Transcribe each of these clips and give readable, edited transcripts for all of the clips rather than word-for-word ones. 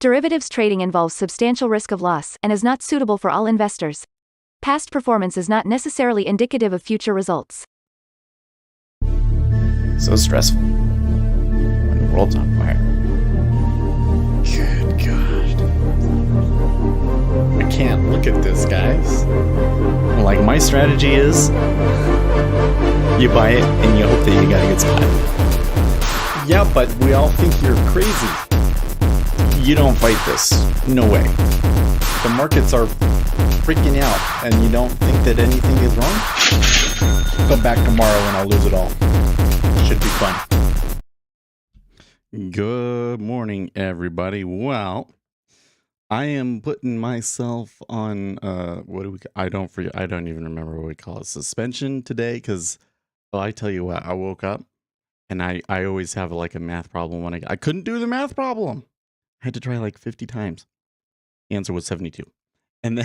Derivatives trading involves substantial risk of loss and is not suitable for all investors. Past performance is not necessarily indicative of future results. So stressful when the world's on fire. Good God. I can't look at this, guys. Like, my strategy is you buy it and you hope that you got a good spot. Yeah, but we all think you're crazy. You don't fight this. No way. The markets are freaking out and you don't think that anything is wrong? Come back tomorrow and I'll lose it all. Should be fun. Good morning, everybody. Well, I am putting myself on what do we? I don't even remember what we call it. Suspension today, because I tell you what, I woke up and I always have like a math problem when I couldn't do the math problem. I had to try like 50 times. The answer was 72, and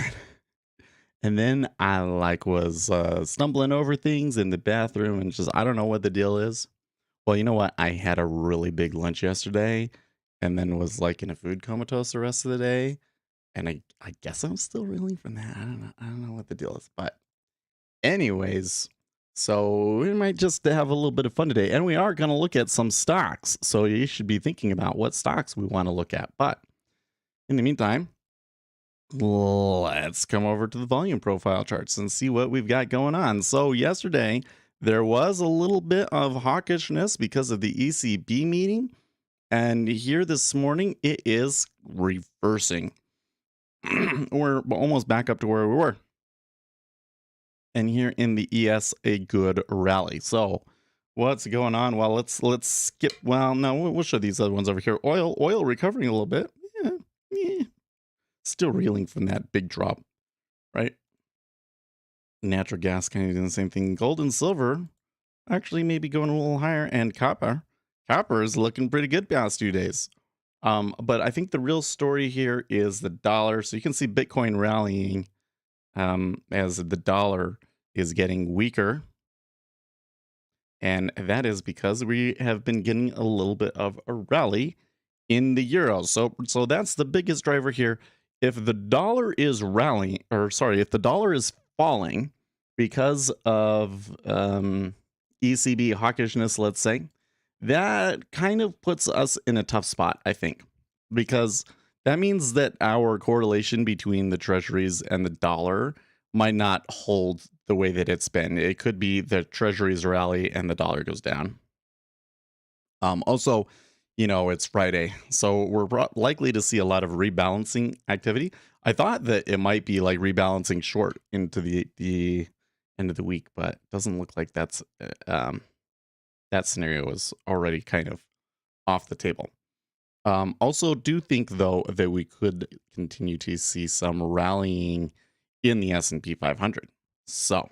then I like was stumbling over things in the bathroom and just I don't know what the deal is. Well, you know what? I had a really big lunch yesterday and then was like in a food comatose the rest of the day. And I guess I'm still reeling from that. I don't know what the deal is. But anyways, so we might just have a little bit of fun today. And we are going to look at some stocks. So you should be thinking about what stocks we want to look at. But in the meantime, let's come over to the volume profile charts and see what we've got going on. So yesterday, there was a little bit of hawkishness because of the ECB meeting. And here this morning, it is reversing. We're almost back up to where we were. And here in the ES, a good rally. So what's going on? Well, let's skip. Well, no, we'll show these other ones over here. Oil recovering a little bit. Yeah. Still reeling from that big drop, right? Natural gas kind of doing the same thing. Gold and silver actually maybe going a little higher, and copper is looking pretty good past 2 days. But I think the real story here is the dollar. So you can see Bitcoin rallying as the dollar is getting weaker, and that is because we have been getting a little bit of a rally in the euro. So that's the biggest driver here. If the dollar is if the dollar is falling because of ECB hawkishness, let's say, that kind of puts us in a tough spot, I think, because that means that our correlation between the treasuries and the dollar might not hold the way that it's been. It could be the treasuries rally and the dollar goes down. Also, it's Friday, so we're likely to see a lot of rebalancing activity. I thought that it might be like rebalancing short into the end of the week, but it doesn't look like that scenario is already kind of off the table. Also do think, though, that we could continue to see some rallying in the S&P 500. So,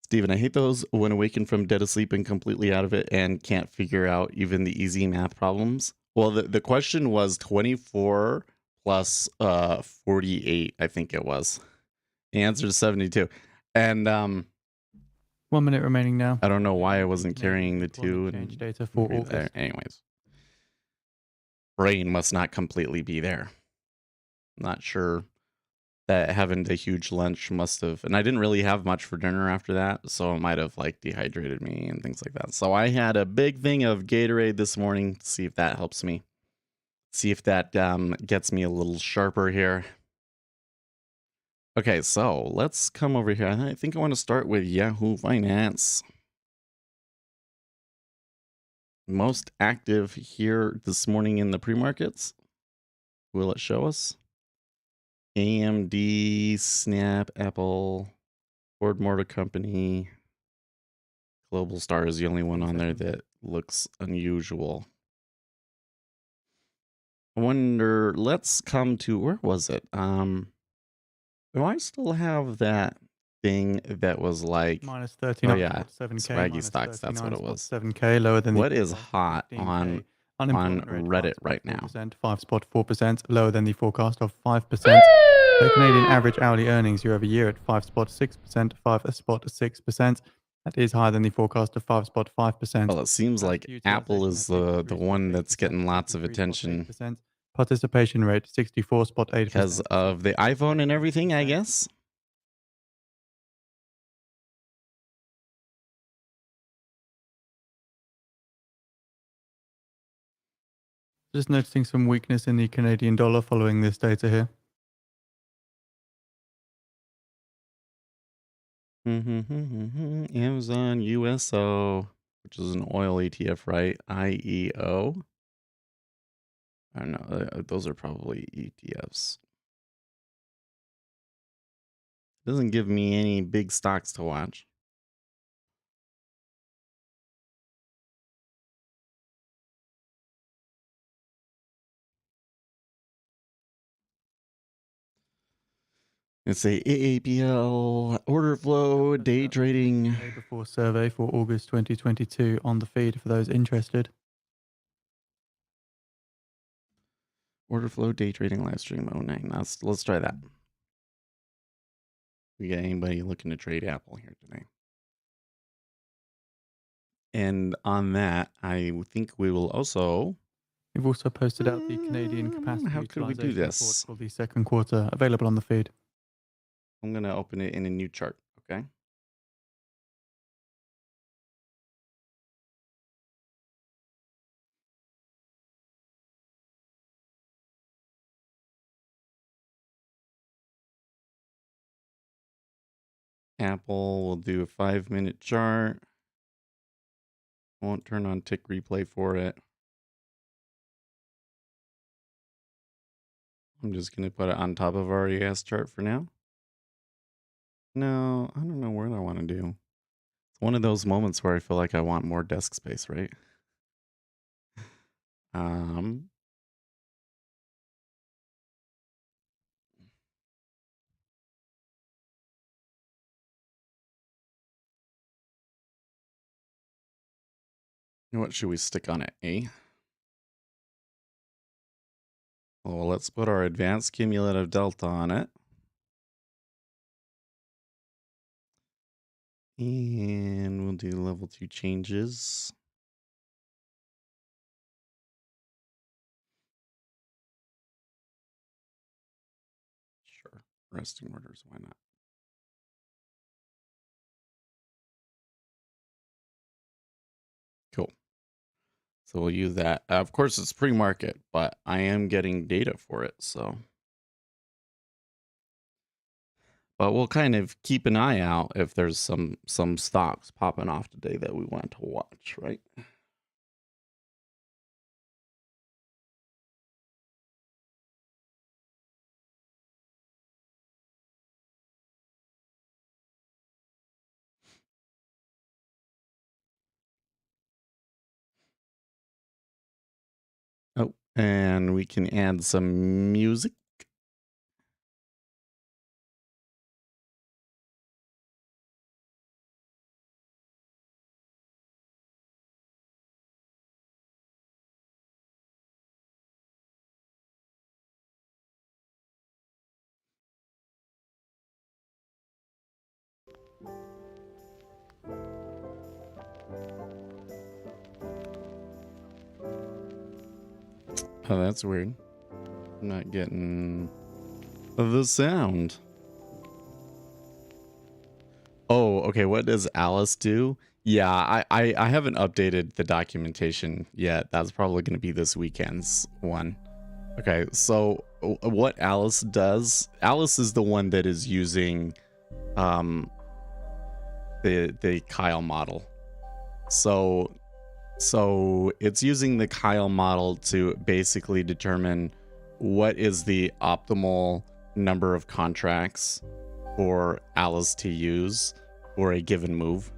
Stephen, I hate those when awakened from dead asleep and completely out of it and can't figure out even the easy math problems. Well, the question was 24 plus 48, I think it was. The answer is 72. And 1 minute remaining now. I don't know why I wasn't carrying the two. Change data for August. Anyways, brain must not completely be there. Not sure that having the huge lunch must have, and I didn't really have much for dinner after that, so it might have like dehydrated me and things like that. So I had a big thing of Gatorade this morning to see if that helps me. See if that gets me a little sharper here. Okay, so let's come over here. I think I want to start with Yahoo Finance. Most active here this morning in the pre-markets. Will it show us? AMD, Snap, Apple, Ford Motor Company. Global Star is the only one on there that looks unusual. I wonder, let's come to, where was it? Do I still have that thing that was like minus 39. Oh yeah, 7K, swaggy stocks. That's what it was. 7K lower than what is hot on Reddit right now? 5 spot 4% lower than the forecast of 5%. The Canadian average hourly earnings year over year at 5 spot 6%, 5 spot 6%. That is higher than the forecast of 5.5%. Well, it seems like Apple is the one that's getting lots of attention Participation rate 64.8%. because of the iPhone and everything, I guess. Just noticing some weakness in the Canadian dollar following this data here. Amazon USO, which is an oil ETF, right? IEO. I don't know. Those are probably ETFs. Doesn't give me any big stocks to watch. It's a AAPL order flow, day trading. Day before survey for August 2022 on the feed for those interested. Order flow, day trading, live stream 09. Let's try that. We got anybody looking to trade Apple here today? And on that, I think we will also. We've also posted out the Canadian capacity how could we do utilization this? report for the second quarter, available on the feed. I'm going to open it in a new chart, okay? Apple will do a 5-minute chart. Won't turn on tick replay for it. I'm just going to put it on top of our ES chart for now. No, I don't know what I want to do. It's one of those moments where I feel like I want more desk space, right? What should we stick on it, eh? Well, let's put our advanced cumulative delta on it. And we'll do level 2 changes. Sure. Resting orders, why not? Cool. So we'll use that. Of course, it's pre-market, but I am getting data for it, so. But we'll kind of keep an eye out if there's some stocks popping off today that we want to watch, right? Oh, and we can add some music. Oh, that's weird. I'm not getting the sound. Oh, okay. What does Alice do? Yeah, I haven't updated the documentation yet. That's probably going to be this weekend's one. Okay, so what Alice does, Alice is the one that is using the Kyle model. So it's using the Kyle model to basically determine what is the optimal number of contracts for Alice to use for a given move.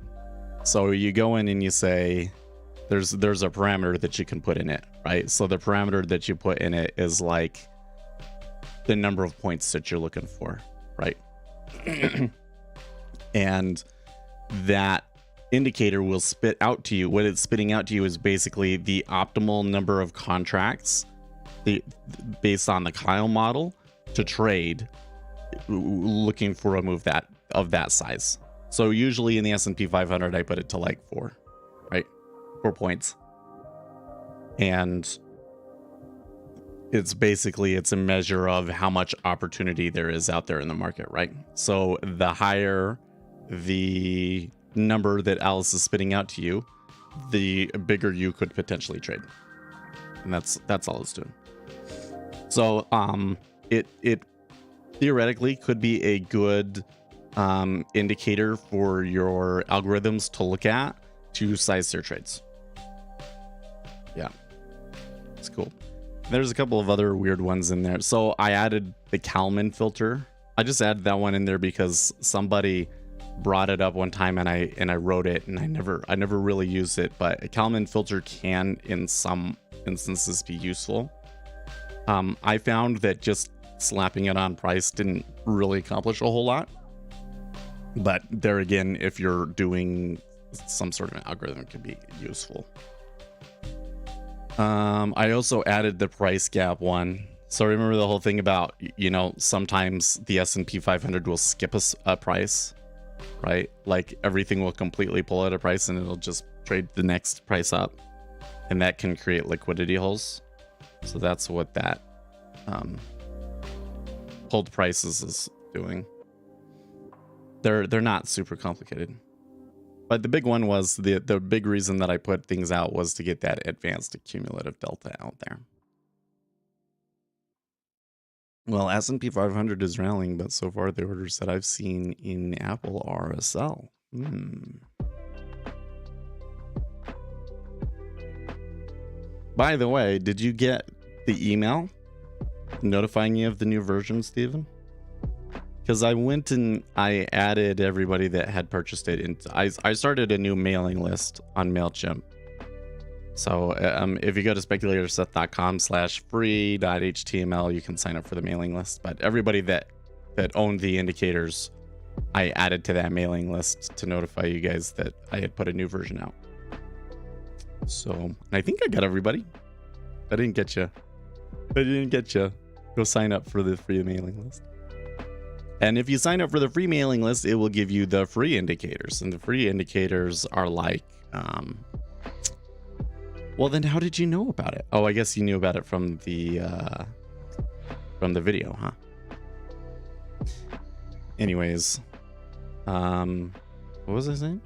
So you go in and you say there's a parameter that you can put in it, right? So the parameter that you put in it is like the number of points that you're looking for, right? And that indicator will spit out to you. What it's spitting out to you is basically the optimal number of contracts based on the Kyle model to trade looking for a move of that size. So usually in the S&P 500, I put it to like 4, right? 4 points. And it's basically, it's a measure of how much opportunity there is out there in the market, right? So the higher the number that Alice is spitting out to you, the bigger you could potentially trade. And that's all it's doing. So it theoretically could be a good indicator for your algorithms to look at to size their trades. Yeah, it's cool. There's a couple of other weird ones in there. So I added the Kalman filter. I just added that one in there because somebody brought it up one time and I wrote it and I never really used it, but a Kalman filter can in some instances be useful. I found that just slapping it on price didn't really accomplish a whole lot. But there again, if you're doing some sort of an algorithm, it could be useful. I also added the price gap one. So remember the whole thing about, you know, sometimes the S&P 500 will skip a price, right? Like everything will completely pull at a price and it'll just trade the next price up. And that can create liquidity holes. So that's what that pulled prices is doing. They're not super complicated. But the big one was the big reason that I put things out was to get that advanced accumulative delta out there. Well, S&P 500 is rallying, but so far the orders that I've seen in Apple are a sell. By the way, did you get the email notifying you of the new version, Steven? Because I went and I added everybody that had purchased it. I started a new mailing list on MailChimp. So if you go to speculatorset.com/free.html, you can sign up for the mailing list. But everybody that owned the indicators, I added to that mailing list to notify you guys that I had put a new version out. So I think I got everybody. I didn't get you. Go sign up for the free mailing list. And if you sign up for the free mailing list, it will give you the free indicators. And the free indicators are like, well, then how did you know about it? Oh, I guess you knew about it from the video, huh? Anyways, what was I saying?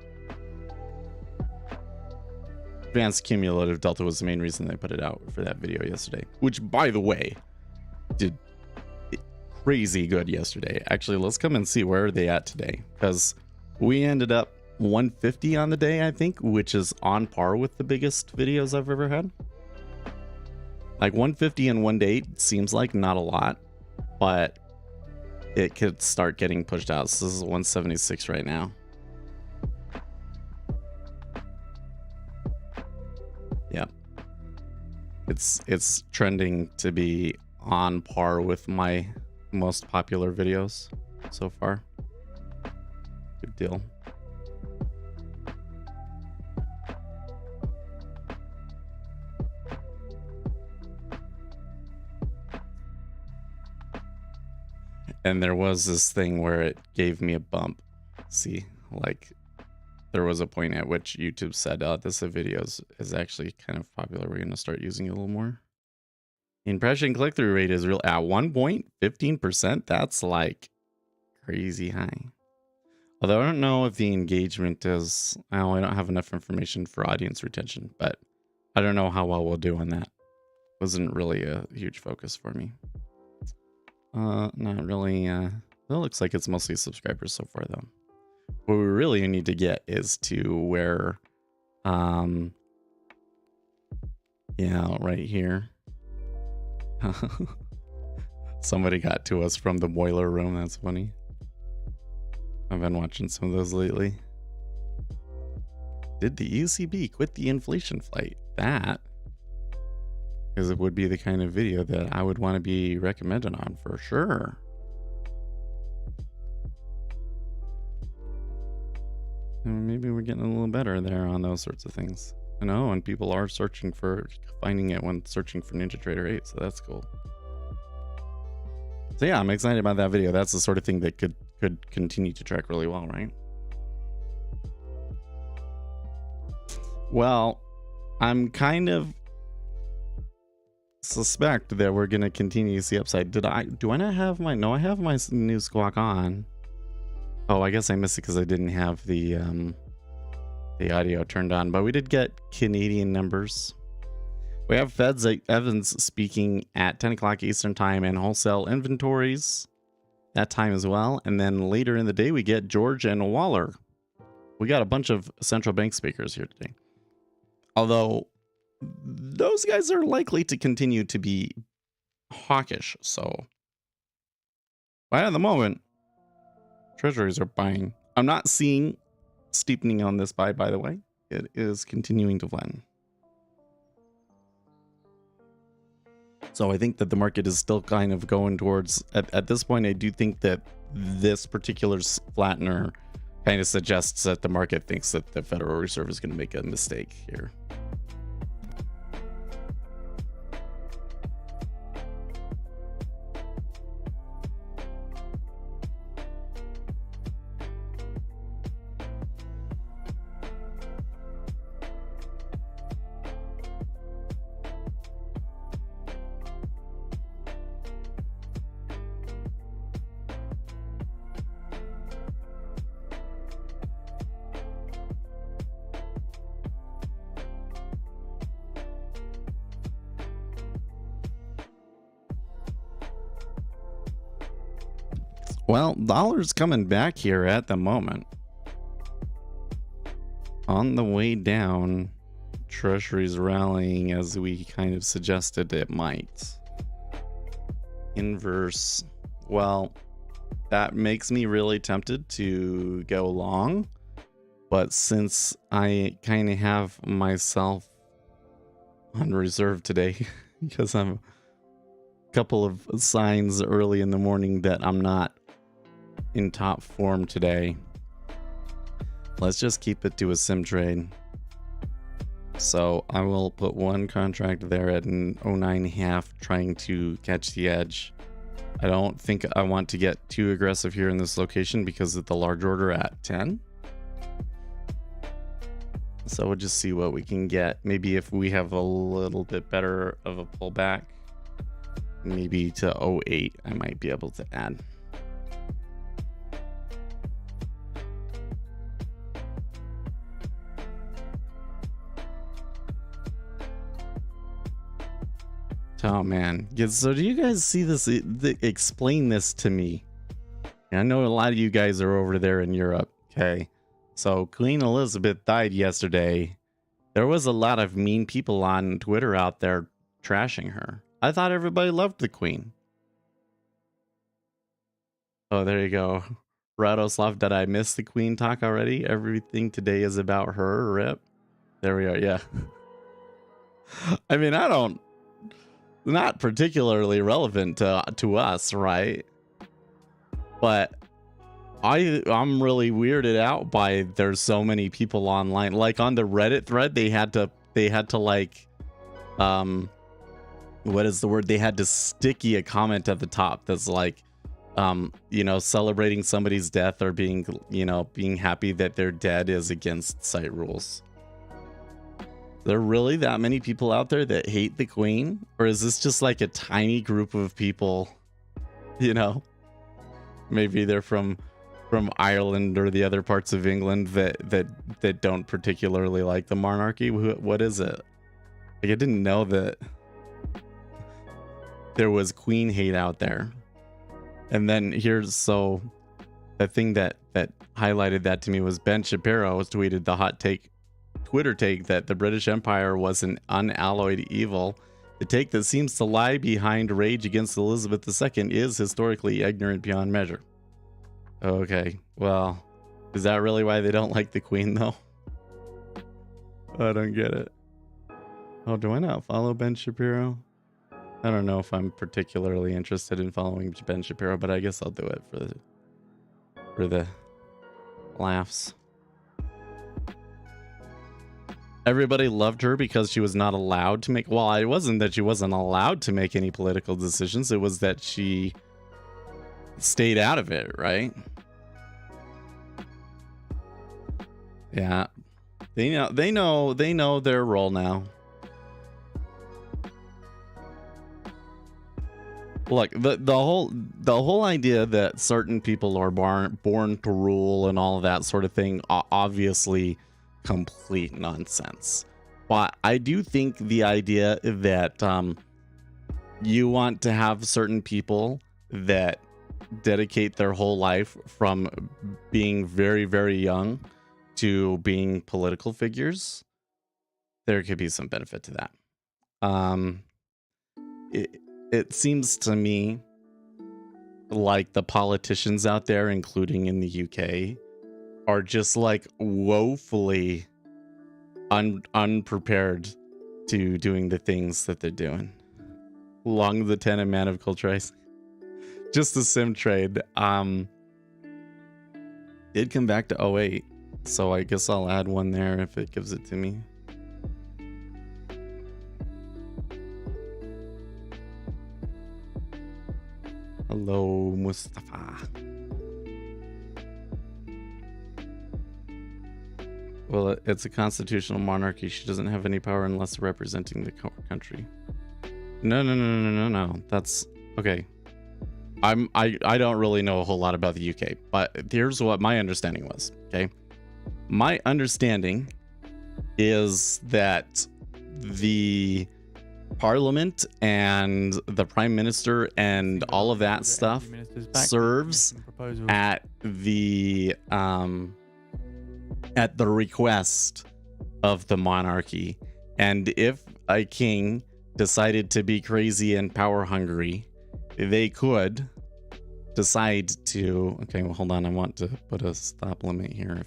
Advanced cumulative delta was the main reason they put it out for that video yesterday, which, by the way, did crazy good yesterday. Actually, let's come and see where are they at today, because we ended up 150 on the day, I think, which is on par with the biggest videos I've ever had. Like 150 in one day seems like not a lot, but it could start getting pushed out. So this is 176 right now. Yep. It's trending to be on par with my most popular videos so far. Good deal. And there was this thing where it gave me a bump. See, like there was a point at which YouTube said, oh, this video is actually kind of popular. We're going to start using it a little more. Impression click-through rate is real at 1.15%. That's like crazy high. Although I don't know if the engagement is, I don't have enough information for audience retention, but I don't know how well we'll do on that. Wasn't really a huge focus for me. Not really. It looks like it's mostly subscribers so far, though. What we really need to get is to where, yeah, right here. Somebody got to us from the boiler room. That's funny. I've been watching some of those lately. Did the ECB quit the inflation flight? That, because it would be the kind of video that I would want to be recommended on for sure. And maybe we're getting a little better there on those sorts of things. I know, and people are searching for, finding it when searching for NinjaTrader 8, so that's cool. So yeah, I'm excited about that video. That's the sort of thing that could continue to track really well, right? Well, I'm kind of suspect that we're gonna continue to see upside. Do I not have my? No, I have my new squawk on. Oh, I guess I missed it because I didn't have the audio turned on. But we did get Canadian numbers. We have Feds Evans speaking at 10 o'clock Eastern time and wholesale inventories that time as well. And then later in the day, we get George and Waller. We got a bunch of central bank speakers here today. Although those guys are likely to continue to be hawkish. So, but at the moment, treasuries are buying. I'm not seeing steepening on this buy, by the way. It is continuing to flatten. So I think that the market is still kind of going towards, at this point, I do think that this particular flattener kind of suggests that the market thinks that the Federal Reserve is going to make a mistake here. Well, dollar's coming back here at the moment. On the way down, treasury's rallying as we kind of suggested it might. Inverse. Well, that makes me really tempted to go long. But since I kind of have myself on reserve today, because I'm a couple of signs early in the morning that I'm not in top form today, let's just keep it to a sim trade. So I will put one contract there at an 09.5, trying to catch the edge. I don't think I want to get too aggressive here in this location because of the large order at 10. So we'll just see what we can get. Maybe if we have a little bit better of a pullback, maybe to 08, I might be able to add. Oh man, so do you guys see this? Explain this to me. I know a lot of you guys are over there in Europe. Okay, so Queen Elizabeth died yesterday. There was a lot of mean people on Twitter out there trashing her. I thought everybody loved the Queen. Oh, there you go. Radoslav, did I miss the Queen talk already? Everything today is about her, rip. There we are, yeah. I mean, not particularly relevant to us, right? But I'm really weirded out by there's so many people online. Like on the Reddit thread, they had to like what is the word? They had to sticky a comment at the top that's like you know, celebrating somebody's death or being happy that they're dead is against site rules. There really that many people out there that hate the Queen? Or is this just like a tiny group of people, you know? Maybe they're from Ireland or the other parts of England that don't particularly like the monarchy. What is it? Like, I didn't know that there was Queen hate out there. And then so the thing that highlighted that to me was Ben Shapiro tweeted the hot take Twitter take that the British Empire was an unalloyed evil. The take that seems to lie behind rage against Elizabeth II is historically ignorant beyond measure. Okay, well, is that really why they don't like the Queen, though? I don't get it. Oh, do I not follow Ben Shapiro? I don't know if I'm particularly interested in following Ben Shapiro, but I guess I'll do it for the laughs. Everybody loved her because she was not allowed to make... Well, it wasn't that she wasn't allowed to make any political decisions. It was that she stayed out of it, right? Yeah. They know their role now. Look, the whole idea that certain people are born to rule and all of that sort of thing, obviously complete nonsense. But I do think the idea that you want to have certain people that dedicate their whole life from being very, very young to being political figures, there could be some benefit to that. It seems to me like the politicians out there, including in the UK, are just like woefully unprepared to doing the things that they're doing. Long the 10 and man of Coltrace. Just the sim trade. Did come back to 08, so I guess I'll add one there if it gives it to me. Hello, Mustafa. Well, it's a constitutional monarchy. She doesn't have any power unless representing the country. No. That's okay. I don't really know a whole lot about the UK, but here's what my understanding was. Okay, my understanding is that the Parliament and the Prime Minister and all of that stuff serves at the request of the monarchy. And if a king decided to be crazy and power hungry, they could decide to, okay, well, hold on, I want to put a stop limit here.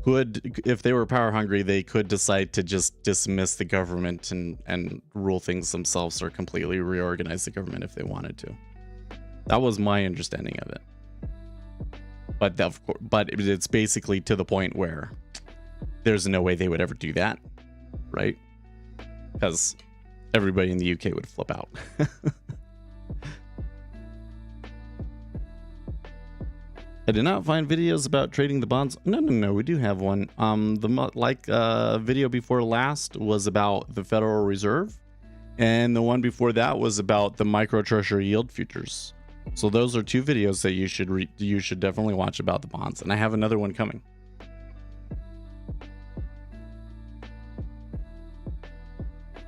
If they were power hungry, they could decide to just dismiss the government and rule things themselves, or completely reorganize the government if they wanted to. That was my understanding of it. But it's basically to the point where there's no way they would ever do that, right? Because everybody in the UK would flip out. I did not find videos about trading the bonds. No, we do have one. The video before last was about the Federal Reserve, and the one before that was about the micro treasury yield futures. So those are two videos that you should definitely watch about the bonds, and I have another one coming.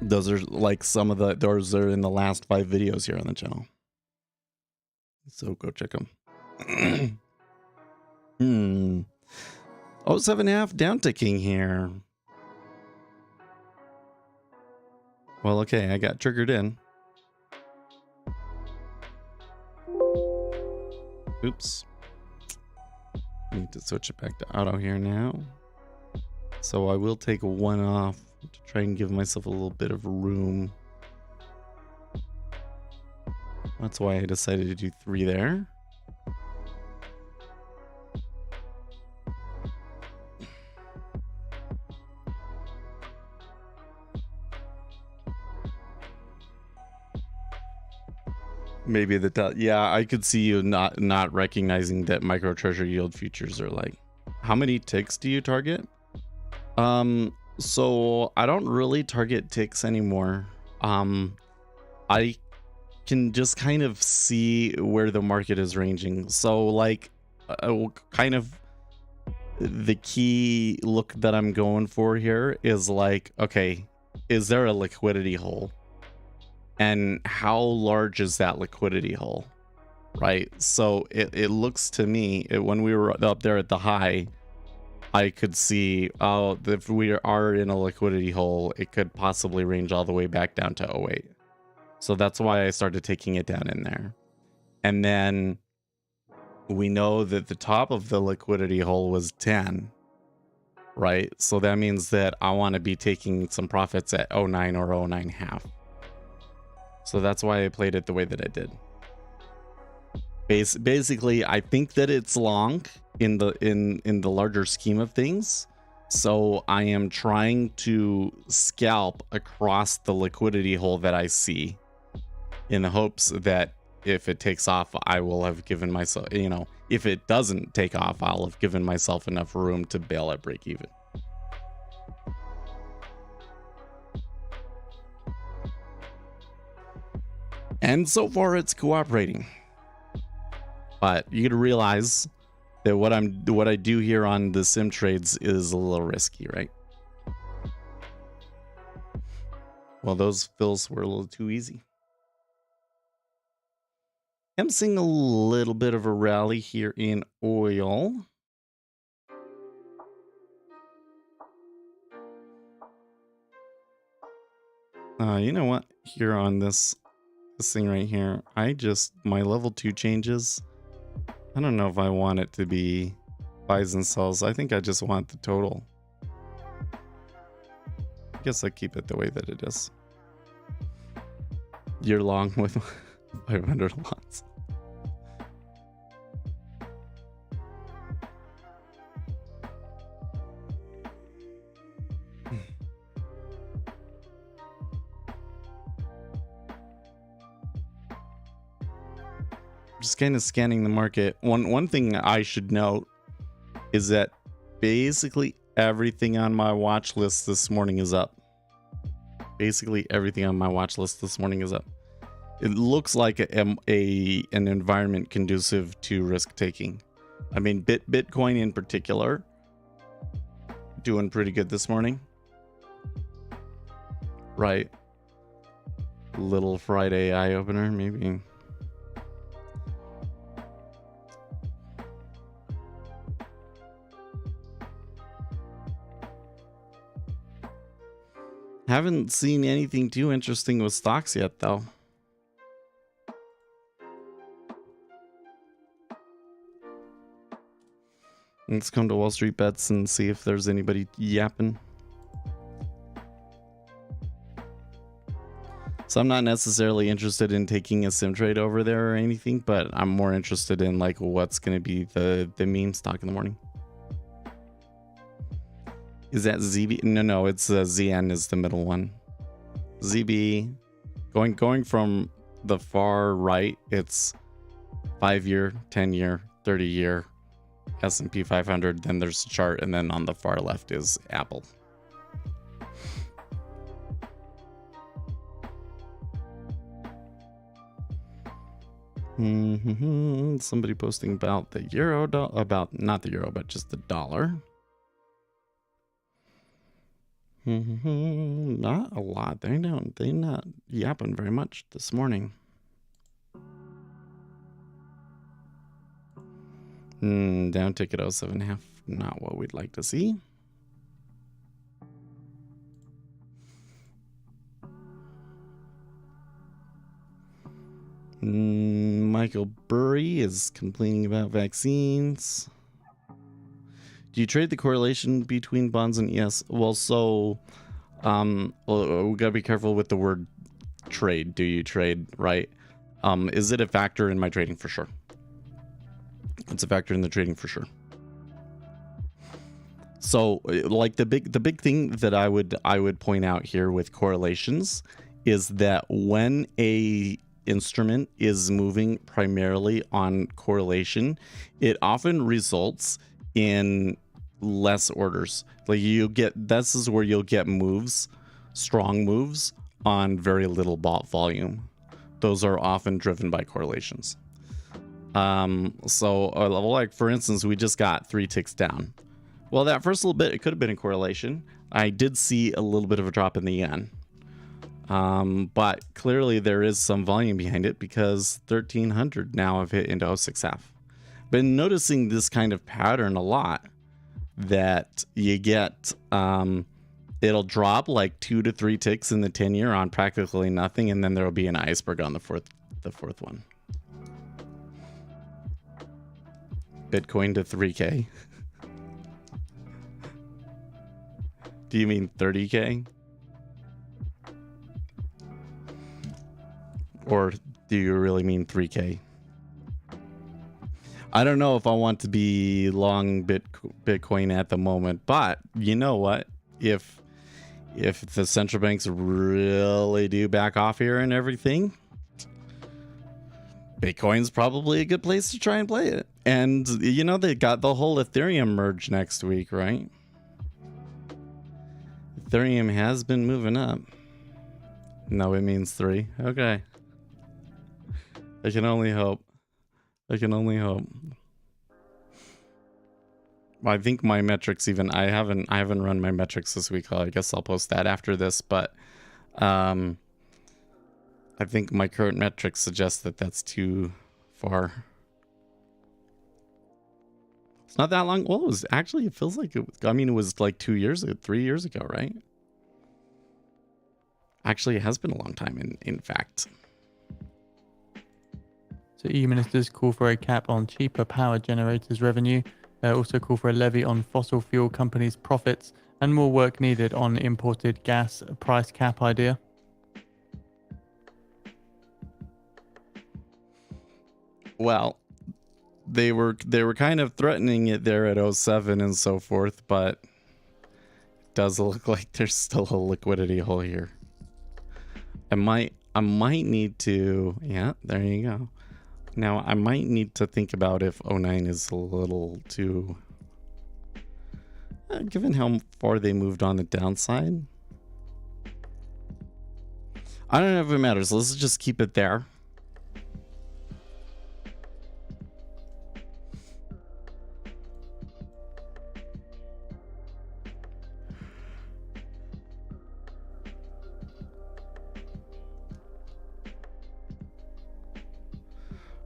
Those are like those are in the last 5 videos here on the channel. So go check them. 7.5 down ticking here. Well, okay, I got triggered in. Oops. I need to switch it back to auto here now. So I will take 1 off to try and give myself a little bit of room. That's why I decided to do 3 there. Maybe yeah, I could see you not recognizing that micro treasury yield futures are like, how many ticks do you target? So I don't really target ticks anymore. I can just kind of see where the market is ranging. So like kind of the key look that I'm going for here is like, okay, is there a liquidity hole? And how large is that liquidity hole, right? So it looks to me, when we were up there at the high, I could see, oh, if we are in a liquidity hole, it could possibly range all the way back down to 08. So that's why I started taking it down in there. And then we know that the top of the liquidity hole was 10, right? So that means that I want to be taking some profits at 09 or 09.5. So that's why I played it the way that I did. Basically, I think that it's long in the larger scheme of things. So I am trying to scalp across the liquidity hole that I see, in the hopes that if it takes off, I will have given myself, if it doesn't take off, I'll have given myself enough room to bail at break even. And so far it's cooperating. But you gotta realize that what I do here on the sim trades is a little risky, right? Well, those fills were a little too easy. I'm seeing a little bit of a rally here in oil. You know what? Here on this thing right here, my level 2 changes. I don't know if I want it to be buys and sells. I think I just want the total. I guess I keep it the way that it is. You're long with 500 lots. Just kind of scanning the market. One thing I should note is that basically everything on my watch list this morning is up. Basically everything on my watch list this morning is up. It looks like an environment conducive to risk taking. I mean, Bitcoin in particular, doing pretty good this morning. Right. Little Friday eye opener, maybe. Haven't seen anything too interesting with stocks yet, though. Let's come to Wall Street Bets and see if there's anybody yapping. So I'm not necessarily interested in taking a sim trade over there or anything, but I'm more interested in like what's going to be the meme stock in the morning. Is that ZB? No, it's ZN is the middle one. ZB, going from the far right, it's 5-year, 10-year, 30-year, S&P 500. Then there's a chart, and then on the far left is Apple. Somebody posting about the euro, about not the euro, but just the dollar. Not a lot. They're not yapping very much this morning. Down ticket 07.5. Not what we'd like to see. Michael Burry is complaining about vaccines. Do you trade the correlation between bonds and ES? Well, so we gotta be careful with the word trade. Do you trade, right? Is it a factor in my trading? For sure. It's a factor in the trading for sure. So like the big thing that I would point out here with correlations is that when a instrument is moving primarily on correlation, it often results in less orders. Like this is where you'll get moves, strong moves on very little bot volume. Those are often driven by correlations. So like for instance, we just got 3 ticks down. Well, that first little bit, it could have been a correlation. I did see a little bit of a drop in the yen. But clearly there is some volume behind it because 1300 now have hit into 06.5. Been noticing this kind of pattern a lot, that you get it'll drop like 2 to 3 ticks in the 10-year on practically nothing, and then there'll be an iceberg on the fourth one. Bitcoin to 3K. Do you mean 30K? Or do you really mean 3K? I don't know if I want to be long Bitcoin at the moment, but you know what? If the central banks really do back off here and everything, Bitcoin's probably a good place to try and play it. And, you know, they got the whole Ethereum merge next week, right? Ethereum has been moving up. No, it means 3. Okay. I can only hope. I can only hope. I think my metrics even I haven't run my metrics this week. I guess I'll post that after this, but I think my current metrics suggest that that's too far. It's not that long. Well, it feels like it was like 2 years ago, 3 years ago, right? Actually, it has been a long time in fact. So EU ministers call for a cap on cheaper power generators revenue. Also call for a levy on fossil fuel companies' profits and more work needed on imported gas price cap idea. Well, they were kind of threatening it there at 07 and so forth, but it does look like there's still a liquidity hole here. I might need to, yeah, there you go. Now, I might need to think about if 09 is a little too... given how far they moved on the downside. I don't know if it matters. Let's just keep it there.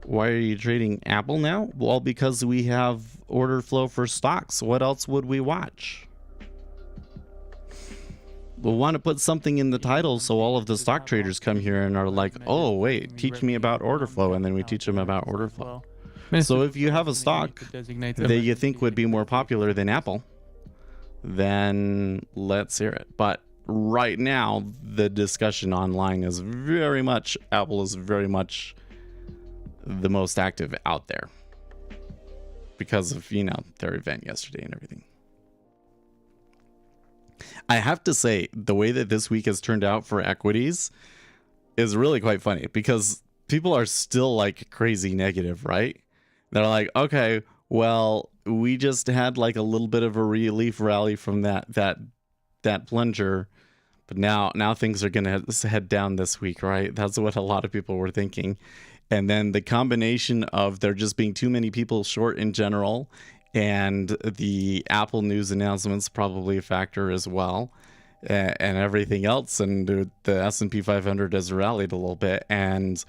Why are you trading Apple now? Well, because we have order flow for stocks. What else would we watch? We'll want to put something in the title so all of the stock traders come here and are like, oh, wait, teach me about order flow. And then we teach them about order flow. So if you have a stock that you think would be more popular than Apple, then let's hear it. But right now, the discussion online is very much, Apple is very much the most active out there because of, you know, their event yesterday and everything. I have to say, the way that this week has turned out for equities is really quite funny because people are still like crazy negative, right? They're like, okay, well, we just had like a little bit of a relief rally from that plunger, but now things are gonna head down this week, right? That's what a lot of people were thinking. And then the combination of there just being too many people short in general and the Apple news announcements probably a factor as well, and everything else. And the S&P 500 has rallied a little bit. And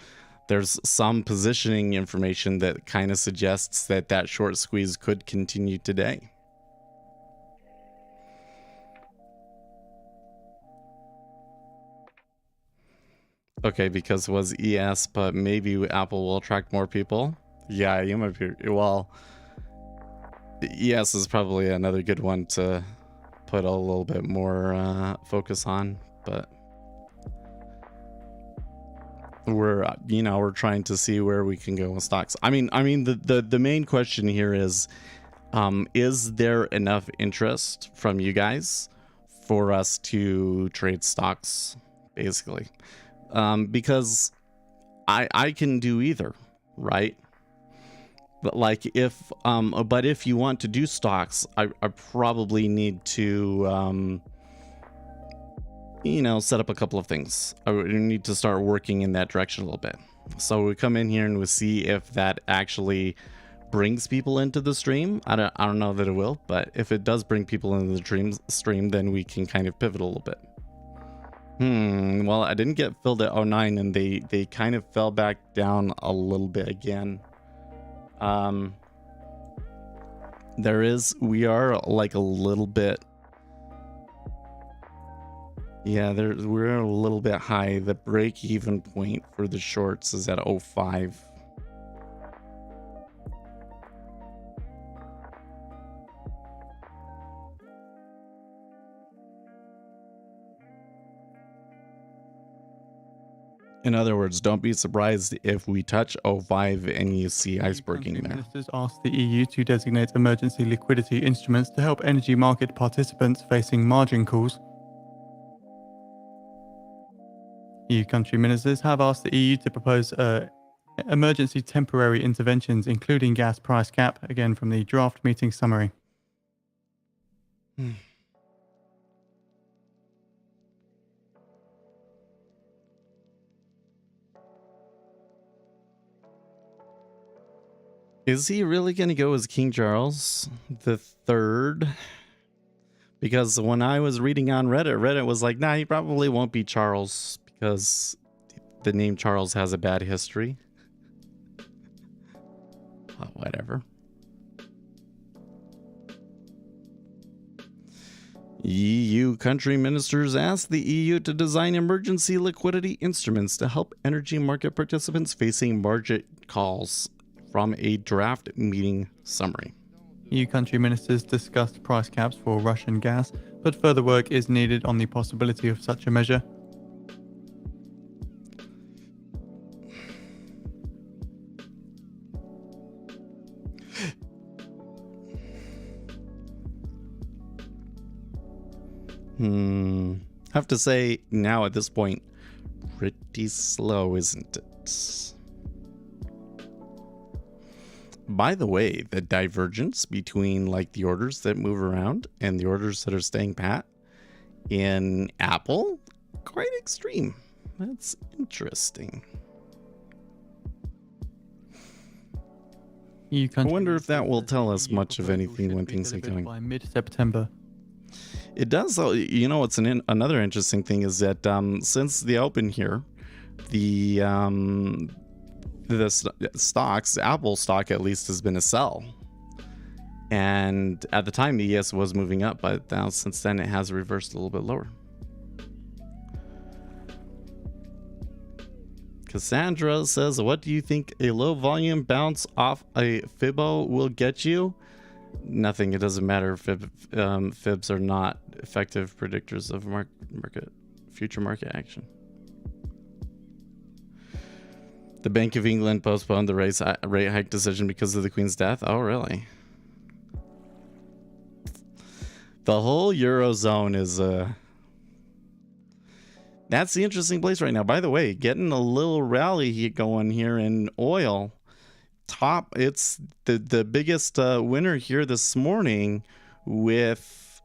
there's some positioning information that kind of suggests that short squeeze could continue today. Okay, because it was ES, but maybe Apple will attract more people. Yeah, you might be. Well, ES is probably another good one to put a little bit more focus on, but we're trying to see where we can go with stocks. I mean, the main question here is there enough interest from you guys for us to trade stocks, basically? Because I can do either, right? But like if you want to do stocks, I probably need to set up a couple of things. I would need to start working in that direction a little bit. So we come in here and we see if that actually brings people into the stream. I don't know that it will, but if it does bring people into the stream, then we can kind of pivot a little bit. Well, I didn't get filled at 09 and they kind of fell back down a little bit again. We are like a little bit, yeah, we're a little bit high. The break even point for the shorts is at 05. In other words, don't be surprised if we touch 05 and you see ice breaking there. Ministers asked the EU to designate emergency liquidity instruments to help energy market participants facing margin calls. EU country ministers have asked the EU to propose Emergency temporary interventions, including gas price cap, again from the draft meeting summary. Is he really going to go as King Charles the Third? Because when I was reading on Reddit was like, nah, he probably won't be Charles because the name Charles has a bad history. Whatever. EU country ministers asked the EU to design emergency liquidity instruments to help energy market participants facing margin calls from a draft meeting summary. EU country ministers discussed price caps for Russian gas, but further work is needed on the possibility of such a measure. I have to say now at this point, pretty slow, isn't it? By the way, the divergence between like the orders that move around and the orders that are staying pat in Apple, quite extreme. That's interesting. I wonder if that will tell us much of anything when things are going. By mid-September. It does. You know, what's another interesting thing is that since the open here, the stocks, Apple stock at least, has been a sell. And at the time, the ES was moving up, but now since then it has reversed a little bit lower. Cassandra says, what do you think a low volume bounce off a Fibo will get you? Nothing. It doesn't matter. Fibs are not effective predictors of future market action. The Bank of England postponed the rate hike decision because of the Queen's death. Oh, really? The whole Eurozone is that's the interesting place right now. By the way, getting a little rally going here in oil. It's the biggest winner here this morning, with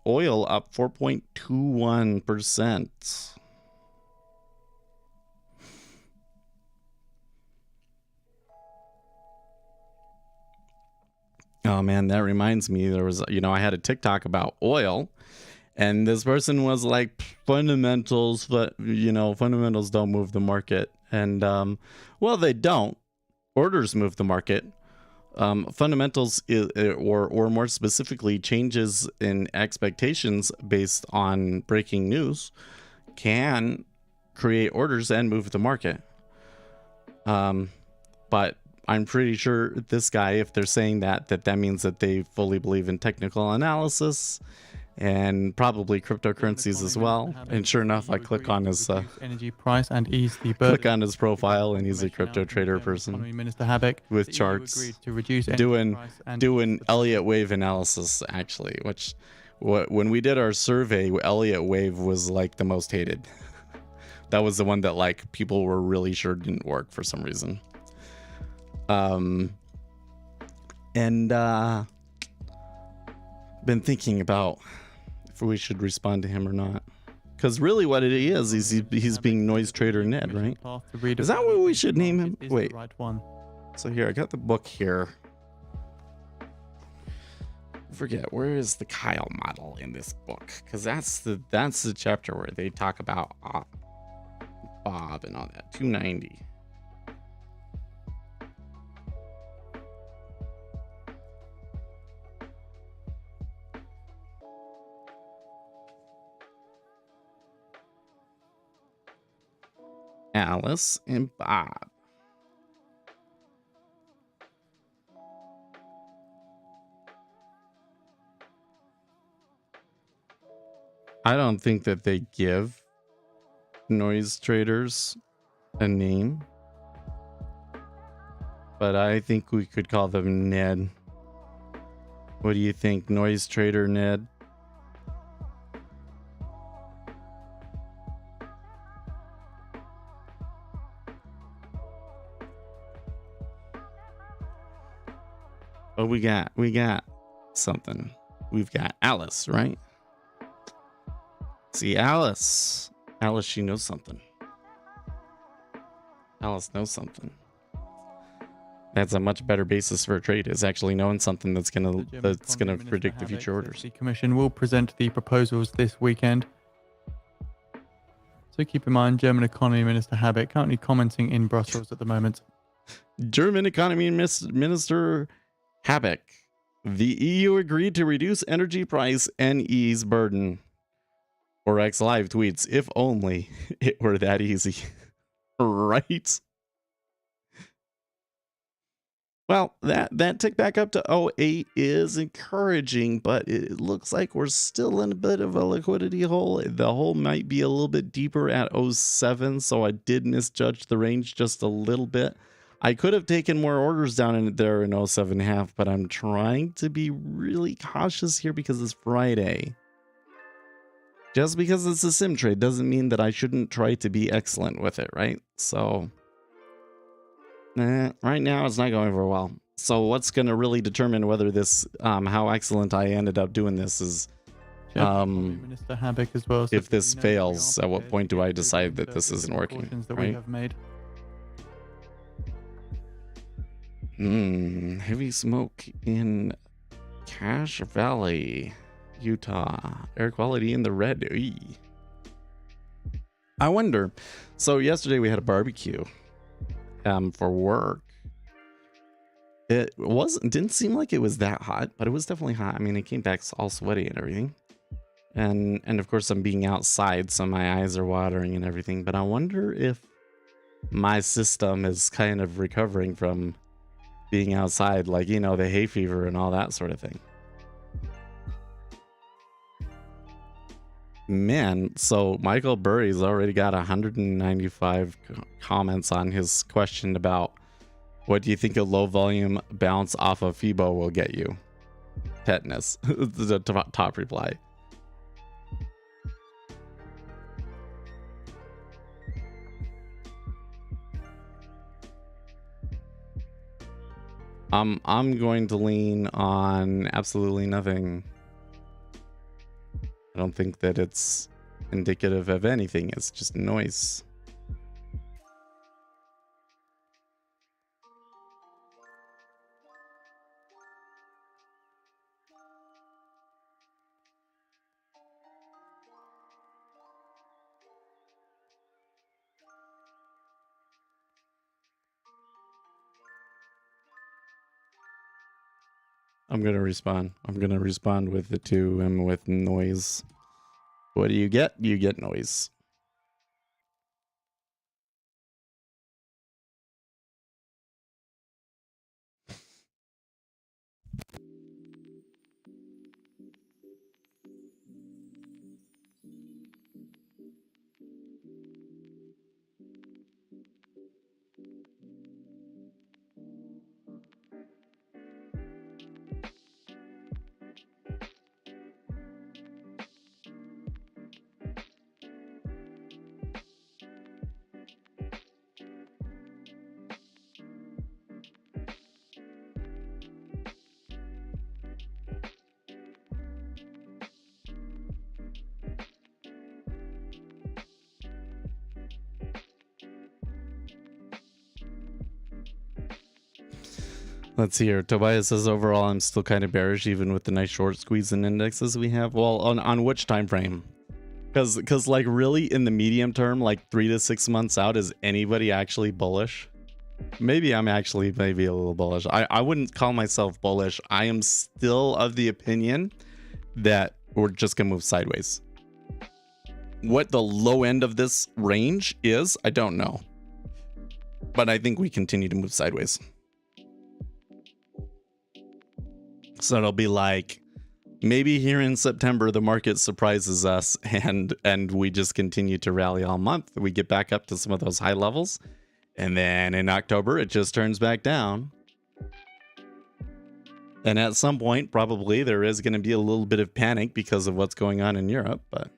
oil up 4.21%. Oh man, that reminds me, there was, I had a TikTok about oil, and this person was like, fundamentals, but fundamentals don't move the market. And well, they don't. Orders move the market. Fundamentals, or more specifically, changes in expectations based on breaking news, can create orders and move the market. But I'm pretty sure this guy, if they're saying that means that they fully believe in technical analysis and probably cryptocurrencies as well. And sure enough, I click on his energy price and ease the burden. Click on his profile, and he's a crypto trader person Minister Habeck with charts, doing Elliott wave analysis, actually, which when we did our survey, Elliott wave was like the most hated. That was the one that like people were really sure didn't work for some reason. Been thinking about if we should respond to him or not, because really what it is he's being noise trader Ned, right? Is that what we should name him? Wait, so here I got the book here. I forget, where is the Kyle model in this book, because that's the chapter where they talk about Bob and all that. 290. Alice and Bob. I don't think that they give noise traders a name, but I think we could call them Ned. What do you think, noise trader Ned? Oh, we got something. We've got Alice, right? See, Alice, she knows something. Alice knows something. That's a much better basis for a trade, is actually knowing something that's gonna predict the future orders. The Commission will present the proposals this weekend. So keep in mind, German Economy Minister Habeck currently commenting in Brussels at the moment. German Economy Minister Habeck. The EU agreed to reduce energy price and ease burden. Or X Live tweets, if only it were that easy. Right? Well, that tick back up to 08 is encouraging, but it looks like we're still in a bit of a liquidity hole. The hole might be a little bit deeper at 07, so I did misjudge the range just a little bit. I could have taken more orders down in there in 07.5, but I'm trying to be really cautious here because it's Friday. Just because it's a sim trade doesn't mean that I shouldn't try to be excellent with it, right? So, right now it's not going very well. So what's going to really determine whether this, how excellent I ended up doing this is, Minister Habeck as well. So if this fails, at what point do I decide that this isn't working, that right? we have made. Heavy smoke in Cache Valley, Utah. Air quality in the red. Eey. I wonder. So yesterday we had a barbecue for work. It didn't seem like it was that hot, but it was definitely hot. I mean, it came back all sweaty and everything. And of course I'm being outside, so my eyes are watering and everything. But I wonder if my system is kind of recovering from being outside, like, you know, the hay fever and all that sort of thing. Man, so Michael Burry's already got 195 comments on his question about what do you think a low volume bounce off of FIBO will get you? Tetanus. The top reply. I'm going to lean on absolutely nothing. I don't think that it's indicative of anything. It's just noise. I'm going to respond. I'm going to respond with the 2 and with noise. What do you get? You get noise. Let's see here. Tobias says overall I'm still kind of bearish even with the nice short squeeze and indexes we have. Well, on which time frame? Because like really in the medium term, like 3 to 6 months out, is anybody actually bullish? Maybe I'm actually maybe a little bullish. I wouldn't call myself bullish. I am still of the opinion that we're just gonna move sideways. What the low end of this range is, I don't know. But I think we continue to move sideways. So it'll be like maybe here in September the market surprises us and we just continue to rally all month. We get back up to some of those high levels, and then in October it just turns back down. And at some point probably there is going to be a little bit of panic because of what's going on in Europe, but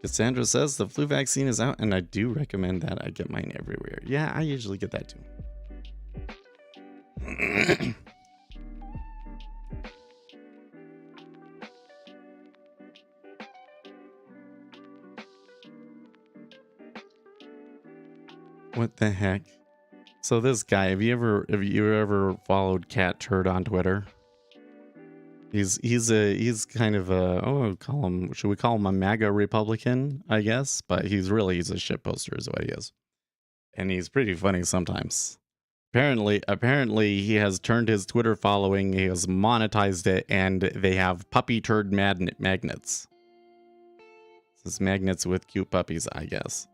Cassandra says the flu vaccine is out, and I do recommend that. I get mine everywhere. Yeah, I usually get that too. What the heck? So this guy, have you ever followed Cat Turd on Twitter? He's kind of a, should we call him a MAGA Republican, I guess? But he's a shitposter is what he is. And he's pretty funny sometimes. Apparently he has turned his Twitter following, he has monetized it, and they have puppy turd magnets. This is magnets with cute puppies, I guess.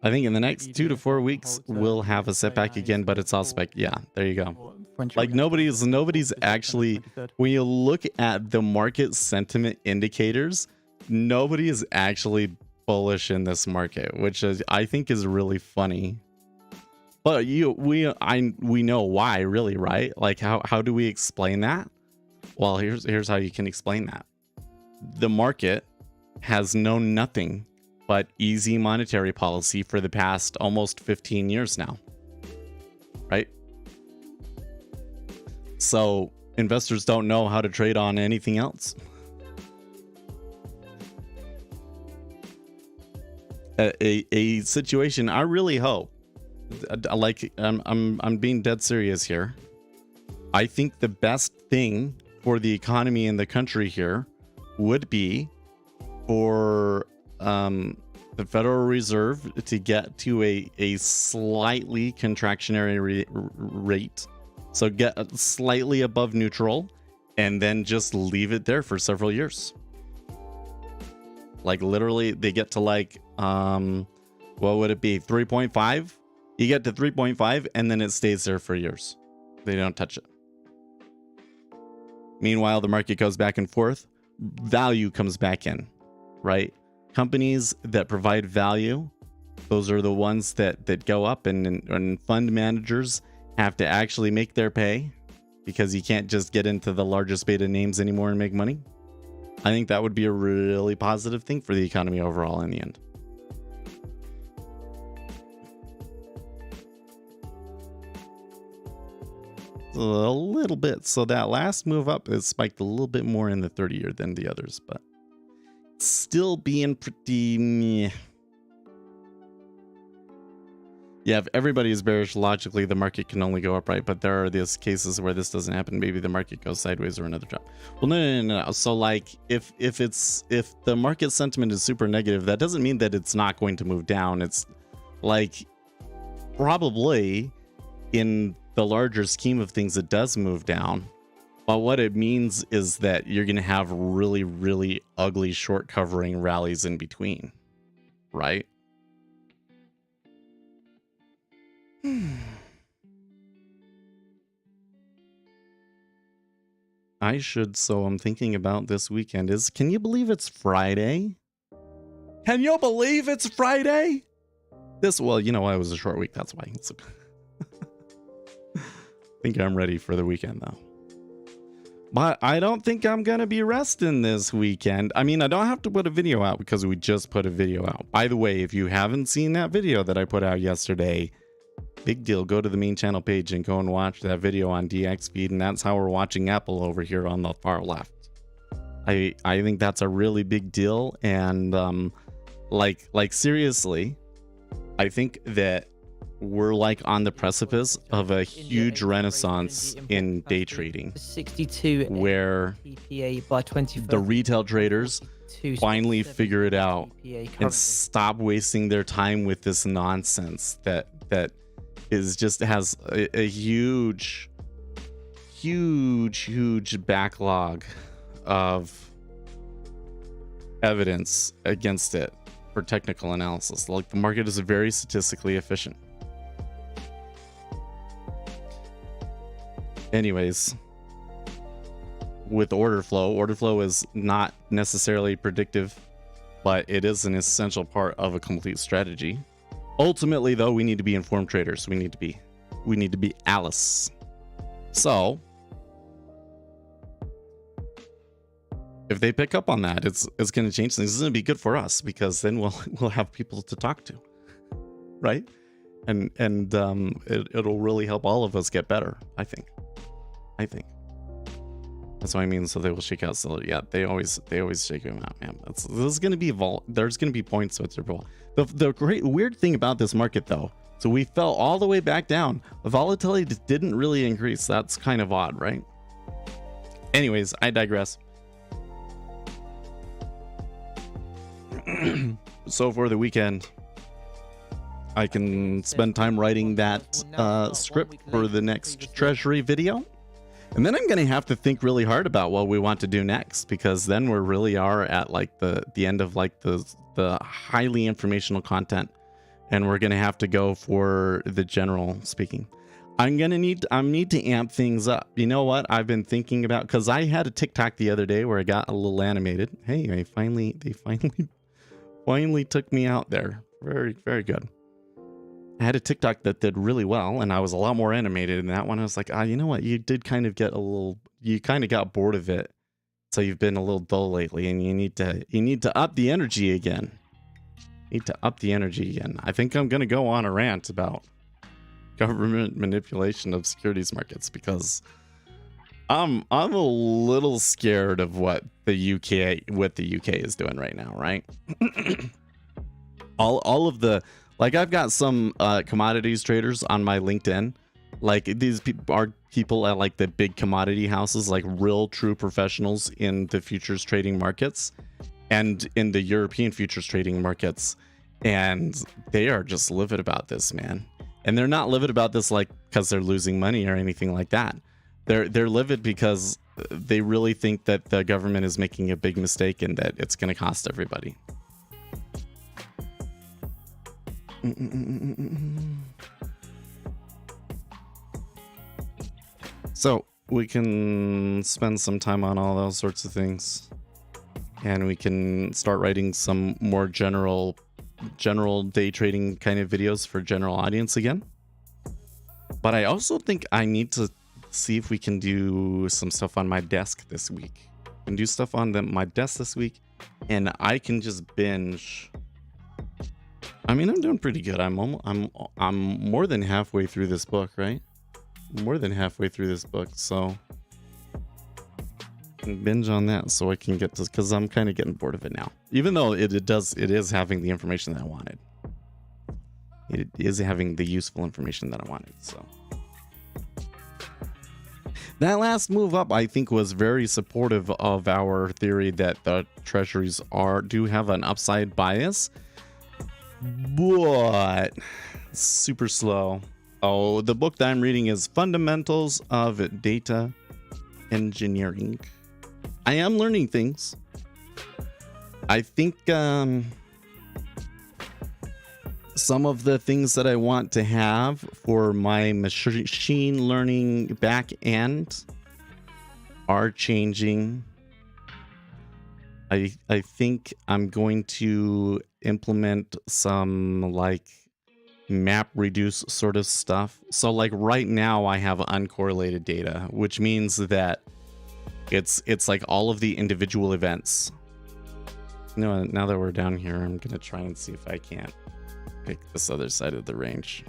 I think in the next 2 to 4 weeks we'll have a setback again, but it's all spec. Yeah, there you go. Like nobody's actually, when you look at the market sentiment indicators, nobody is actually bullish in this market, which I think is really funny. But we know why, really, right? Like how do we explain that? Well, here's how you can explain that. The market has known nothing but easy monetary policy for the past almost 15 years now, right? So investors don't know how to trade on anything else. A situation I really hope, like I'm being dead serious here. I think the best thing for the economy in the country here would be for the Federal Reserve to get to a slightly contractionary rate. So get slightly above neutral and then just leave it there for several years. Like literally they get to like, what would it be? 3.5? You get to 3.5 and then it stays there for years. They don't touch it. Meanwhile, the market goes back and forth. Value comes back in, right? Companies that provide value, those are the ones that go up, and fund managers have to actually make their pay because you can't just get into the largest beta names anymore and make money. I think that would be a really positive thing for the economy overall in the end. A little bit. So that last move up is spiked a little bit more in the 30-year than the others, but still being pretty meh. Yeah, if everybody is bearish, logically the market can only go up, right? But there are these cases where this doesn't happen. Maybe the market goes sideways or another drop. Well, no. So like if the market sentiment is super negative, that doesn't mean that it's not going to move down. It's like probably in the larger scheme of things, it does move down. But what it means is that you're going to have really, really ugly short covering rallies in between, right? I should, so I'm thinking about this weekend is, can you believe it's Friday? Can you believe it's Friday? Well, you know, it was a short week, that's why. I think I'm ready for the weekend though. But I don't think I'm going to be resting this weekend. I mean, I don't have to put a video out because we just put a video out. By the way, if you haven't seen that video that I put out yesterday, big deal. Go to the main channel page and go and watch that video on DX feed. And that's how we're watching Apple over here on the far left. I think that's a really big deal. And like seriously, I think that we're like on the precipice of a huge renaissance in day trading, 62 where the retail traders finally figure it out and stop wasting their time with this nonsense that is just has a huge backlog of evidence against it for technical analysis. Like the market is very statistically efficient. Anyways, with order flow is not necessarily predictive, but it is an essential part of a complete strategy. Ultimately, though, we need to be informed traders. We need to be Alice. So if they pick up on that, it's going to change things. It's going to be good for us because then we'll have people to talk to, right? And it'll really help all of us get better. I think that's what I mean. So they will shake out. So yeah, they always shake them out, man. This is going to be there's going to be points so it's vol. The great weird thing about this market though, so we fell all the way back down. The volatility didn't really increase. That's kind of odd, right? Anyways, I digress. So for the weekend, I can spend time writing that script for the next treasury video. And then I'm going to have to think really hard about what we want to do next, because then we really are at like the end of like the highly informational content, and we're going to have to go for the general speaking. I need to amp things up. You know what I've been thinking about, because I had a TikTok the other day where I got a little animated. Hey, they finally took me out there. Very, very good. I had a TikTok that did really well, and I was a lot more animated in that one. I was like, you know what? You did kind of get you kind of got bored of it. So you've been a little dull lately, and you need to up the energy again. I think I'm going to go on a rant about government manipulation of securities markets, because I'm a little scared of what the UK is doing right now, right? all of the, like, I've got some commodities traders on my LinkedIn. Like, these people are people at like the big commodity houses, like real true professionals in the futures trading markets and in the European futures trading markets, and they are just livid about this, man. And they're not livid about this like because they're losing money or anything like that. They're livid because they really think that the government is making a big mistake and that it's going to cost everybody. So we can spend some time on all those sorts of things, and we can start writing some more general day trading kind of videos for general audience again. But I also think I need to see if we can do some stuff on my desk this week. I can do stuff on my desk this week, and I can just binge. I mean, I'm doing pretty good. I'm more than halfway through this book, right? More than halfway through this book, so I can binge on that so I can get to, because I'm kind of getting bored of it now. Even though it is having the information that I wanted. It is having the useful information that I wanted. So that last move up, I think, was very supportive of our theory that the treasuries do have an upside bias, but super slow. Oh, the book that I'm reading is Fundamentals of Data Engineering. I am learning things. I think some of the things that I want to have for my machine learning back end are changing. I think I'm going to implement some like map reduce sort of stuff. So like right now I have uncorrelated data, which means that it's like all of the individual events. You know, now that we're down here, I'm gonna try and see if I can't pick this other side of the range.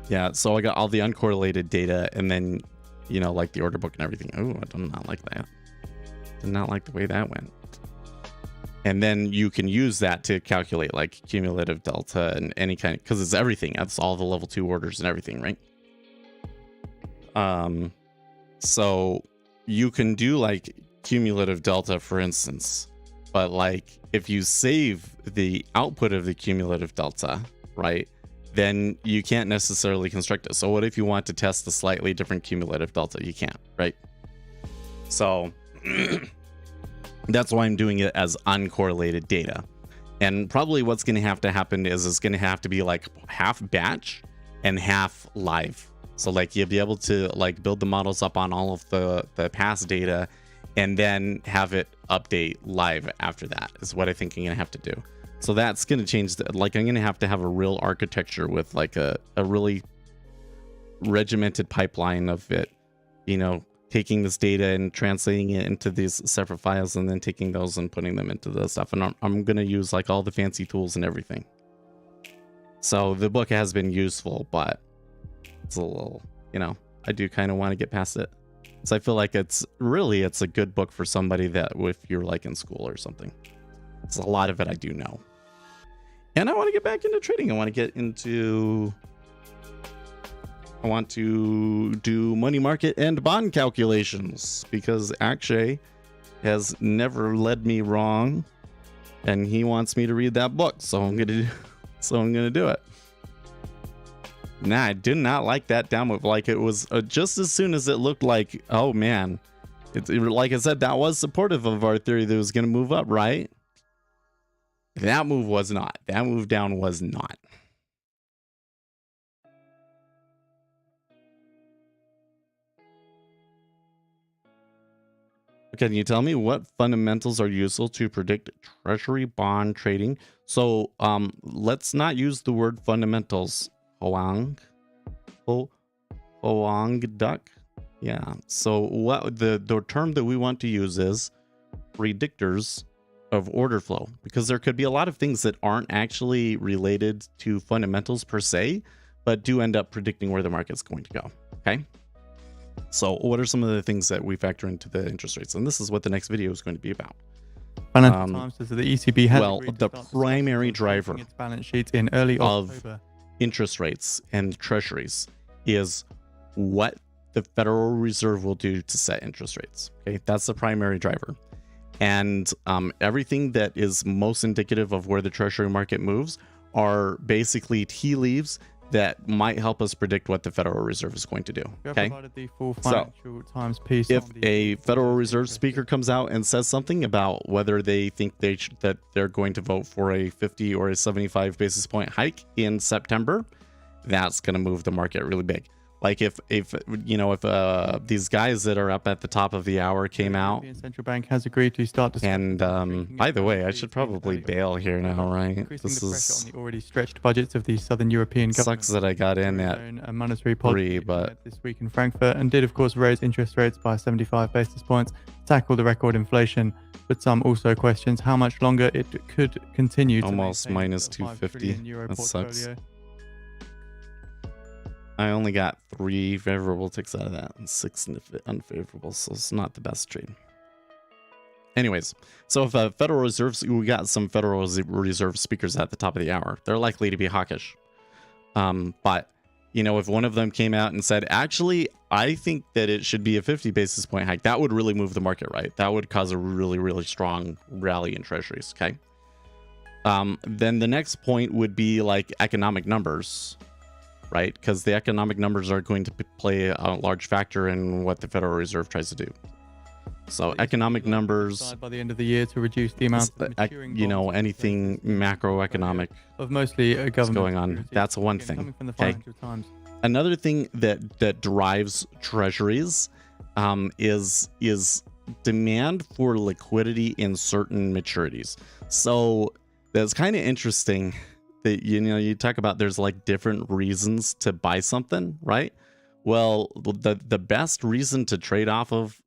Yeah, so I got all the uncorrelated data, and then, you know, like the order book and everything. Oh, I do not like that. Did not like the way that went. And then you can use that to calculate like cumulative delta and any kind of, because it's everything. That's all the level 2 orders and everything, right? So you can do like cumulative delta, for instance, but like if you save the output of the cumulative delta, right, then you can't necessarily construct it. So what if you want to test the slightly different cumulative delta? You can't, right? So that's why I'm doing it as uncorrelated data. And probably what's going to have to happen is it's going to have to be like half batch and half live. So like you'll be able to like build the models up on all of the past data and then have it update live after that is what I think I'm going to have to do. So that's going to change. Like I'm going to have a real architecture with like a really regimented pipeline of it, you know, taking this data and translating it into these separate files and then taking those and putting them into the stuff. And I'm going to use like all the fancy tools and everything. So the book has been useful, but it's a little, you know, I do kind of want to get past it. So I feel like it's a good book for somebody that if you're like in school or something. It's a lot of it I do know. And I want to get back into trading. I want to do money market and bond calculations because Akshay has never led me wrong and he wants me to read that book. So I'm going to do it. Nah, I did not like that down move. Like it was just as soon as it looked like, oh man, like I said, that was supportive of our theory that it was going to move up, right? That move was not. That move down was not. Can you tell me what fundamentals are useful to predict treasury bond trading? So let's not use the word fundamentals. Hoang duck. Yeah. So what the term that we want to use is predictors of order flow, because there could be a lot of things that aren't actually related to fundamentals per se, but do end up predicting where the market's going to go. Okay. So what are some of the things that we factor into the interest rates? And this is what the next video is going to be about. Financial Times says that the ECB has the primary driver its balance sheet in early October. Interest rates and treasuries is what the Federal Reserve will do to set interest rates. Okay, that's the primary driver. And everything that is most indicative of where the treasury market moves are basically tea leaves that might help us predict what the Federal Reserve is going to do. Okay. So if a Federal Reserve speaker comes out and says something about whether they think that they're going to vote for a 50 or a 75 basis point hike in September, that's going to move the market really big. Like if these guys that are up at the top of the hour came out, the Central Bank has agreed to start. And by the way, I should probably bail here now, right? This is on the already stretched budgets of the Southern European governments. Sucks that I got in at a monetary policy but this week in Frankfurt, and did of course raise interest rates by 75 basis points, tackle the record inflation. But some also questions how much longer it could continue. Almost minus 250. That sucks. I only got 3 favorable ticks out of that and 6 unfavorable, so it's not the best trade. Anyways, so if Federal Reserve, we got some Federal Reserve speakers at the top of the hour. They're likely to be hawkish. But, you know, if one of them came out and said, actually, I think that it should be a 50 basis point hike, that would really move the market, right? That would cause a really, really strong rally in treasuries, okay? Then the next point would be like economic numbers, right? Because the economic numbers are going to play a large factor in what the Federal Reserve tries to do. So economic numbers by the end of the year to reduce the amount of maturing anything macroeconomic of mostly a government going on. That's one thing. Okay. Another thing that drives treasuries is demand for liquidity in certain maturities. So that's kind of interesting. That, you know, you talk about there's like different reasons to buy something, right? Well, the best reason to trade off of,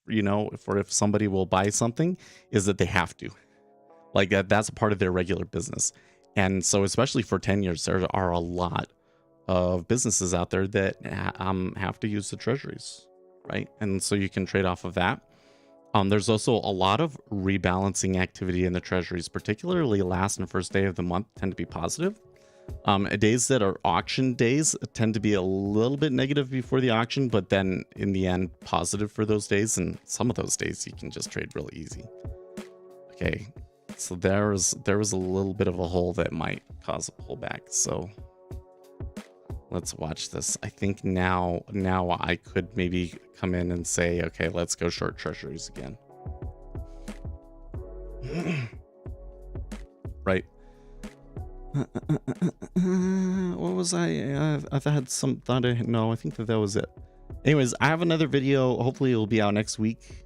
you know, for if somebody will buy something is that they have to. Like that's a part of their regular business. And so especially for 10 years, there are a lot of businesses out there that have to use the treasuries, right? And so you can trade off of that. There's also a lot of rebalancing activity in the treasuries, particularly last and first day of the month tend to be positive. Days that are auction days tend to be a little bit negative before the auction, but then in the end positive for those days. And some of those days you can just trade really easy. Okay, so there was a little bit of a hole that might cause a pullback. So let's watch this. I think now I could maybe come in and say, okay, let's go short treasuries again. Right. What was I had some thought. No, I think that was it. Anyways, I have another video. Hopefully it'll be out next week.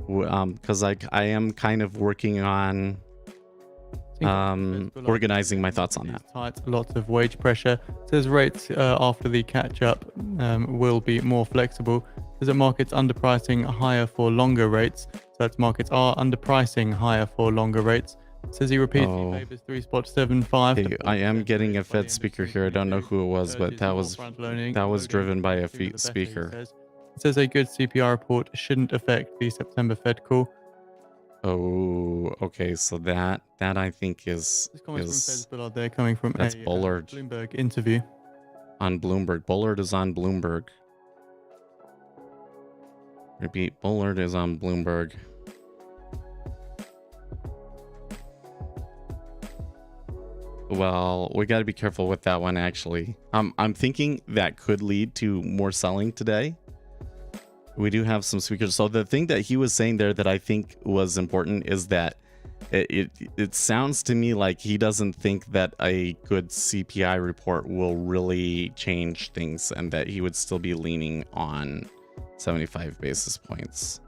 Because I am kind of working on organizing my thoughts on that. Tight, lots of wage pressure. Says rates after the catch-up will be more flexible. Says that markets underpricing higher for longer rates. So that's markets are underpricing higher for longer rates. Says he repeats he favors 3.75. Hey, I am getting a Fed speaker here. I don't know who it was, but that was driven by a speaker. It says a good CPI report shouldn't affect the September Fed call. Oh, okay. So that I think is Bullard there coming from that's Bullard. Bloomberg interview on Bloomberg. Bullard is on Bloomberg. Repeat, Bullard is on Bloomberg. Well, we got to be careful with that one, actually. I'm thinking that could lead to more selling today. We do have some speakers. So the thing that he was saying there that I think was important is that it sounds to me like he doesn't think that a good CPI report will really change things, and that he would still be leaning on 75 basis points.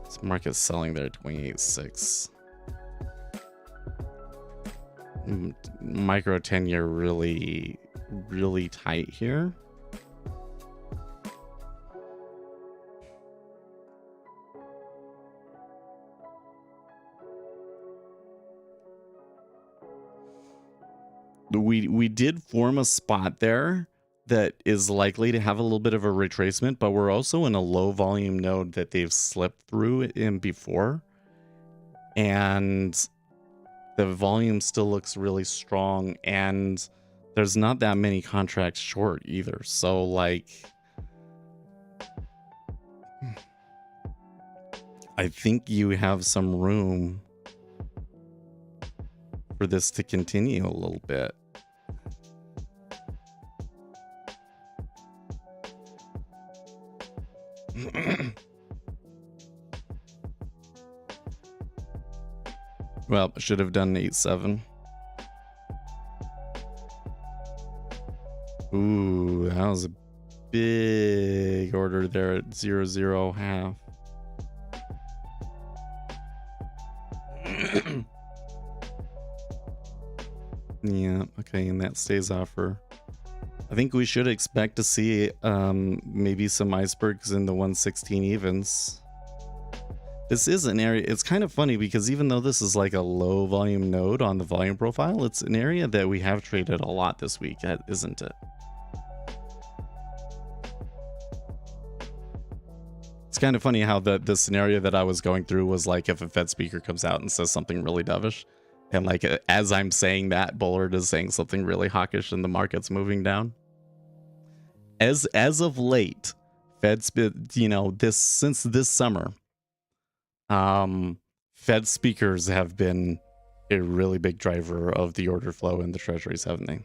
This market's selling there at 28.6. Micro 10-year really tight here. We did form a spot there that is likely to have a little bit of a retracement, but we're also in a low volume node that they've slipped through in before, and the volume still looks really strong, and there's not that many contracts short either. So like, I think you have some room for this to continue a little bit. Well, should have done 8.7. Ooh, that was a big order there at 0.0 half. Yeah, okay, and that stays off for. I think we should expect to see maybe some icebergs in the 116 evens. This is an area, it's kind of funny because even though this is like a low volume node on the volume profile, it's an area that we have traded a lot this week, isn't it? It's kind of funny how the scenario that I was going through was like if a Fed speaker comes out and says something really dovish, and like as I'm saying that, Bullard is saying something really hawkish and the market's moving down. As of late, Fed's been, since this summer, Fed speakers have been a really big driver of the order flow in the treasuries, haven't they?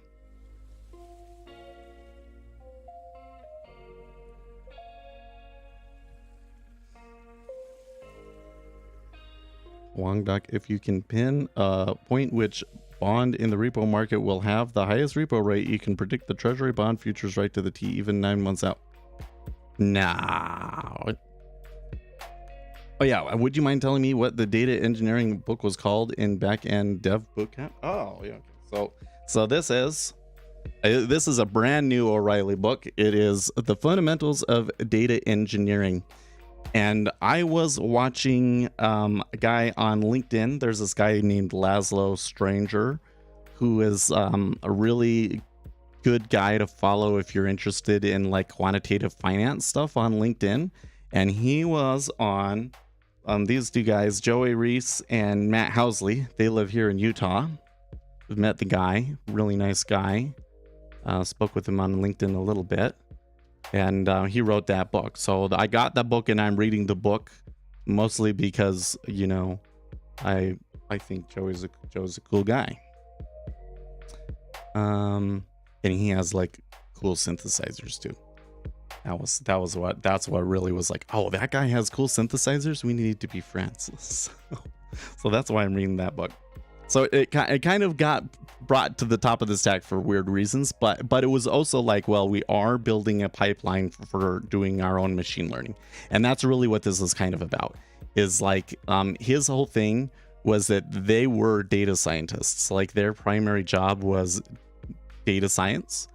Wong Duck, if you can pin a point which bond in the repo market will have the highest repo rate, you can predict the treasury bond futures right to the T, even 9 months out. Nah. Oh yeah, would you mind telling me what the data engineering book was called in back-end dev bootcamp? Oh yeah, okay. So this is a brand new O'Reilly book. It is The Fundamentals of Data Engineering. And I was watching a guy on LinkedIn. There's this guy named Laszlo Stranger, who is a really good guy to follow if you're interested in like quantitative finance stuff on LinkedIn. And he was on these two guys, Joey Reese and Matt Housley. They live here in Utah. We've met the guy, really nice guy. Spoke with him on LinkedIn a little bit. And he wrote that book. So I got that book and I'm reading the book mostly because, I think Joe's a cool guy. And he has like cool synthesizers too. That's what really was like, oh, that guy has cool synthesizers. We need to be friends. So that's why I'm reading that book. So it kind of got brought to the top of the stack for weird reasons, but it was also like, well, we are building a pipeline for doing our own machine learning. And that's really what this is kind of about, is like his whole thing was that they were data scientists. Like their primary job was data science.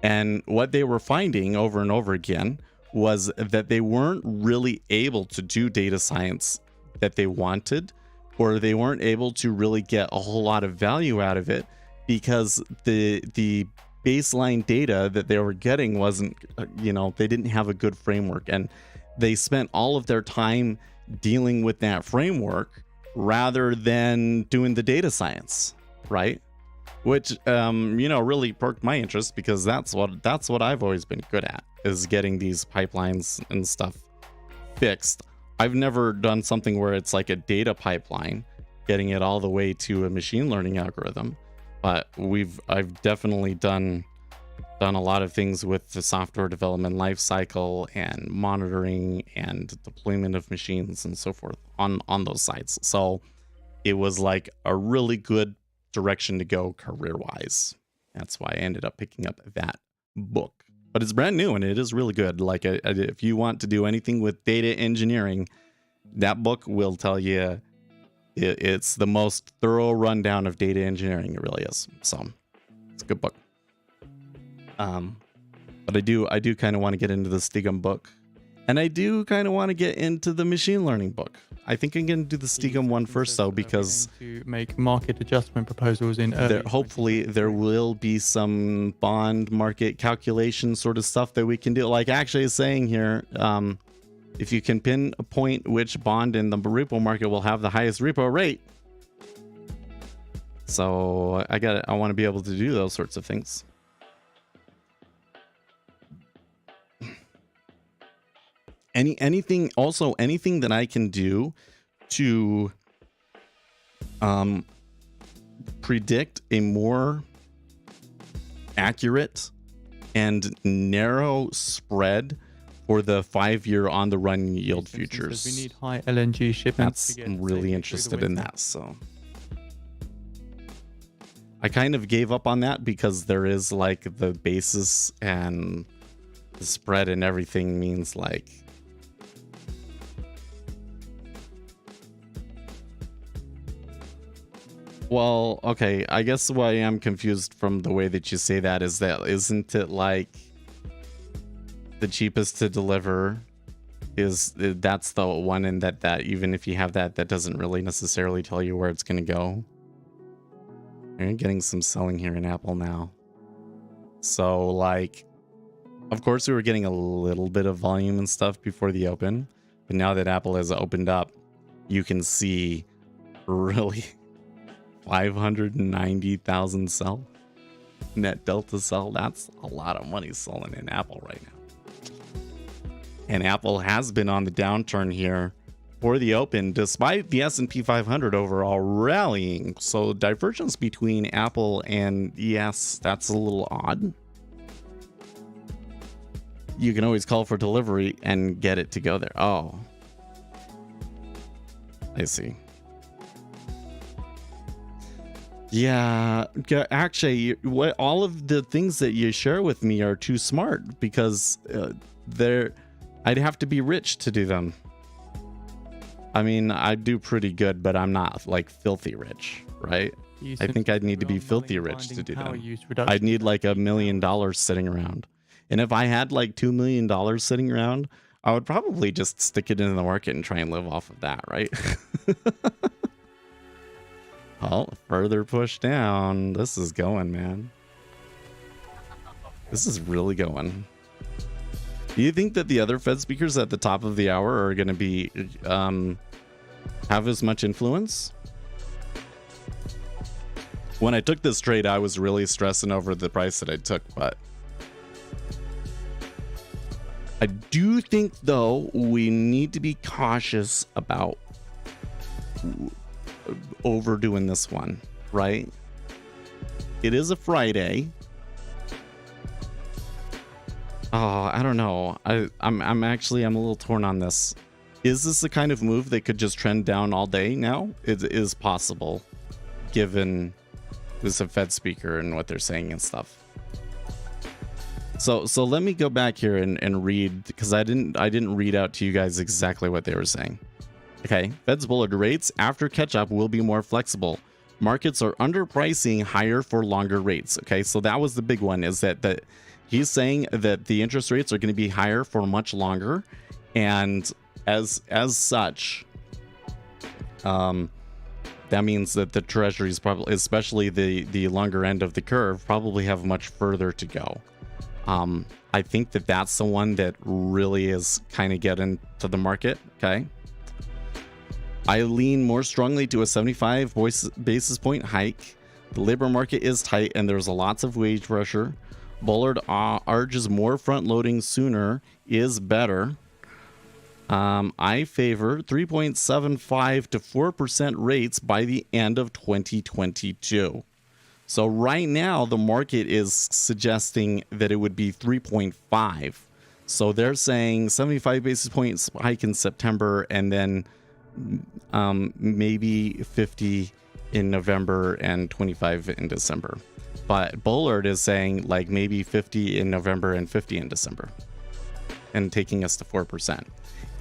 And what they were finding over and over again was that they weren't really able to do data science that they wanted, or they weren't able to really get a whole lot of value out of it because the baseline data that they were getting wasn't, they didn't have a good framework, and they spent all of their time dealing with that framework rather than doing the data science, right? Which really perked my interest, because that's what I've always been good at, is getting these pipelines and stuff fixed. I've never done something where it's like a data pipeline, getting it all the way to a machine learning algorithm, but I've definitely done a lot of things with the software development lifecycle and monitoring and deployment of machines and so forth on those sites. So it was like a really good direction to go career-wise. That's why I ended up picking up that book. But it's brand new and it is really good. Like if you want to do anything with data engineering, that book will tell you it's the most thorough rundown of data engineering. It really is. So it's a good book. But I do kind of want to get into the Stigum book, and I do kind of want to get into the machine learning book. I think I'm going to do the Stigum one first, though, because to make market adjustment proposals in early hopefully there will be some bond market calculation sort of stuff that we can do. Like actually is saying here, if you can pinpoint which bond in the repo market will have the highest repo rate. So I want to be able to do those sorts of things. Anything that I can do to predict a more accurate and narrow spread for the 5-year on the run yield futures. We need high LNG shipments. I'm really interested in that. So I kind of gave up on that because there is like the basis and the spread and everything means like, well, okay, I guess why I'm confused from the way that you say that is that isn't it like the cheapest to deliver that's the one, and that even if you have that doesn't really necessarily tell you where it's going to go. You're getting some selling here in Apple now. So like, of course we were getting a little bit of volume and stuff before the open, but now that Apple has opened up, you can see really 590,000 sell net delta sell. That's a lot of money selling in Apple right now. And Apple has been on the downturn here for the open, despite the S&P 500 overall rallying. So divergence between Apple and ES, that's a little odd. You can always call for delivery and get it to go there. Oh, I see. Yeah, actually, all of the things that you share with me are too smart, because I'd have to be rich to do them. I mean, I do pretty good, but I'm not like filthy rich, right? I think I'd need to be filthy rich to do them. I'd need like $1 million sitting around. And if I had like $2 million sitting around, I would probably just stick it into the market and try and live off of that, right? Oh, further push down. This is going, man. This is really going. Do you think that the other Fed speakers at the top of the hour are going to be have as much influence? When I took this trade, I was really stressing over the price that I took, but I do think, though, we need to be cautious about overdoing this one, right? It is a Friday. Oh, I don't know. I'm a little torn on this. Is this the kind of move that could just trend down all day now? It is possible, given this a Fed speaker and what they're saying and stuff. So let me go back here and read, because I didn't read out to you guys exactly what they were saying. Okay, Fed's Bullard rates after catch-up will be more flexible. Markets are underpricing higher for longer rates. Okay, so that was the big one, is that he's saying that the interest rates are going to be higher for much longer, and as such, that means that the treasuries probably, especially the longer end of the curve, probably have much further to go. I think that that's the one that really is kind of getting to the market. Okay, I lean more strongly to a 75 basis point hike. The labor market is tight and there's lots of wage pressure. Bullard urges more front loading sooner is better. I favor 3.75 to 4% rates by the end of 2022. So right now the market is suggesting that it would be 3.5. So they're saying 75 basis points hike in September, and then maybe 50 in November and 25 in December. But Bullard is saying like maybe 50 in November and 50 in December, and taking us to 4%.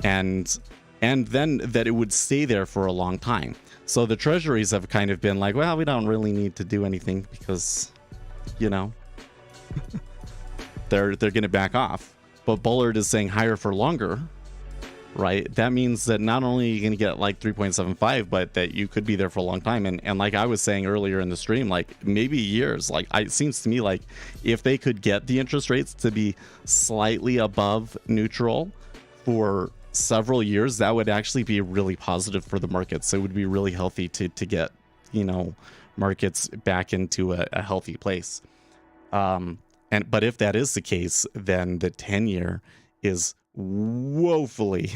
And then that it would stay there for a long time. So the treasuries have kind of been like, well, we don't really need to do anything because, you know, they're going to back off. But Bullard is saying higher for longer, right? That means that not only are you going to get like 3.75, but that you could be there for a long time. And like I was saying earlier in the stream, like maybe years. Like it seems to me like if they could get the interest rates to be slightly above neutral for several years, that would actually be really positive for the markets. So it would be really healthy to get, you know, markets back into a healthy place. But if that is the case, then the 10-year is woefully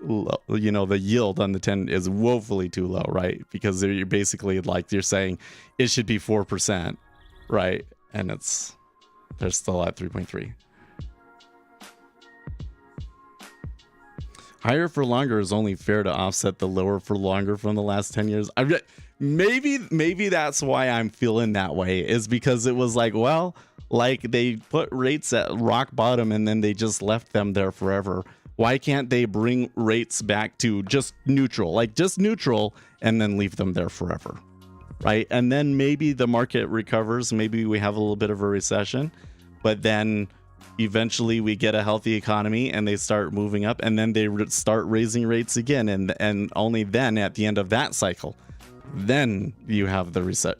low. You know, the yield on the 10 is woefully too low, right? Because you're basically like, you're saying it should be 4%, right? And they're still at 3.3. Higher for longer is only fair to offset the lower for longer from the last 10 years. Maybe that's why I'm feeling that way, is because it was like, well, like they put rates at rock bottom and then they just left them there forever. Why can't they bring rates back to just neutral, and then leave them there forever, right? And then maybe the market recovers. Maybe we have a little bit of a recession, but then eventually we get a healthy economy and they start moving up, and then they start raising rates again, and only then at the end of that cycle, then you have the recession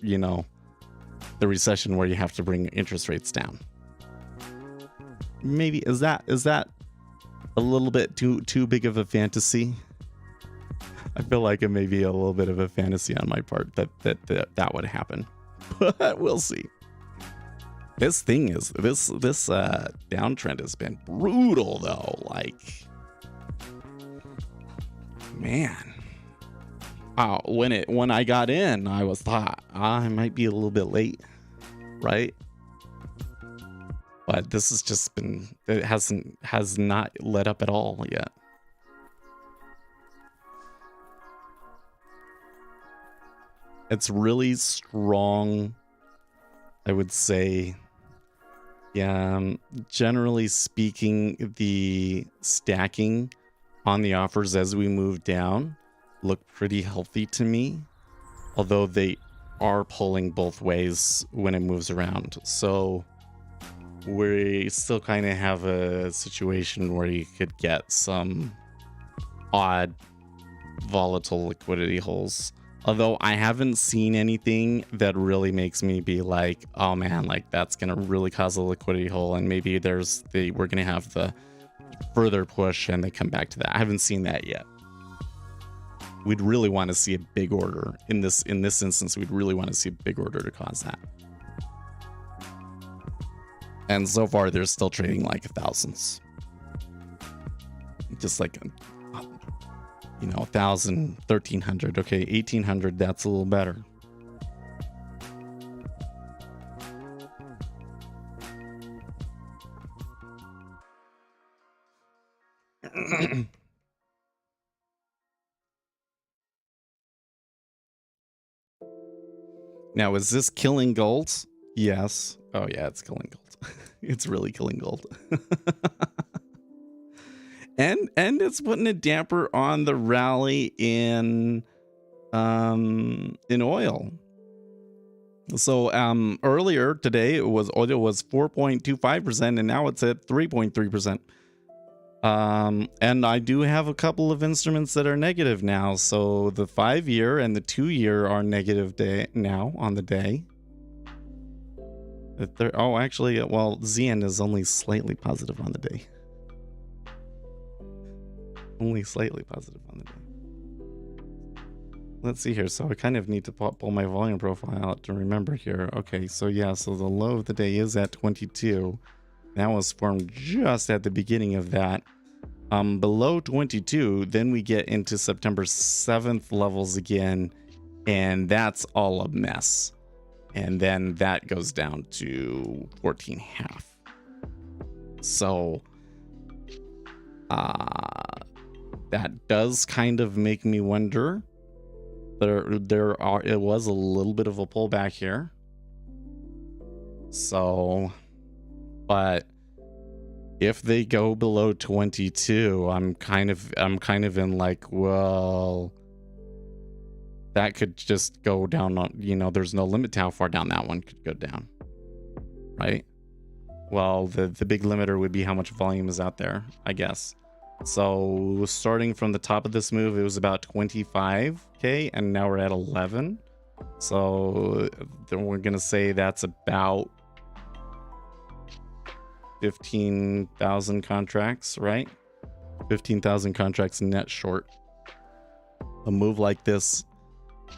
where you have to bring interest rates down. Maybe is that a little bit too big of a fantasy? I feel like it may be a little bit of a fantasy on my part that would happen, but we'll see. This downtrend has been brutal though. Like, man, when I got in, I thought I might be a little bit late, right? But this has just been, has not let up at all yet. It's really strong, I would say. Yeah, generally speaking, the stacking on the offers as we move down look pretty healthy to me, although they are pulling both ways when it moves around. So we still kind of have a situation where you could get some odd volatile liquidity holes. Although I haven't seen anything that really makes me be like, oh man, like that's going to really cause a liquidity hole. And maybe we're going to have the further push and they come back to that. I haven't seen that yet. We'd really want to see a big order in this instance. We'd really want to see a big order to cause that. And so far they're still trading like thousands. Just like, 1,000, 1,300. Okay, 1,800. That's a little better. Now, is this killing gold? Yes. Oh yeah, it's killing gold. It's really killing gold. And it's putting a damper on the rally in oil. So earlier today oil was 4.25%, and now it's at 3.3%. And I do have a couple of instruments that are negative now. So the 5-year and the 2-year are negative now on the day. Actually, well, ZN is only slightly positive on the day. Only slightly positive on the day. Let's see here. So I kind of need to pull my volume profile out to remember here. Okay, so yeah, so the low of the day is at 22. That was formed just at the beginning of that. Below 22, then we get into September 7th levels again, and that's all a mess. And then that goes down to 14.5. So that does kind of make me wonder. It was a little bit of a pullback here. So, but if they go below 22, I'm kind of in like, well, that could just go down on, there's no limit to how far down that one could go down, right? Well, the big limiter would be how much volume is out there, I guess. So starting from the top of this move, it was about 25K, and now we're at 11. So then we're going to say that's about 15,000 contracts, right? 15,000 contracts net short. A move like this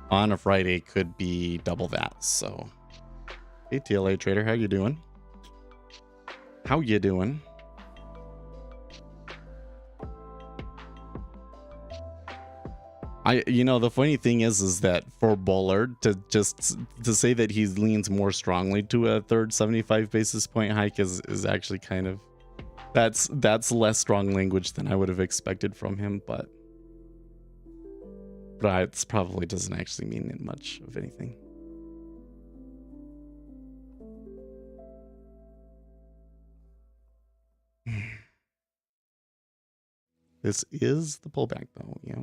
on a Friday could be double that. So, hey TLA trader, how you doing? How you doing? The funny thing is that for Bullard to say that he leans more strongly to a third 75 basis point hike is actually kind of, that's less strong language than I would have expected from him, but it probably doesn't actually mean much of anything. This is the pullback though, yeah.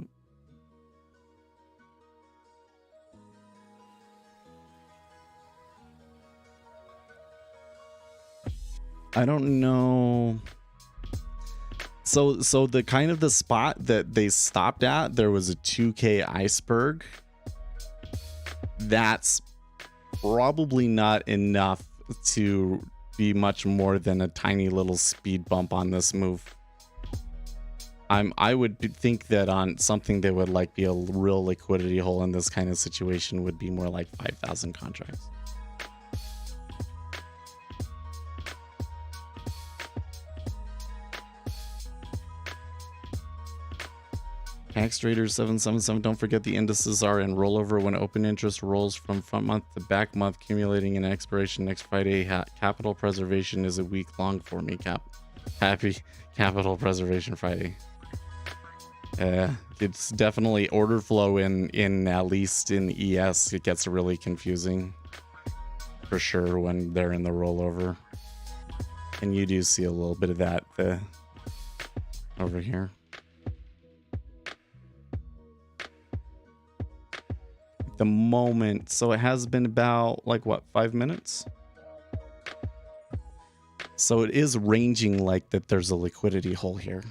I don't know. So the kind of the spot that they stopped at, there was a 2K iceberg. That's probably not enough to be much more than a tiny little speed bump on this move. I would think that on something that would like be a real liquidity hole in this kind of situation would be more like 5,000 contracts. Tax Trader 777, don't forget the indices are in rollover when open interest rolls from front month to back month, accumulating an expiration next Friday. Capital preservation is a week long for me. Happy Capital Preservation Friday. It's definitely order flow in at least in ES. It gets really confusing for sure when they're in the rollover, and you do see a little bit of that over here. The moment, so it has been about like what, 5 minutes? So it is ranging like that. There's a liquidity hole here.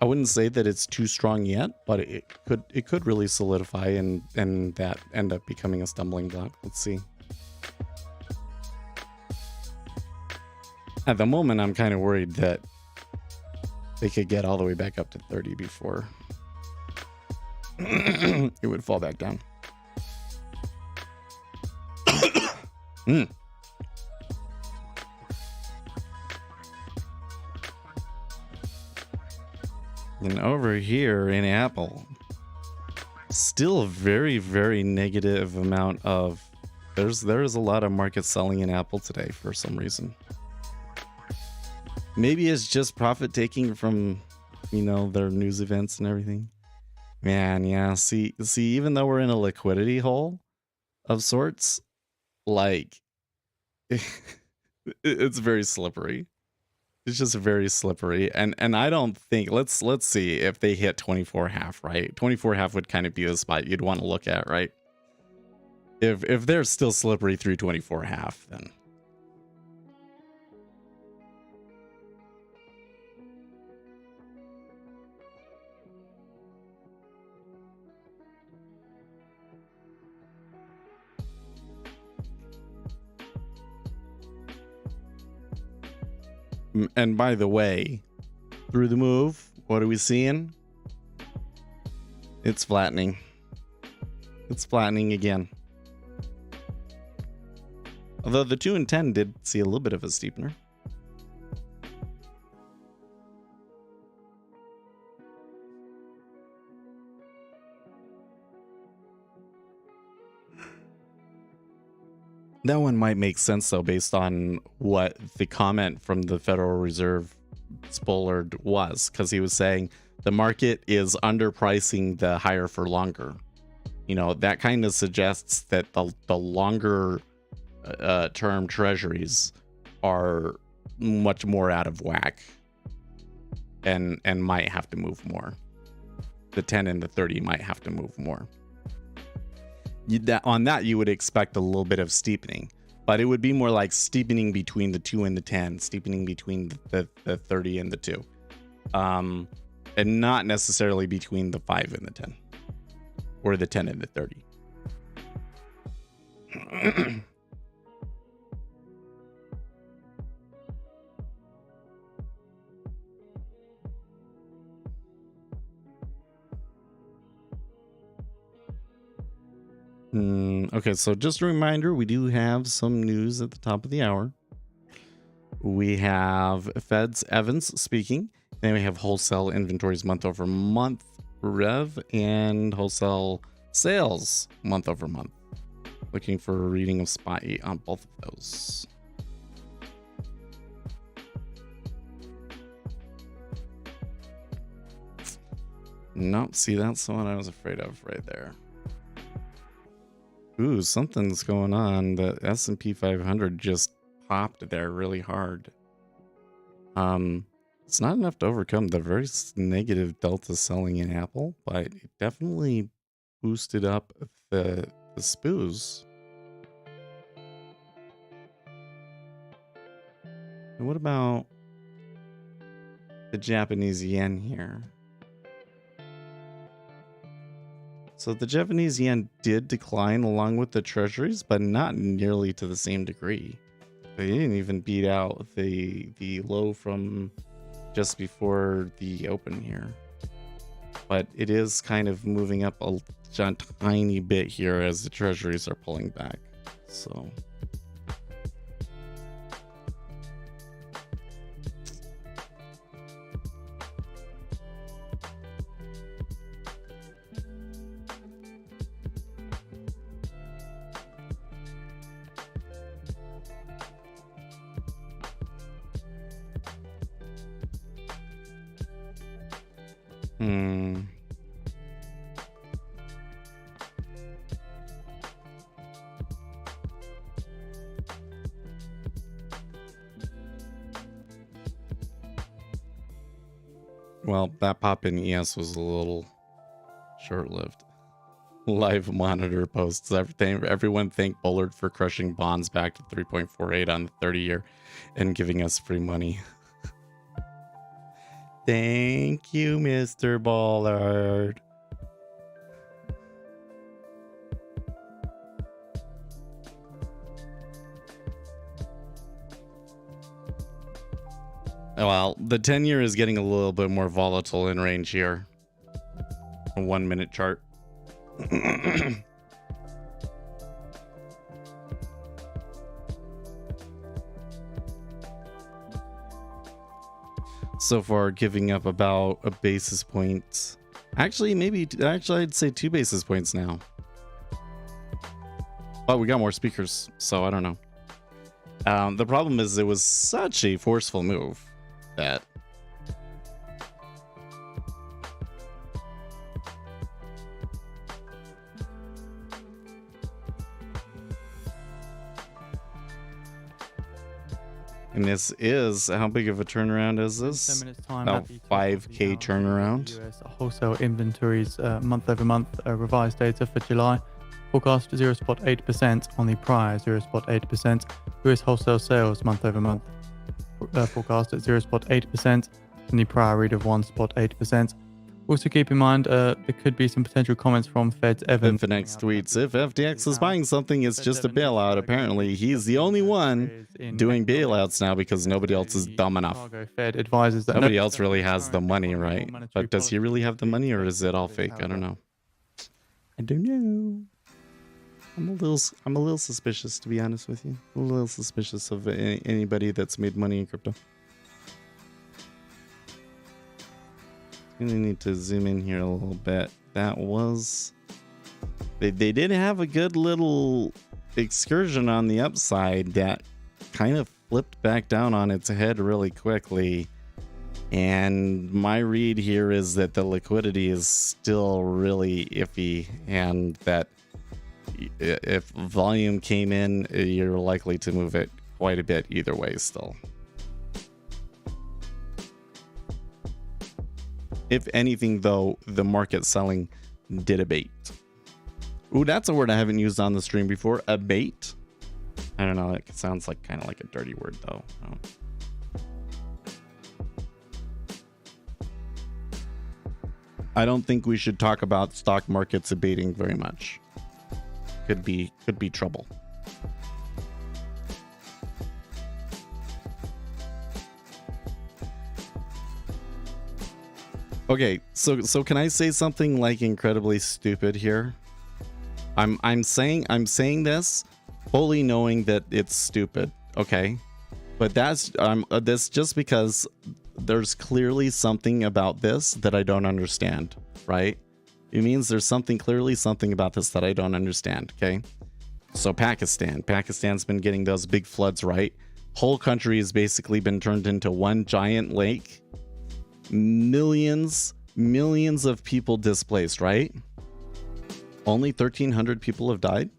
I wouldn't say that it's too strong yet, but it could really solidify and that end up becoming a stumbling block. Let's see. At the moment, I'm kind of worried that they could get all the way back up to 30 before it would fall back down. And over here in Apple, still a very, very negative amount of, there is a lot of market selling in Apple today for some reason. Maybe it's just profit taking from, their news events and everything. Man, yeah. See, even though we're in a liquidity hole of sorts, like it's very slippery. It's just very slippery, and I don't think let's see if they hit 24.5, right? 24.5 would kind of be the spot you'd want to look at, right? If they're still slippery through 24.5, then and by the way, through the move, what are we seeing? It's flattening. It's flattening again. Although the 2 and 10 did see a little bit of a steepener. That one might make sense, though, based on what the comment from the Federal Reserve Bullard was, because he was saying the market is underpricing the higher for longer. You know, that kind of suggests that the longer term treasuries are much more out of whack and might have to move more. The 10 and the 30 might have to move more. On that, you would expect a little bit of steepening, but it would be more like steepening between the 2 and the 10, steepening between the 30 and the 2, and not necessarily between the 5 and the 10, or the 10 and the 30. Okay, so just a reminder, we do have some news at the top of the hour. We have Fed's Evans speaking. Then we have wholesale inventories month over month rev and wholesale sales month over month. Looking for a reading of spot 8 on both of those. Nope, see, that's the one I was afraid of right there. Ooh, something's going on. The S&P 500 just popped there really hard. It's not enough to overcome the very negative delta selling in Apple, but it definitely boosted up the SPOOs. And what about the Japanese yen here? So the Japanese yen did decline along with the treasuries, but not nearly to the same degree. They didn't even beat out the low from just before the open here. But it is kind of moving up a tiny bit here as the treasuries are pulling back. So well, that pop in ES was a little short-lived. Live monitor posts. Everyone thank Bullard for crushing bonds back to 3.48 on the 30-year and giving us free money. Thank you, Mr. Bullard. Well, the 10-year is getting a little bit more volatile in range here. A 1-minute chart. So far, giving up about a basis point. Actually, I'd say 2 basis points now. But we got more speakers, so I don't know. The problem is it was such a forceful move that And this is, how big of a turnaround is 10 this? minutes time Oh, at the top of the 5K hour, turnaround. US wholesale inventories month over month revised data for July forecast 0.8% on the prior 0.8%. US wholesale sales month over month forecast at 0.8% from the prior read of 1.8%. Also keep in mind there could be some potential comments from Fed's Evans. Infinix tweets, if FTX is buying something, it's just a bailout. Apparently, he's the only one doing bailouts now because nobody else is dumb enough. Fed advises that Nobody else really has the money, right? But does he really have the money, or is it all fake? I don't know. I don't know. I'm a little suspicious, to be honest with you. A little suspicious of anybody that's made money in crypto. Gonna need to zoom in here a little bit. That was... They did have a good little excursion on the upside that kind of flipped back down on its head really quickly. And my read here is that the liquidity is still really iffy, and that if volume came in, you're likely to move it quite a bit either way still. If anything, though, the market selling did abate. Ooh, that's a word I haven't used on the stream before. Abate. I don't know. It sounds like kind of like a dirty word, though. I don't think we should talk about stock markets abating very much. Could be trouble. Okay, so can I say something like incredibly stupid here? I'm saying this fully knowing that it's stupid, okay? But that's just because there's clearly something about this that I don't understand, right? It means there's clearly something about this that I don't understand, okay? So Pakistan's been getting those big floods, right? Whole country has basically been turned into one giant lake. Millions of people displaced, right? Only 1,300 people have died.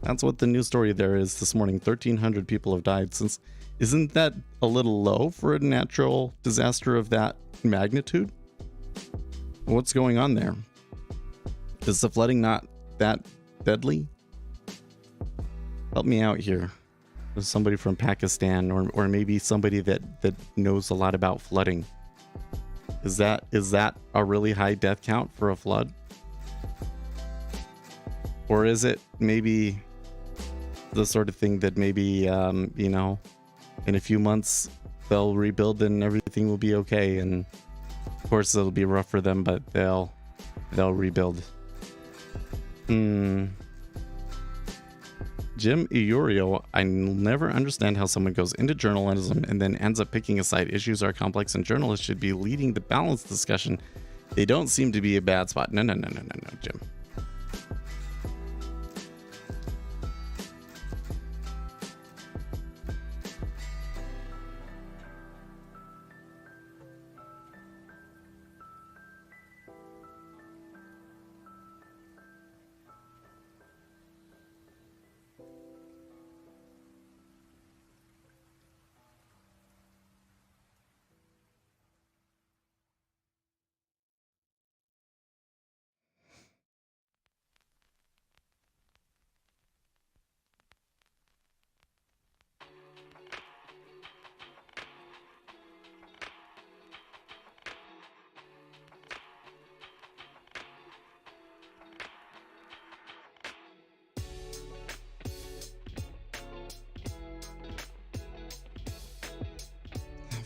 That's what the news story there is this morning. 1,300 people have died. Since, isn't that a little low for a natural disaster of that magnitude? What's going on there? Is the flooding not that deadly? Help me out here. There's somebody from Pakistan, or maybe somebody that knows a lot about flooding. Is that a really high death count for a flood? Or is it maybe the sort of thing that maybe you know, in a few months they'll rebuild and everything will be okay, and of course it'll be rough for them, but they'll rebuild. Jim Iorio, I never understand how someone goes into journalism and then ends up picking a side. Issues are complex and journalists should be leading the balanced discussion. They don't seem to be a bad spot. No, Jim.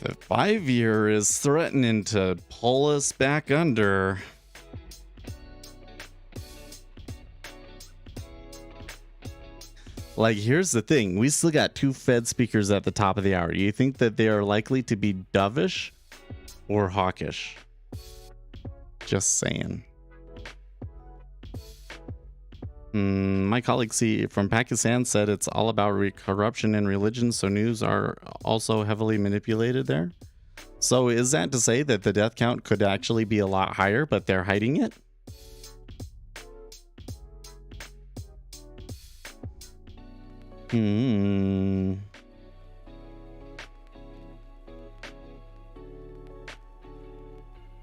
The 5-year is threatening to pull us back under. Like, here's the thing. We still got 2 Fed speakers at the top of the hour. Do you think that they are likely to be dovish or hawkish? Just saying. My colleague from Pakistan said it's all about corruption and religion, so news are also heavily manipulated there. So is that to say that the death count could actually be a lot higher, but they're hiding it?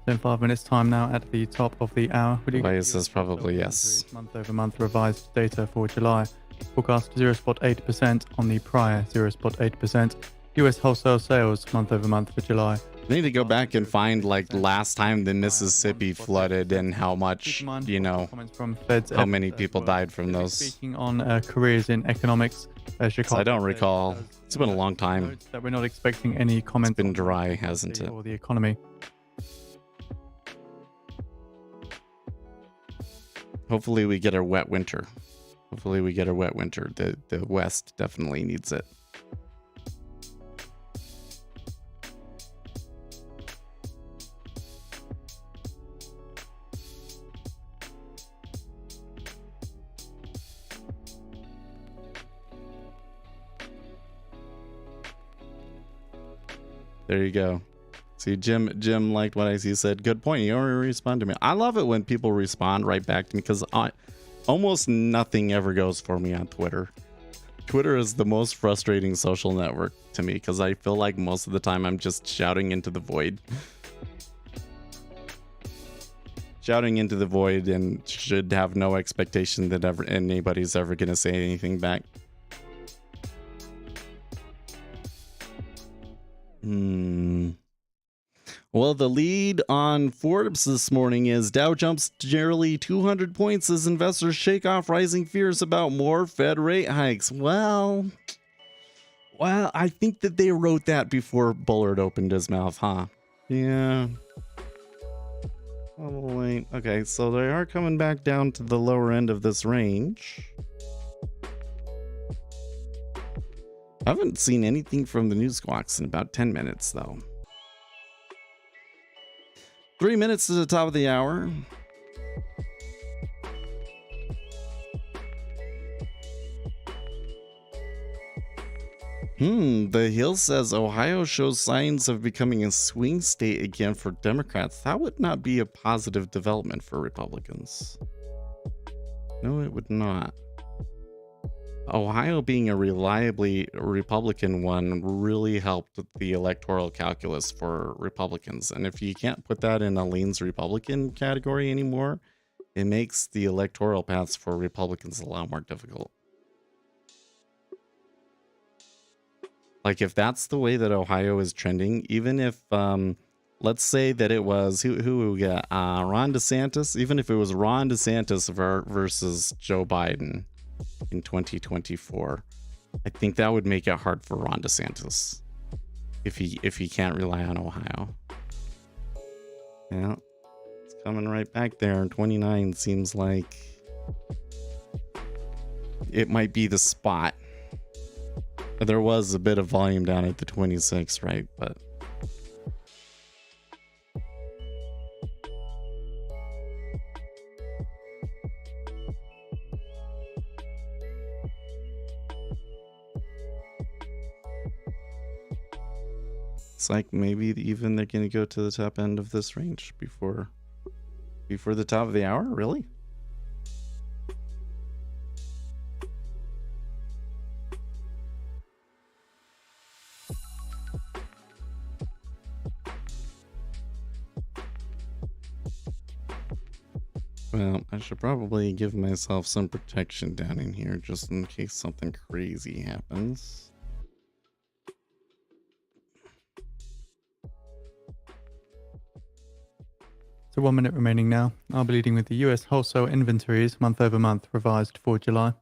In 5 minutes time now at the top of the hour. Bias is probably yes. Month-over-month revised data for July. Forecast 0.8% on the prior 0.8%. US wholesale sales month-over-month for July. I need to go back and find like last time the Mississippi flooded and how much, you know, how many people died from those. Speaking on careers in economics, Chicago, I don't recall. It's been a long time. That we're not expecting any comments. It's been dry, hasn't it? Or the economy. Hopefully we get a wet winter. Hopefully we get a wet winter. The West definitely needs it. There you go. See, Jim liked what I see. Said, good point. You already respond to me. I love it when people respond right back to me because almost nothing ever goes for me on Twitter. Twitter is the most frustrating social network to me because I feel like most of the time I'm just shouting into the void. Shouting into the void and should have no expectation that anybody's ever going to say anything back. Well, the lead on Forbes this morning is Dow jumps nearly 200 points as investors shake off rising fears about more Fed rate hikes. Well, I think that they wrote that before Bullard opened his mouth, huh? Yeah. Probably. Okay, so they are coming back down to the lower end of this range. I haven't seen anything from the news squawks in about 10 minutes, though. 3 minutes to the top of the hour. The Hill says Ohio shows signs of becoming a swing state again for Democrats. That would not be a positive development for Republicans. No, it would not. Ohio being a reliably Republican one really helped the electoral calculus for Republicans. And if you can't put that in a leans Republican category anymore, it makes the electoral paths for Republicans a lot more difficult. Like if that's the way that Ohio is trending, even if, let's say that it was, who we got? Ron DeSantis, even if it was Ron DeSantis versus Joe Biden in 2024, I think that would make it hard for Ron DeSantis if he can't rely on Ohio. Yeah, it's coming right back there. 29 seems like it might be the spot. There was a bit of volume down at the 26, right? But it's like maybe even they're going to go to the top end of this range before the top of the hour. Really? Well, I should probably give myself some protection down in here just in case something crazy happens. So 1 minute remaining now. I'll be leading with the US wholesale inventories month over month revised for July.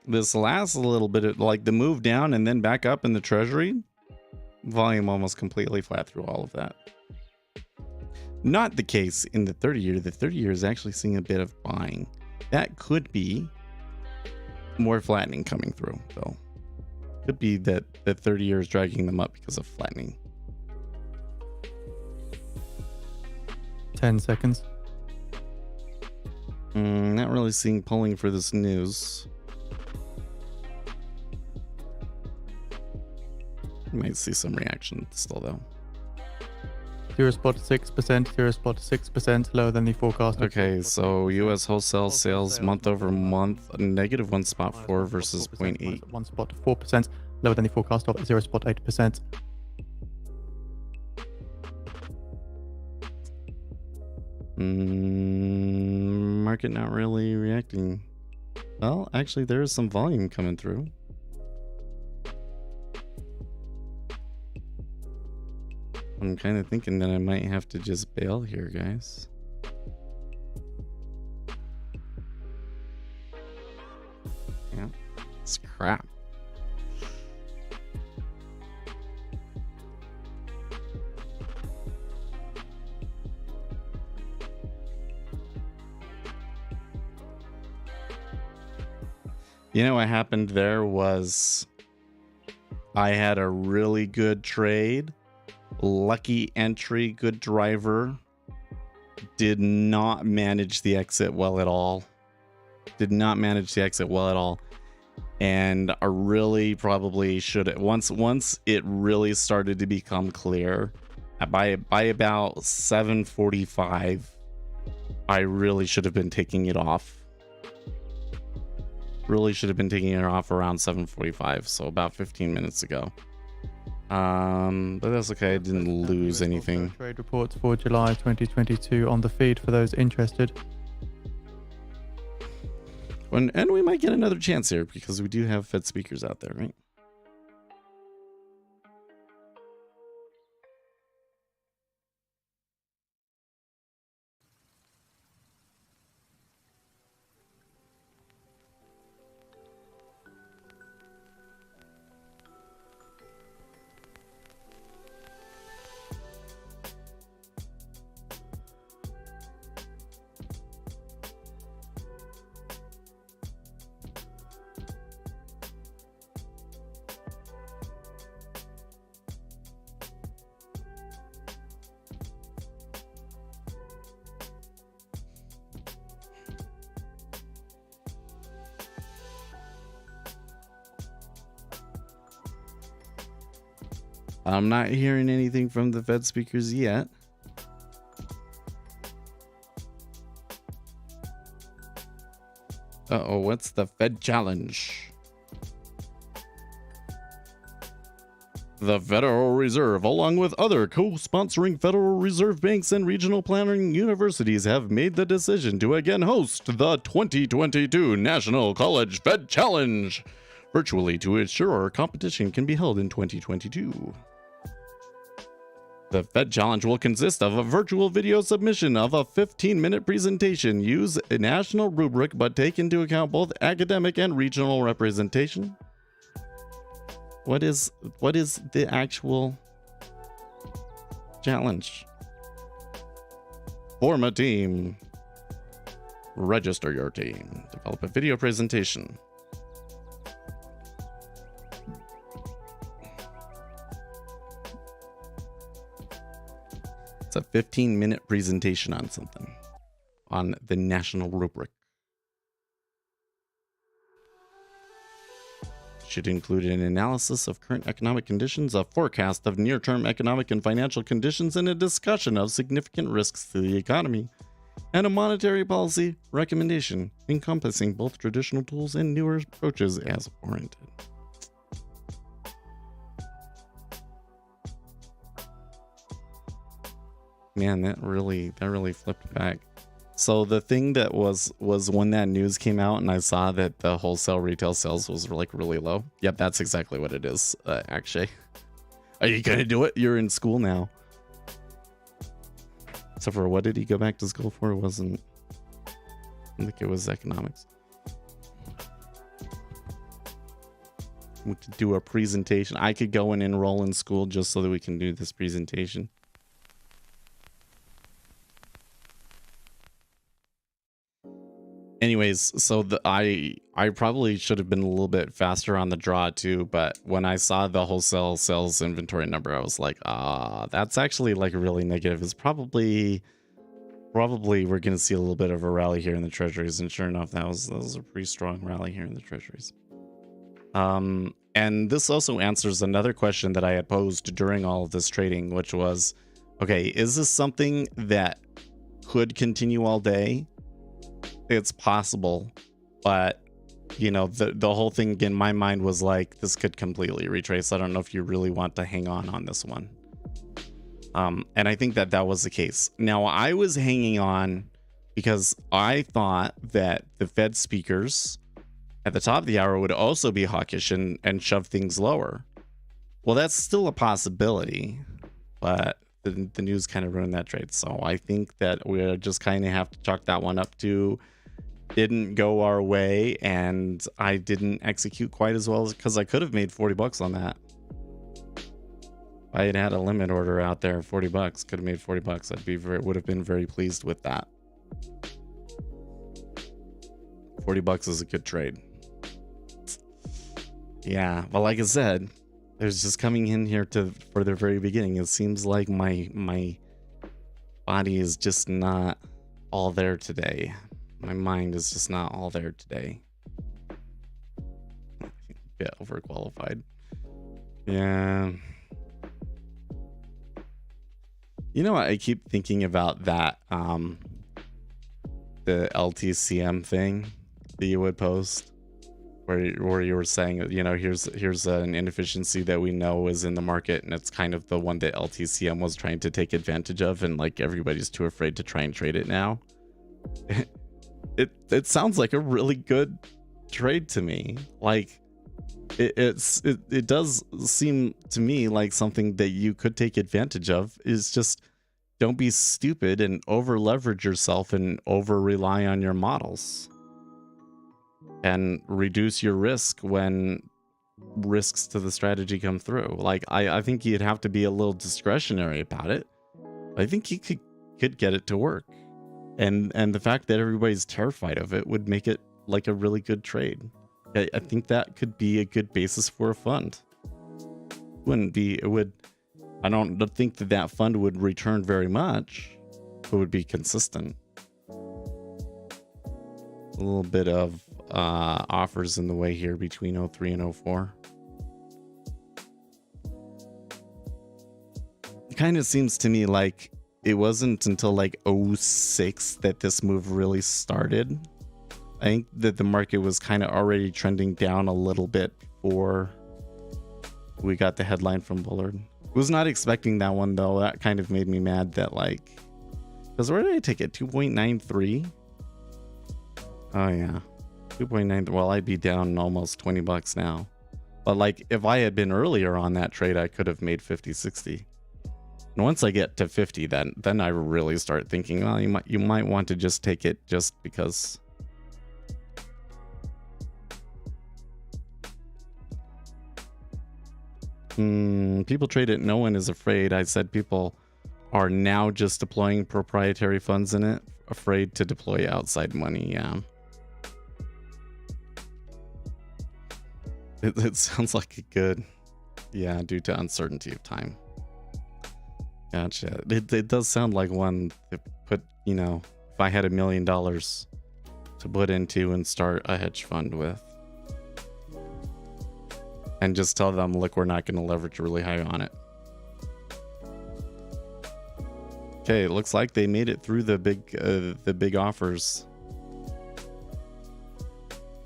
This last little bit of like the move down and then back up in the treasury, volume almost completely flat through all of that. Not the case in the 30-year. The 30-year is actually seeing a bit of buying. That could be more flattening coming through, though. Could be that the 30-year is dragging them up because of flattening. 10 seconds. Not really seeing pulling for this news. Might see some reaction still, though. 0.6%, 0.6% lower than the forecast. Okay, so U.S. wholesale sales month over month, negative 1.4 versus 0.8. 1.4% lower than the forecast of 0.8%. Market not really reacting. Well, actually, there is some volume coming through. I'm kind of thinking that I might have to just bail here, guys. Yeah, it's crap. You know what happened there was I had a really good trade, lucky entry, good driver, did not manage the exit well at all. And I really probably should have, once it really started to become clear, by about 7:45, I really should have been taking it off. Really should have been taking it off around 7:45, so about 15 minutes ago. But that's okay, I didn't lose anything. Trade reports for July 2022 on the feed for those interested. And we might get another chance here because we do have Fed speakers out there, right? I'm not hearing anything from the Fed speakers yet. Uh-oh, what's the Fed challenge? The Federal Reserve, along with other co-sponsoring Federal Reserve banks and regional planning universities, have made the decision to again host the 2022 National College Fed Challenge virtually to ensure competition can be held in 2022. The Fed Challenge will consist of a virtual video submission of a 15-minute presentation. Use a national rubric, but take into account both academic and regional representation. What is the actual challenge? Form a team. Register your team. Develop a video presentation. It's a 15-minute presentation on something, on the national rubric. Should include an analysis of current economic conditions, a forecast of near-term economic and financial conditions, and a discussion of significant risks to the economy, and a monetary policy recommendation encompassing both traditional tools and newer approaches as warranted. Man, that really flipped back. So the thing that was when that news came out and I saw that the wholesale retail sales was like really low. Yep, that's exactly what it is, actually. Are you gonna do it? You're in school now. So for what did he go back to school for? It wasn't, I think it was economics. We could do a presentation. I could go and enroll in school just so that we can do this presentation. Anyways, so I probably should have been a little bit faster on the draw too, but when I saw the wholesale sales inventory number, I was like, that's actually like really negative. It's probably we're gonna see a little bit of a rally here in the treasuries, and sure enough, that was a pretty strong rally here in the treasuries. And this also answers another question that I had posed during all of this trading, which was, Okay, is this something that could continue all day? It's possible, but you know, the whole thing in my mind was like, this could completely retrace. I don't know if you really want to hang on this one. And I think that was the case. Now, I was hanging on because I thought that the Fed speakers at the top of the hour would also be hawkish and shove things lower. Well, that's still a possibility, but the news kind of ruined that trade. So I think that we just kind of have to chalk that one up to didn't go our way, and I didn't execute quite as well because I could have made 40 bucks on that. If I had a limit order out there, 40 bucks, could have made 40 bucks. Would have been very pleased with that. 40 bucks is a good trade. Yeah, but like I said, it was just coming in here for the very beginning. It seems like my body is just not all there today. My mind is just not all there today. A bit overqualified. Yeah. You know what? I keep thinking about that, the LTCM thing that you would post, where you were saying, you know, here's an inefficiency that we know is in the market, and it's kind of the one that LTCM was trying to take advantage of, and like everybody's too afraid to try and trade it now. It sounds like a really good trade to me. Like it does seem to me like something that you could take advantage of. Is just don't be stupid and over leverage yourself and over rely on your models, and reduce your risk when risks to the strategy come through. Like I think you'd have to be a little discretionary about it. I think you could get it to work. And the fact that everybody's terrified of it would make it like a really good trade. I think that could be a good basis for a fund. I don't think that fund would return very much. It would be consistent. A little bit of offers in the way here between 03 and 04. It kind of seems to me like it wasn't until like 06 that this move really started. I think that the market was kind of already trending down a little bit before we got the headline from Bullard. Was not expecting that one though. That kind of made me mad that like, because where did I take it? 2.93? Oh yeah, 2.9. Well, I'd be down almost 20 bucks now. But like if I had been earlier on that trade, I could have made 50, 60. And once I get to 50, then I really start thinking, well, you might want to just take it just because. People trade it. No one is afraid. I said people are now just deploying proprietary funds in it, afraid to deploy outside money. Yeah. It sounds like a good, yeah, due to uncertainty of time. Gotcha. It does sound like one to put, you know, if I had $1 million to put into and start a hedge fund with. And just tell them, look, we're not going to leverage really high on it. Okay, it looks like they made it through the big offers.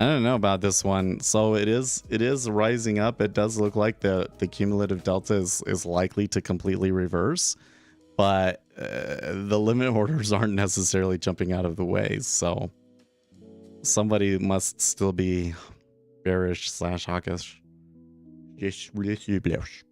I don't know about this one. So it is rising up. It does look like the cumulative delta is likely to completely reverse, but the limit orders aren't necessarily jumping out of the way. So somebody must still be bearish / hawkish. Just really bearish.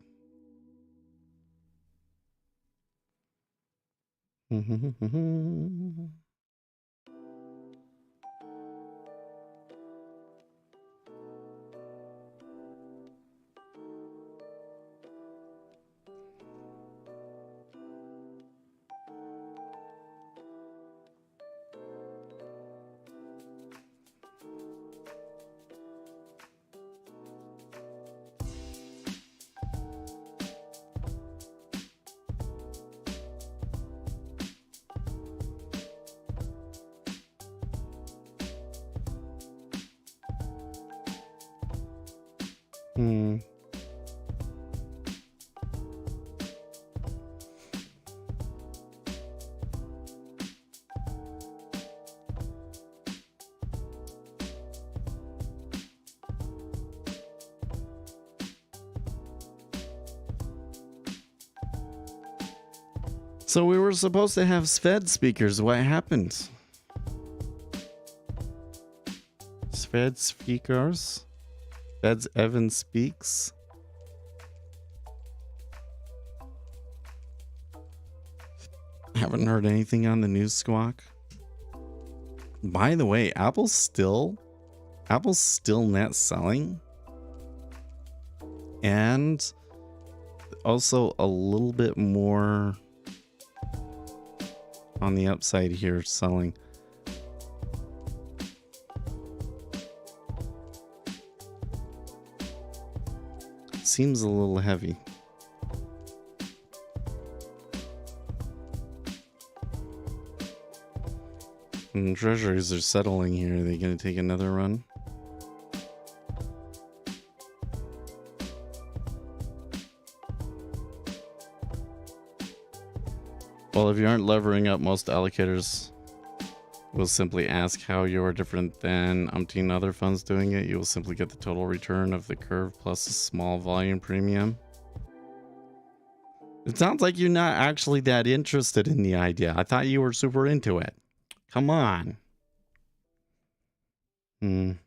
So we were supposed to have Fed speakers. What happened? Fed speakers? Fed's Evan speaks. Haven't heard anything on the news squawk. By the way, Apple's still net selling. And also a little bit more on the upside here selling. Seems a little heavy. And treasuries are settling here. Are they going to take another run? Well, if you aren't levering up, most allocators will simply ask how you're different than umpteen other funds doing it. You will simply get the total return of the curve plus a small volume premium. It sounds like you're not actually that interested in the idea. I thought you were super into it. Come on. Depending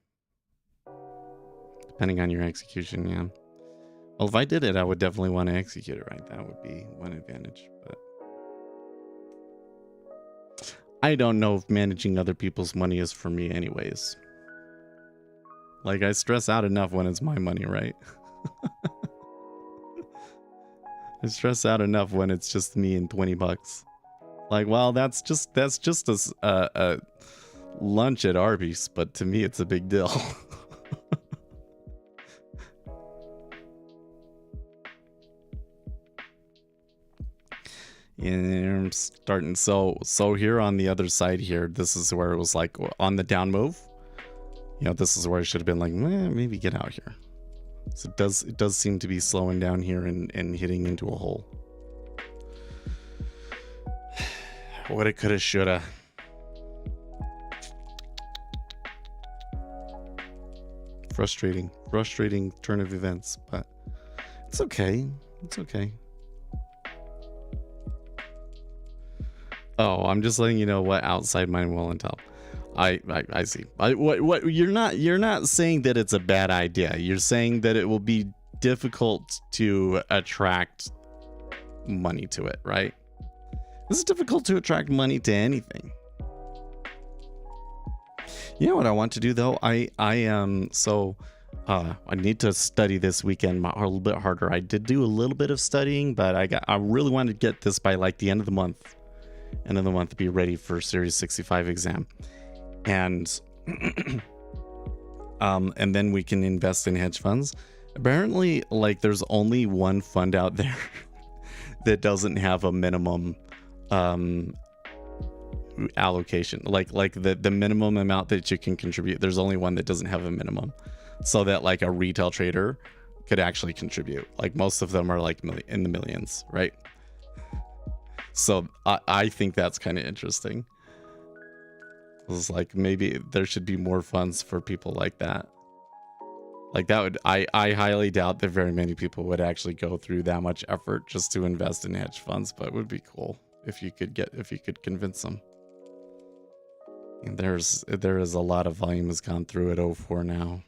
on your execution, yeah. Well, if I did it, I would definitely want to execute it right. That would be one advantage, but I don't know if managing other people's money is for me anyways. Like, I stress out enough when it's my money, right? I stress out enough when it's just me and 20 bucks. Like, well, that's just a lunch at Arby's, but to me it's a big deal. And I'm starting, so here on the other side here, this is where it was like on the down move. You know, this is where I should have been like, maybe get out here. So it does seem to be slowing down here and hitting into a hole. Woulda, coulda, shoulda. Frustrating turn of events, but it's okay. It's okay. Oh, I'm just letting you know what outside mind will entail. I see. What you're not saying that it's a bad idea. You're saying that it will be difficult to attract money to it, right? It's difficult to attract money to anything. You know what I want to do though? I need to study this weekend a little bit harder. I did do a little bit of studying, but I really wanted to get this by like the end of the month. End of the month to be ready for Series 65 exam. And and then we can invest in hedge funds. Apparently, like, there's only one fund out there that doesn't have a minimum allocation, like the minimum amount that you can contribute. There's only one that doesn't have a minimum, so that like a retail trader could actually contribute. Like, most of them are like in the millions, right? So I think that's kind of interesting. It's like, maybe there should be more funds for people like that. Like, that would, I highly doubt that very many people would actually go through that much effort just to invest in hedge funds, but it would be cool if you could convince them. And there is a lot of volume has gone through at 04 now.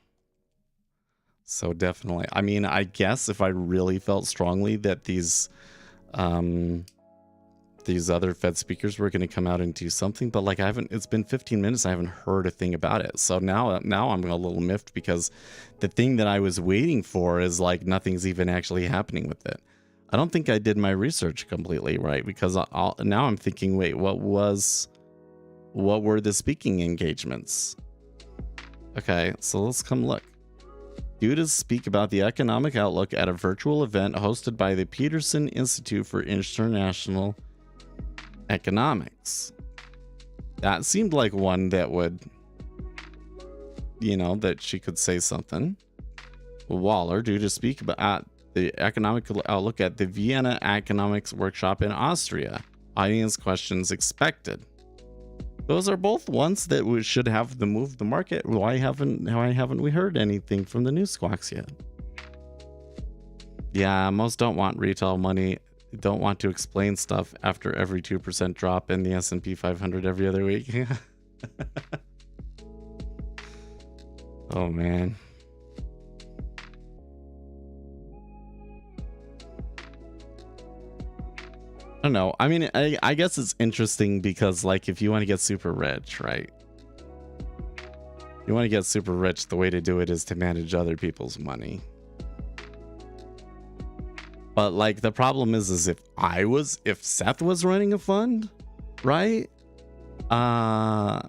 So definitely, I mean, I guess if I really felt strongly that these other Fed speakers were going to come out and do something, but like, it's been 15 minutes. I haven't heard a thing about it. So now I'm a little miffed, because the thing that I was waiting for is like, nothing's even actually happening with it. I don't think I did my research completely right, because now I'm thinking, wait, what were the speaking engagements? Okay, so let's come look. Due to speak about the economic outlook at a virtual event hosted by the Peterson Institute for International Economics. That seemed like one that would, that she could say something. Waller, due to speak about the economic outlook at the Vienna Economics Workshop in Austria. Audience questions expected. Those are both ones that we should have move the market. Why haven't we heard anything from the news squawks yet? Yeah, most don't want retail money don't want to explain stuff after every 2% drop in the S&P 500 every other week. Oh man. I don't know. I mean, I guess it's interesting because, like, if you want to get super rich, right? You want to get super rich, the way to do it is to manage other people's money. But like the problem is if Seth was running a fund, right? I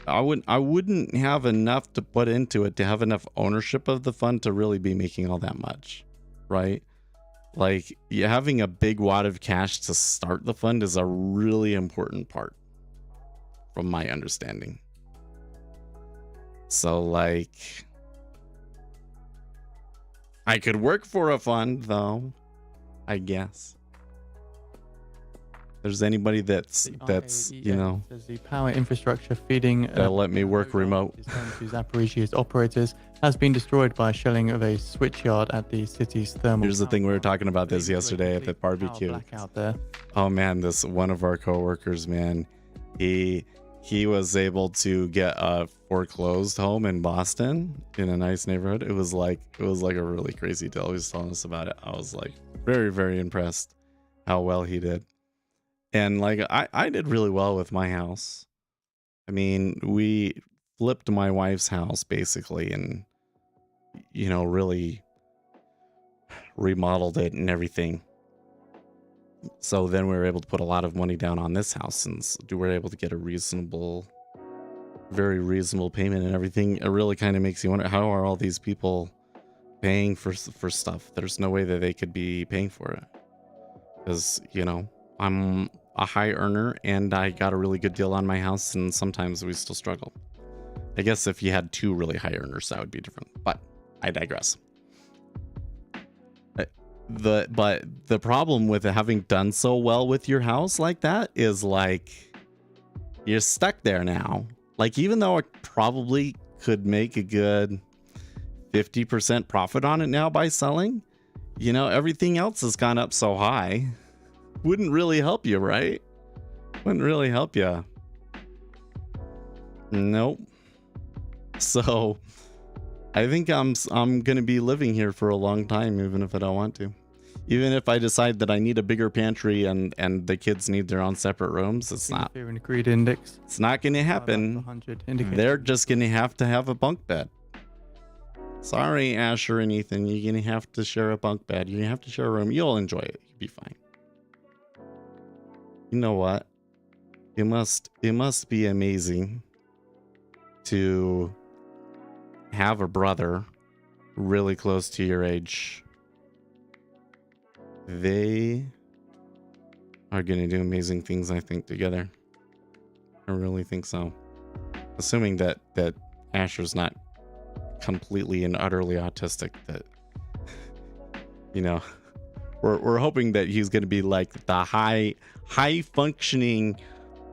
wouldn't have enough to put into it to have enough ownership of the fund to really be making all that much, right? Like, having a big wad of cash to start the fund is a really important part, from my understanding. So, like, I could work for a fund, though, I guess. There's anybody that's you know, says the power infrastructure feeding that'll let me work remote. To Zaporizhia's operators has been destroyed by shelling of a switchyard at the city's thermal. Here's the thing, we were talking about this yesterday at the barbecue. Out there. Oh man, this one of our coworkers, man, he was able to get a foreclosed home in Boston in a nice neighborhood. It was like a really crazy deal. He was telling us about it. I was like very, very impressed how well he did. And like I did really well with my house. I mean, we flipped my wife's house basically and, you know, really remodeled it and everything. So then we were able to put a lot of money down on this house, and we were able to get a very reasonable payment and everything. It really kind of makes you wonder, how are all these people paying for stuff? There's no way that they could be paying for it, because, you know, I'm a high earner and I got a really good deal on my house, and sometimes we still struggle. I guess if you had two really high earners, that would be different, but I digress. But the problem with having done so well with your house like that is, like, you're stuck there now. Like, even though I probably could make a good 50% profit on it now by selling, you know, everything else has gone up so high. Wouldn't really help you, right? Wouldn't really help you. Nope. So I think I'm gonna be living here for a long time, even if I don't want to. Even if I decide that I need a bigger pantry and the kids need their own separate rooms, it's not. Fear and greed index. It's not gonna happen. They're just gonna have to have a bunk bed. Sorry, Asher and Ethan, you're gonna have to share a bunk bed. You're gonna have to share a room. You'll enjoy it. You'll be fine. You know what? It must be amazing to have a brother really close to your age. They are going to do amazing things, I think, together. I really think so. Assuming that Asher's not completely and utterly autistic, that, you know, we're hoping that he's going to be like the high functioning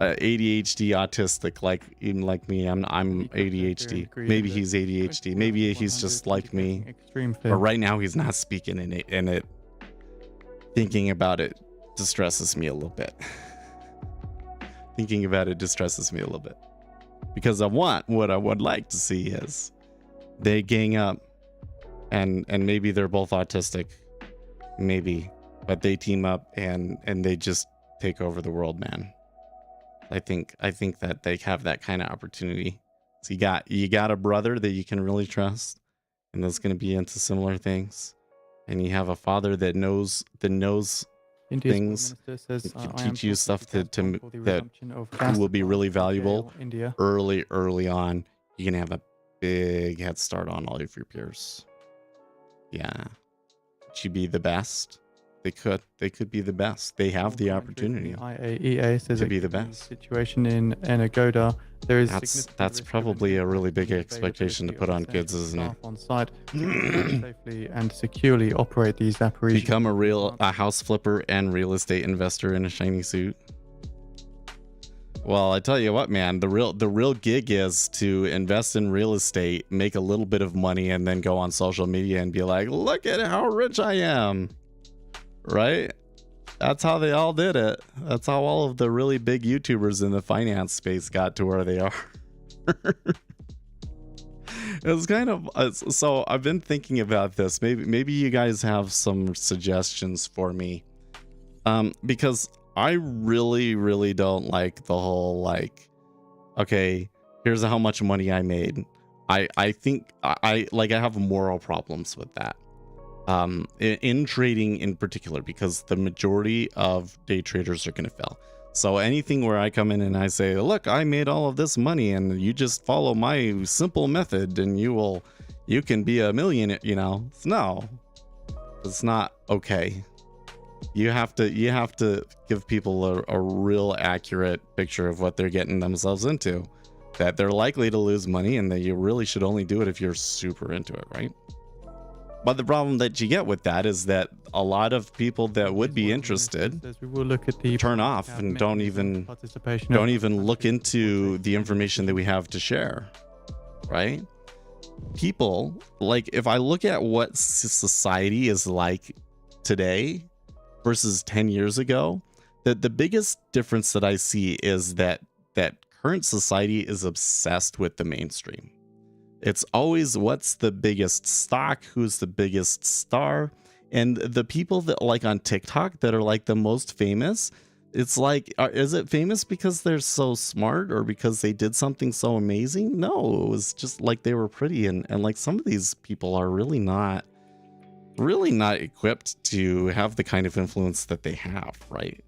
ADHD autistic, like even like me. I'm ADHD. Maybe he's ADHD. Maybe he's just like me. But right now he's not speaking in it. Thinking about it distresses me a little bit. Thinking about it distresses me a little bit. Because what I would like to see is they gang up and maybe they're both autistic. Maybe. But they team up and they just take over the world, man. I think that they have that kind of opportunity. So you got a brother that you can really trust and that's going to be into similar things. And you have a father that knows things, says, can teach you stuff that will be really valuable early on. You're gonna have a big head start on all of your peers. Yeah, could you be the best? They could be the best. They have the opportunity. IAEA says to be the best. Situation in Enagoda. There is that's probably a really big expectation to put on kids, isn't it? On site, safely and securely operate these Zaporizhia. Become a house flipper and real estate investor in a shiny suit. Well, I tell you what, man, the real gig is to invest in real estate, make a little bit of money, and then go on social media and be like, look at how rich I am. Right? That's how they all did it. That's how all of the really big YouTubers in the finance space got to where they are. It's kind of so I've been thinking about this. Maybe you guys have some suggestions for me. Because I really don't like the whole like, okay, here's how much money I made. I think I have moral problems with that. In trading in particular, because the majority of day traders are going to fail. So anything where I come in and I say, look, I made all of this money and you just follow my simple method and you can be a millionaire, no, it's not okay. You have to give people a real accurate picture of what they're getting themselves into, that they're likely to lose money and that you really should only do it if you're super into it, right? But the problem that you get with that is that a lot of people that would be interested we will look at the turn off and don't even look into the information that we have to share, right? People, like, if I look at what society is like today versus 10 years ago, the biggest difference that I see is that current society is obsessed with the mainstream. It's always what's the biggest stock, who's the biggest star, and the people that like on TikTok that are like the most famous, it's like, is it famous because they're so smart or because they did something so amazing? No, it was just like they were pretty, and like some of these people are really not equipped to have the kind of influence that they have, right?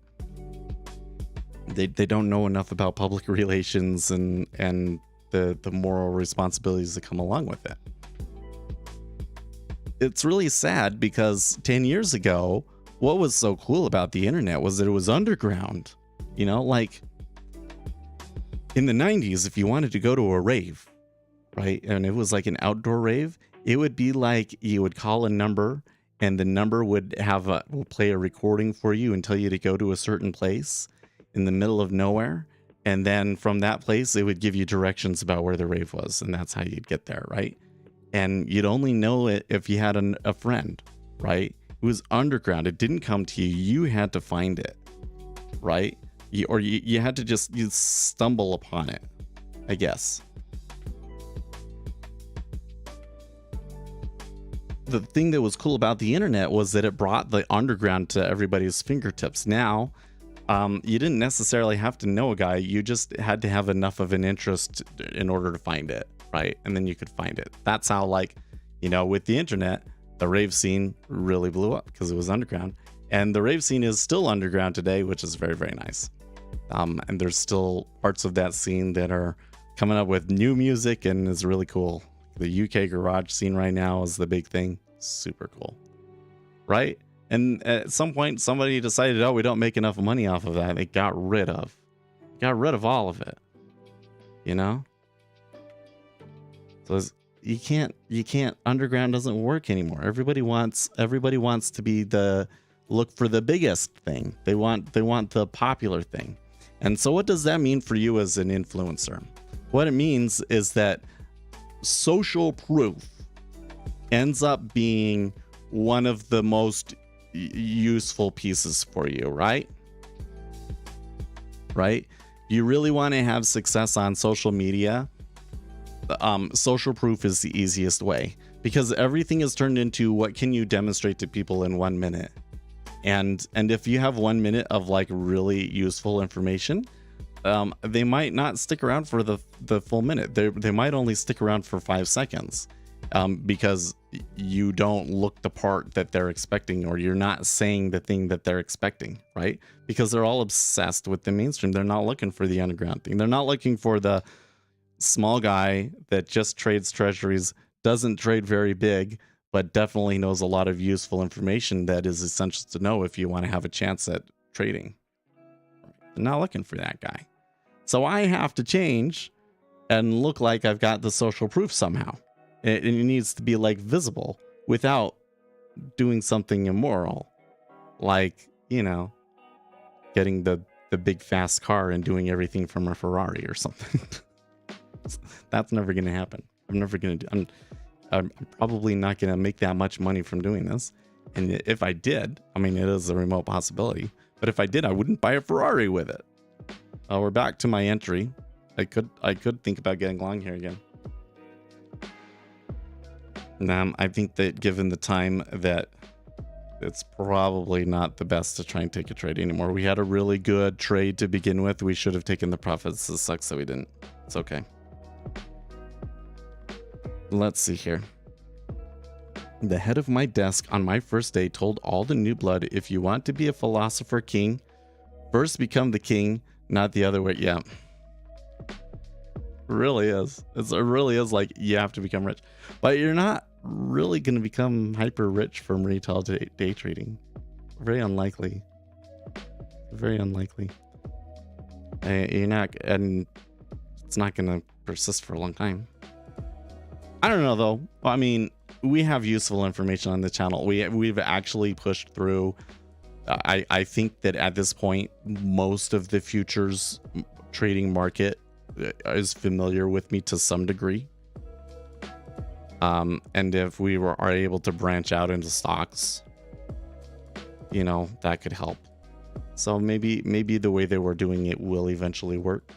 They don't know enough about public relations and the moral responsibilities that come along with it. It's really sad because 10 years ago, what was so cool about the internet was that it was underground. Like in the 90s, if you wanted to go to a rave, right, and it was like an outdoor rave, it would be like you would call a number and the number would play a recording for you and tell you to go to a certain place in the middle of nowhere. And then from that place, it would give you directions about where the rave was. And that's how you'd get there, right? And you'd only know it if you had a friend, right? It was underground. It didn't come to you. You had to find it, right? You had to you stumble upon it, I guess. The thing that was cool about the internet was that it brought the underground to everybody's fingertips. Now, you didn't necessarily have to know a guy. You just had to have enough of an interest in order to find it, right? And then you could find it. That's how, with the internet, the rave scene really blew up because it was underground. And the rave scene is still underground today, which is very, very nice. And there's still parts of that scene that are coming up with new music and is really cool. The UK garage scene right now is the big thing. Super cool, right? And at some point, somebody decided, we don't make enough money off of that. They got rid of all of it, So you can't. Underground doesn't work anymore. Everybody wants to be look for the biggest thing. They want the popular thing. And so, what does that mean for you as an influencer? What it means is that social proof ends up being one of the most useful pieces for you, right? You really want to have success on social media. Social proof is the easiest way because everything is turned into what can you demonstrate to people in 1 minute. And if you have 1 minute of really useful information, they might not stick around for the full minute. They might only stick around for 5 seconds. Because you don't look the part that they're expecting, or you're not saying the thing that they're expecting, right? Because they're all obsessed with the mainstream. They're not looking for the underground thing. They're not looking for the small guy that just trades treasuries, doesn't trade very big, but definitely knows a lot of useful information that is essential to know if you want to have a chance at trading. They're not looking for that guy. So I have to change and look like I've got the social proof somehow. It needs to be visible without doing something immoral, getting the big fast car and doing everything from a Ferrari or something. That's never going to happen. I'm probably not going to make that much money from doing this. And if I did, I mean, it is a remote possibility, but if I did, I wouldn't buy a Ferrari with it. We're back to my entry. I could think about getting long here again. I think that given the time that it's probably not the best to try and take a trade anymore. We had a really good trade to begin with. We should have taken the profits. It sucks that we didn't. It's okay. Let's see here. The head of my desk on my first day told all the new blood, if you want to be a philosopher king, first become the king, not the other way. Yeah. It really is. It really is like you have to become rich. But you're not really going to become hyper rich from retail day trading. Very unlikely. Very unlikely. You're not, and it's not going to persist for a long time. I don't know though. I mean, we have useful information on the channel. We've actually pushed through. I think that at this point, most of the futures trading market is familiar with me to some degree. And if we are able to branch out into stocks, you know, that could help. So maybe the way they were doing it will eventually work.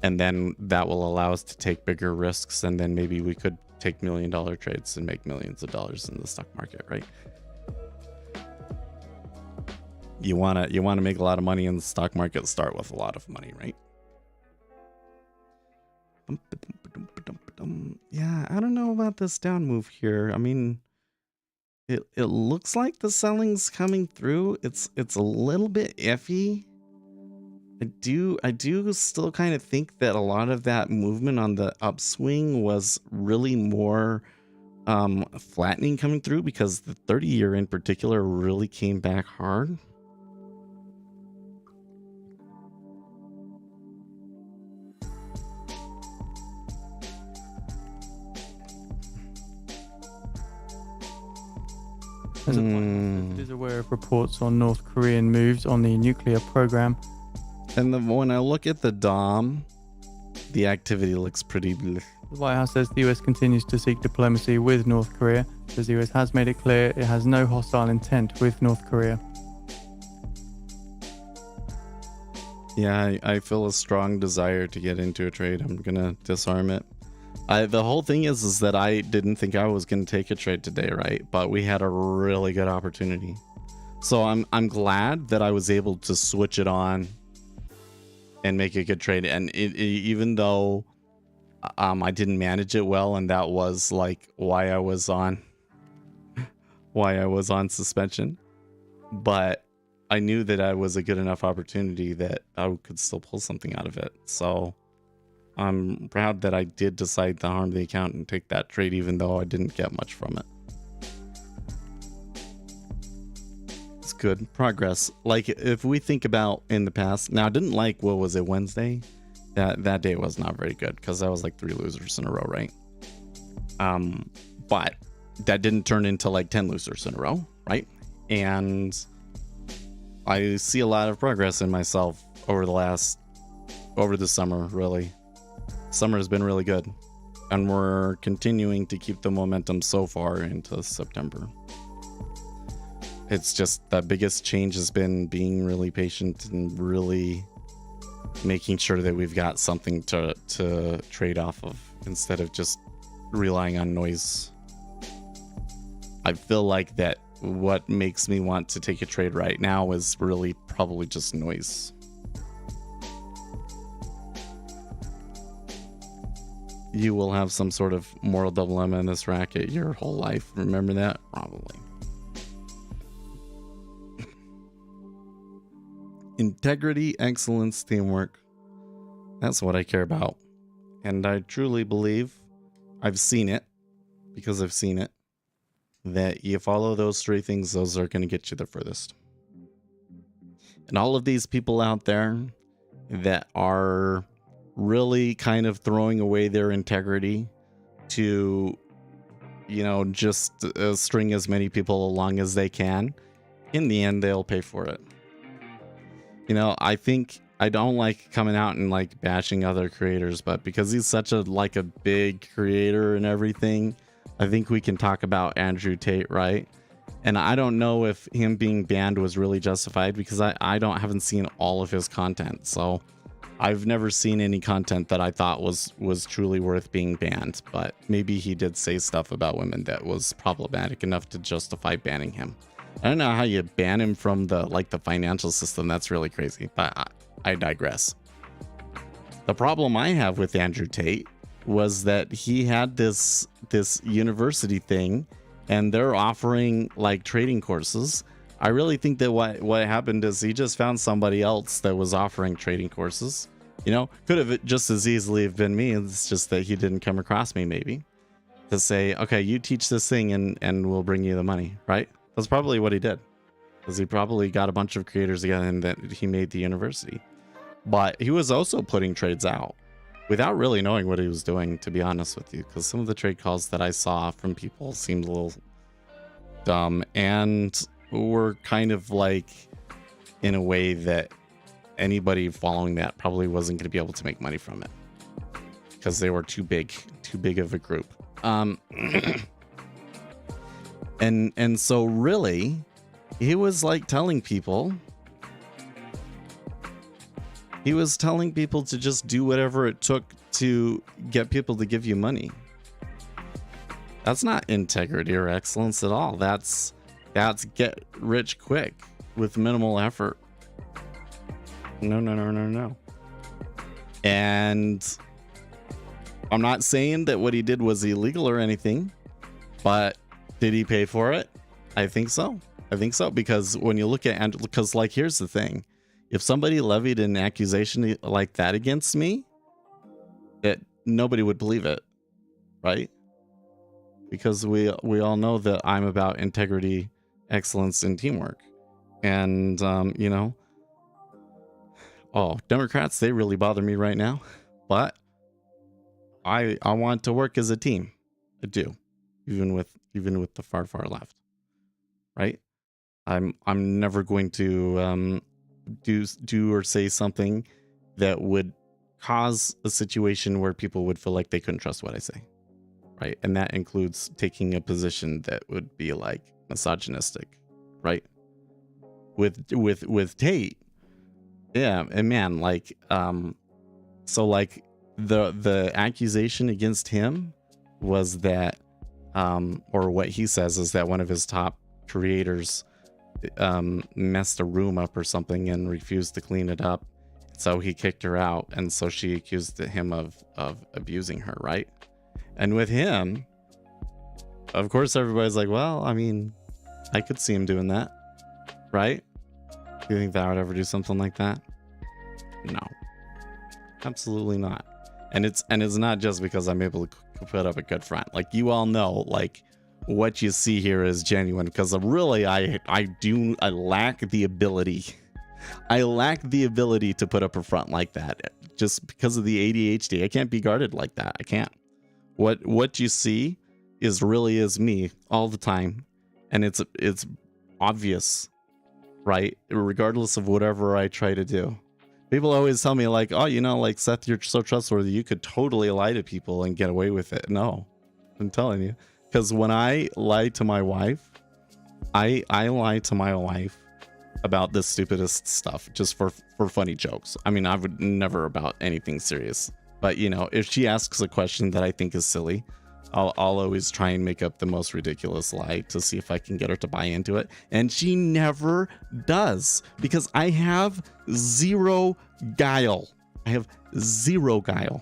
And then that will allow us to take bigger risks. And then maybe we could take $1 million trades and make millions of dollars in the stock market, right? You want to make a lot of money in the stock market, start with a lot of money, right? Yeah, I don't know about this down move here. I mean, it looks like the selling's coming through. It's a little bit iffy. I do still kind of think that a lot of that movement on the upswing was really more flattening coming through, because the 30-year in particular really came back hard. As a point, it is aware of reports on North Korean moves on the nuclear program. And when I look at the DOM, the activity looks pretty. The White House says the US continues to seek diplomacy with North Korea, says the US has made it clear it has no hostile intent with North Korea. Yeah, I feel a strong desire to get into a trade. I'm gonna disarm it. The whole thing is that I didn't think I was gonna take a trade today, right? But we had a really good opportunity, so I'm glad that I was able to switch it on and make a good trade. And even though I didn't manage it well, and that was like why I was on suspension, but I knew that I was a good enough opportunity that I could still pull something out of it. So I'm proud that I did decide to harm the account and take that trade, even though I didn't get much from it. It's good progress. Like if we think about in the past, now I didn't like, what was it, Wednesday? That day was not very good because that was like 3 losers in a row, right? But that didn't turn into like 10 losers in a row, right? And I see a lot of progress in myself over the summer, really. Summer has been really good, and we're continuing to keep the momentum so far into September. It's just the biggest change has been being really patient and really making sure that we've got something to trade off of instead of just relying on noise. I feel like that what makes me want to take a trade right now is really probably just noise. You will have some sort of moral dilemma in this racket your whole life. Remember that? Probably. Integrity, excellence, teamwork. That's what I care about. And I truly believe, I've seen it, because I've seen it, that you follow those 3 things, those are going to get you the furthest. And all of these people out there that are really kind of throwing away their integrity to, you know, just string as many people along as they can, in the end, they'll pay for it. You know, I think I don't like coming out and like bashing other creators, but because he's such a big creator and everything, I think we can talk about Andrew Tate, right? And I don't know if him being banned was really justified, because I haven't seen all of his content. So I've never seen any content that I thought was truly worth being banned, but maybe he did say stuff about women that was problematic enough to justify banning him. I don't know how you ban him from the financial system. That's really crazy, but I digress. The problem I have with Andrew Tate was that he had this university thing, and they're offering like trading courses. I really think that what happened is he just found somebody else that was offering trading courses. You know, could have just as easily have been me. It's just that he didn't come across me, maybe, to say, okay, you teach this thing and we'll bring you the money, right? That's probably what he did, because he probably got a bunch of creators together and that he made the university. But he was also putting trades out without really knowing what he was doing, to be honest with you, because some of the trade calls that I saw from people seemed a little dumb and were kind of like in a way that anybody following that probably wasn't going to be able to make money from it, because they were too big of a group. And so really he was like telling people to just do whatever it took to get people to give you money. That's not integrity or excellence at all. That's get rich quick with minimal effort. No. And I'm not saying that what he did was illegal or anything, but did he pay for it? I think so. Because when you look at, because like, here's the thing. If somebody levied an accusation like that against me, nobody would believe it, right? Because we all know that I'm about integrity, excellence, and teamwork. And you know, Democrats, they really bother me right now, but I want to work as a team. I do, even with the far left, right? I'm never going to do or say something that would cause a situation where people would feel like they couldn't trust what I say, right? And that includes taking a position that would be like misogynistic, right? With Tate, yeah, and man, like so like the accusation against him was that or what he says is that one of his top creators messed a room up or something and refused to clean it up, so he kicked her out, and so she accused him of abusing her, right? And with him, of course, everybody's like, well, I mean, I could see him doing that, right? Do you think that I would ever do something like that? No, absolutely not. And it's not just because I'm able to put up a good front. Like, you all know, like, what you see here is genuine, because really I lack the ability. I lack the ability to put up a front like that, just because of the ADHD. I can't be guarded like that. I can't. What you see is me all the time, and it's obvious, right? Regardless of whatever I try to do. People always tell me like, oh, you know, like, Seth, you're so trustworthy, you could totally lie to people and get away with it. No, I'm telling you. Because when I lie to my wife, I lie to my wife about the stupidest stuff, just for funny jokes. I mean, I would never about anything serious. But, you know, if she asks a question that I think is silly, I'll always try and make up the most ridiculous lie to see if I can get her to buy into it. And she never does, because I have zero guile. I have zero guile.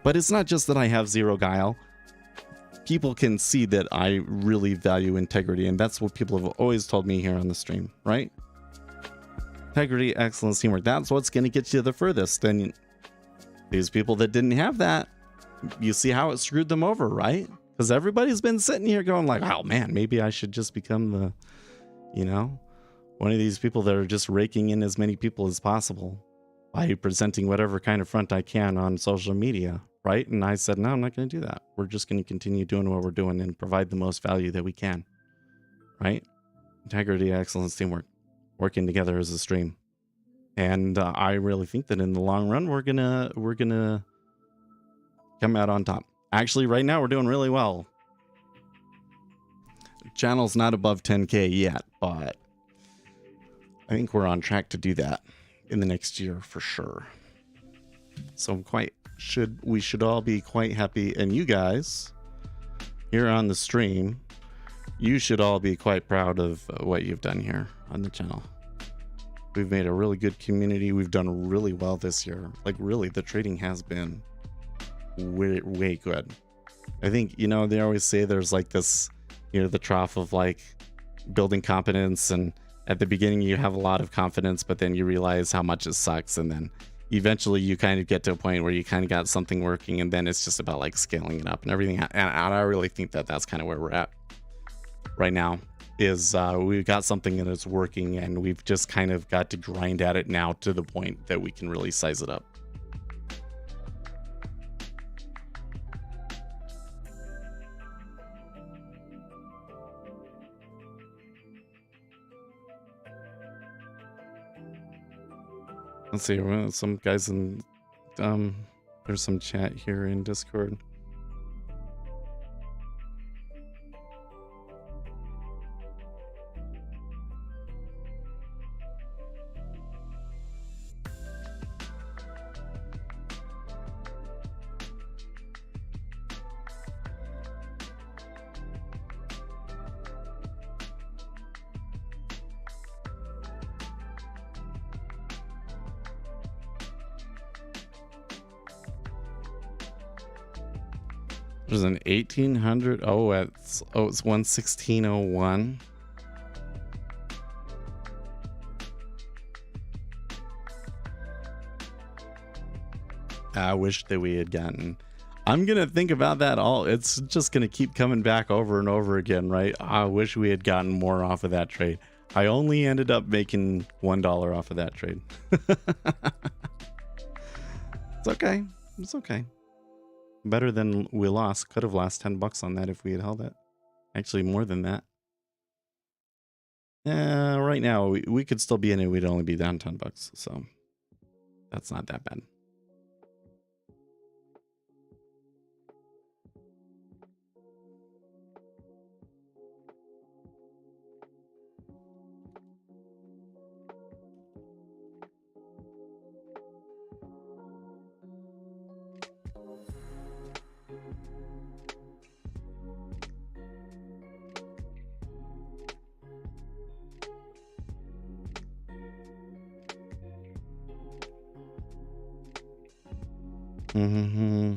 But it's not just that I have zero guile. People can see that I really value integrity, and that's what people have always told me here on the stream, right? Integrity, excellence, teamwork. That's what's going to get you the furthest. And these people that didn't have that, you see how it screwed them over, right? Because everybody's been sitting here going like, oh man, maybe I should just become the, you know, one of these people that are just raking in as many people as possible by presenting whatever kind of front I can on social media, right? And I said, no, I'm not going to do that. We're just going to continue doing what we're doing and provide the most value that we can, right? Integrity, excellence, teamwork, working together as a stream. And I really think that in the long run, we're gonna come out on top. Actually, right now we're doing really well. channel's not above 10K yet, but I think we're on track to do that in the next year for sure. So we should all be quite happy, and you guys here on the stream, you should all be quite proud of what you've done here on the channel. We've made a really good community. We've done really well this year. Like, really, the trading has been way good. I think, you know, they always say there's like this, you know, the trough of like building confidence, and at the beginning you have a lot of confidence, but then you realize how much it sucks, and then eventually you kind of get to a point where you kind of got something working, and then it's just about like scaling it up and everything. And I really think that that's kind of where we're at right now, is we've got something that is working, and we've just kind of got to grind at it now to the point that we can really size it up. Let's see, some guys in there's some chat here in Discord. There's an 1800. It's 11601. I wish that we had gotten. I'm gonna think about that all. It's just gonna keep coming back over and over again, right? I wish we had gotten more off of that trade. I only ended up making $1 off of that trade. It's okay. It's okay. Better than we lost. Could have lost $10 on that if we had held it. Actually, more than that. Right now we could still be in it. We'd only be down $10, so that's not that bad. Mm-hmm.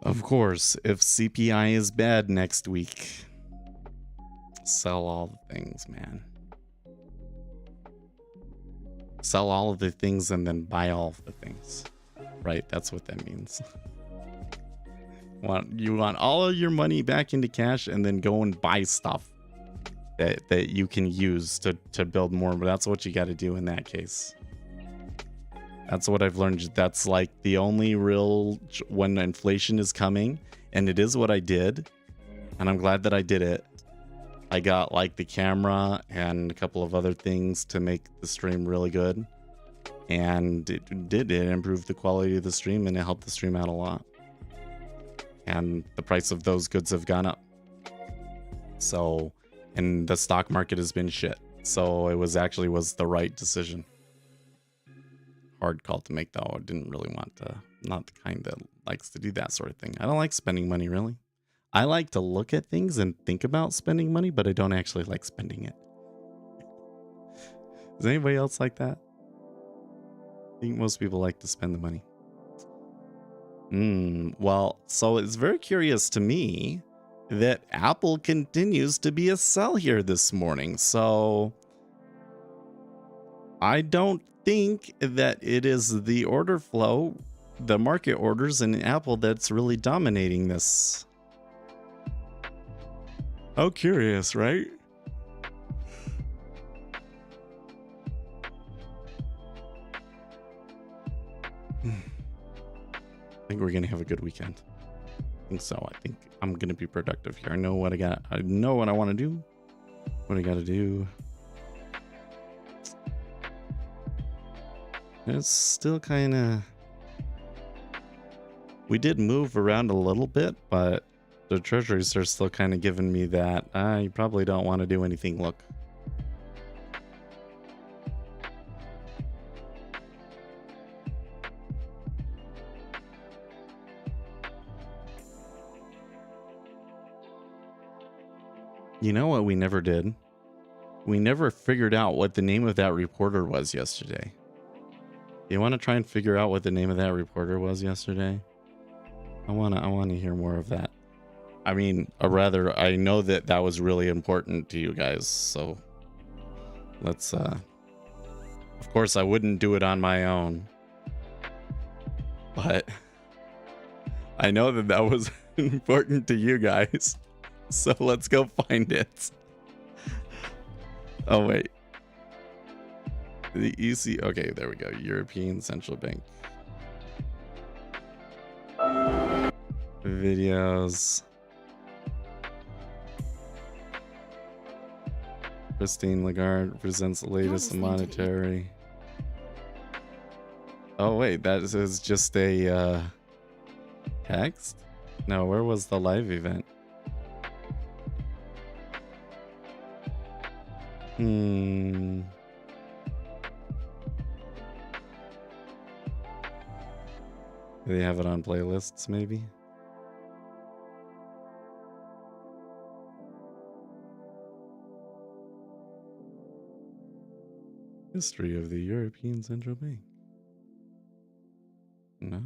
Of course, if CPI is bad next week, sell all the things, man. Sell all of the things and then buy all of the things. Right? That's what that means. You want all of your money back into cash and then go and buy stuff that you can use to build more. But that's what you got to do in that case. That's what I've learned. That's like the only real, when inflation is coming, and it is what I did, and I'm glad that I did it. I got like the camera and a couple of other things to make the stream really good, and it improved the quality of the stream, and it helped the stream out a lot. And the price of those goods have gone up. So, and the stock market has been shit. So it was the right decision. Hard call to make though. I didn't really want to, not the kind that likes to do that sort of thing. I don't like spending money really. I like to look at things and think about spending money, but I don't actually like spending it. Does anybody else like that? I think most people like to spend the money. Well, so it's very curious to me that Apple continues to be a sell here this morning. So I don't think that it is the order flow the market orders in Apple that's really dominating this. How curious, right? I think we're gonna have a good weekend. I think so. I think I'm gonna be productive here. I know what I got. I know what I want to do. What I got to do. It's still kind of. We did move around a little bit, but the treasuries are still kind of giving me that. You probably don't want to do anything. Look. You know what we never did? We never figured out what the name of that reporter was yesterday. You want to try and figure out what the name of that reporter was yesterday? I want to hear more of that. I mean, or rather, I know that that was really important to you guys, so let's of course I wouldn't do it on my own. But I know that that was important to you guys. So let's go find it. Oh, wait. The EC. Okay, there we go. European Central Bank. Videos. Christine Lagarde presents the latest monetary. Oh, wait. That is just a text? No, where was the live event? Do they have it on playlists, maybe? History of the European Central Bank. No.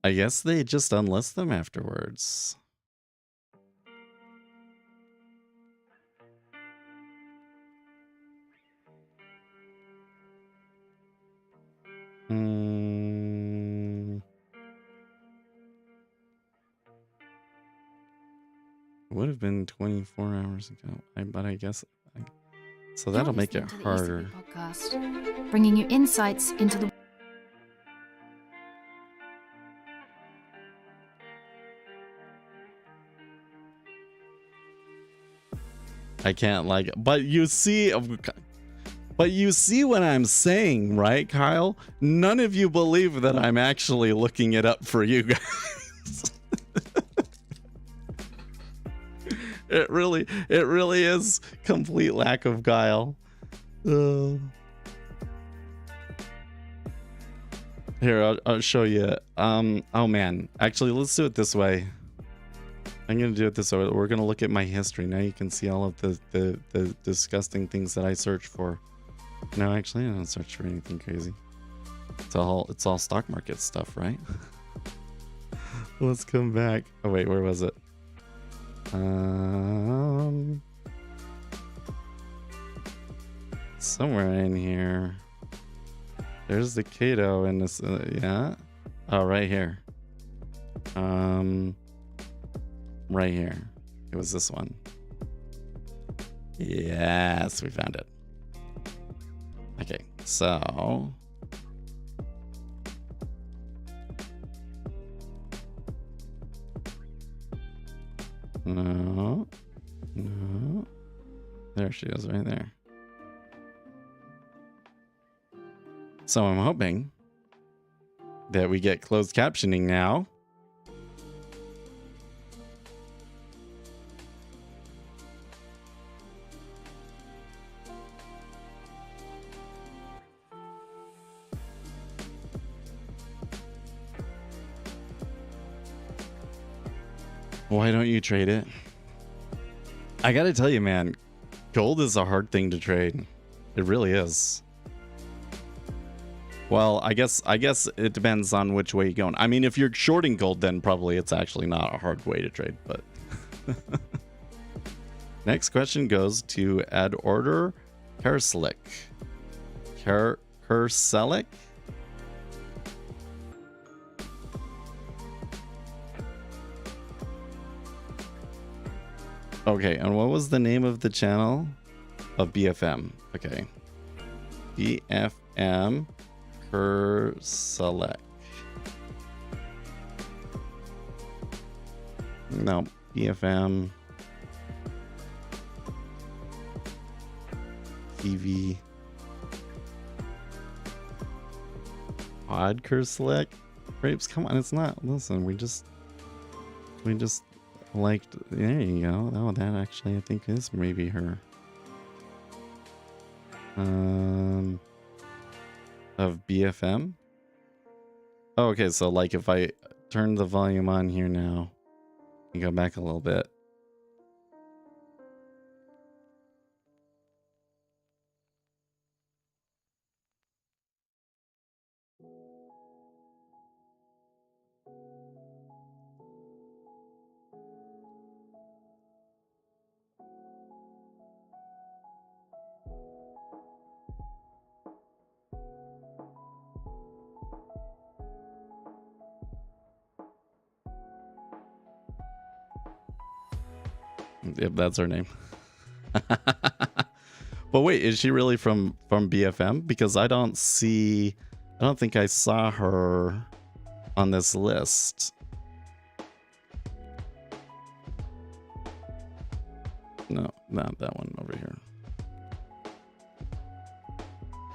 I guess they just unlist them afterwards. Would have been 24 hours ago, but I guess so. That'll make it harder. Podcast, bringing you insights into the. I can't like it, but you see what I'm saying, right, Kyle? None of you believe that I'm actually looking it up for you guys. It really is complete lack of guile. Here, I'll show you. Oh man, actually, let's do it this way. I'm gonna do it this way. We're gonna look at my history. Now you can see all of the disgusting things that I search for. No, actually, I don't search for anything crazy. It's all stock market stuff, right? Let's come back. Oh wait, where was it? Somewhere in here. There's the Cato in this. Yeah. Oh, right here. Right here. It was this one. Yes, we found it. Okay, so. No. There she is, right there. So I'm hoping that we get closed captioning now. Why don't you trade it? I gotta tell you, man, gold is a hard thing to trade. It really is. Well, I guess it depends on which way you're going. I mean, if you're shorting gold, then probably it's actually not a hard way to trade, but next question goes to Ad Order Kerslik. Kerslik? Okay, and what was the name of the channel? Of BFM. Okay. BFM Select. No, BFM TV Podcast Select. Grapes, come on, it's not. Listen, we just liked. There you go. Oh, that actually I think is maybe her. Of BFM. Oh, okay, so like if I turn the volume on here now, you go back a little bit. Yep, that's her name. But wait, is she really from BFM? Because I don't think I saw her on this list. No, not that one over here.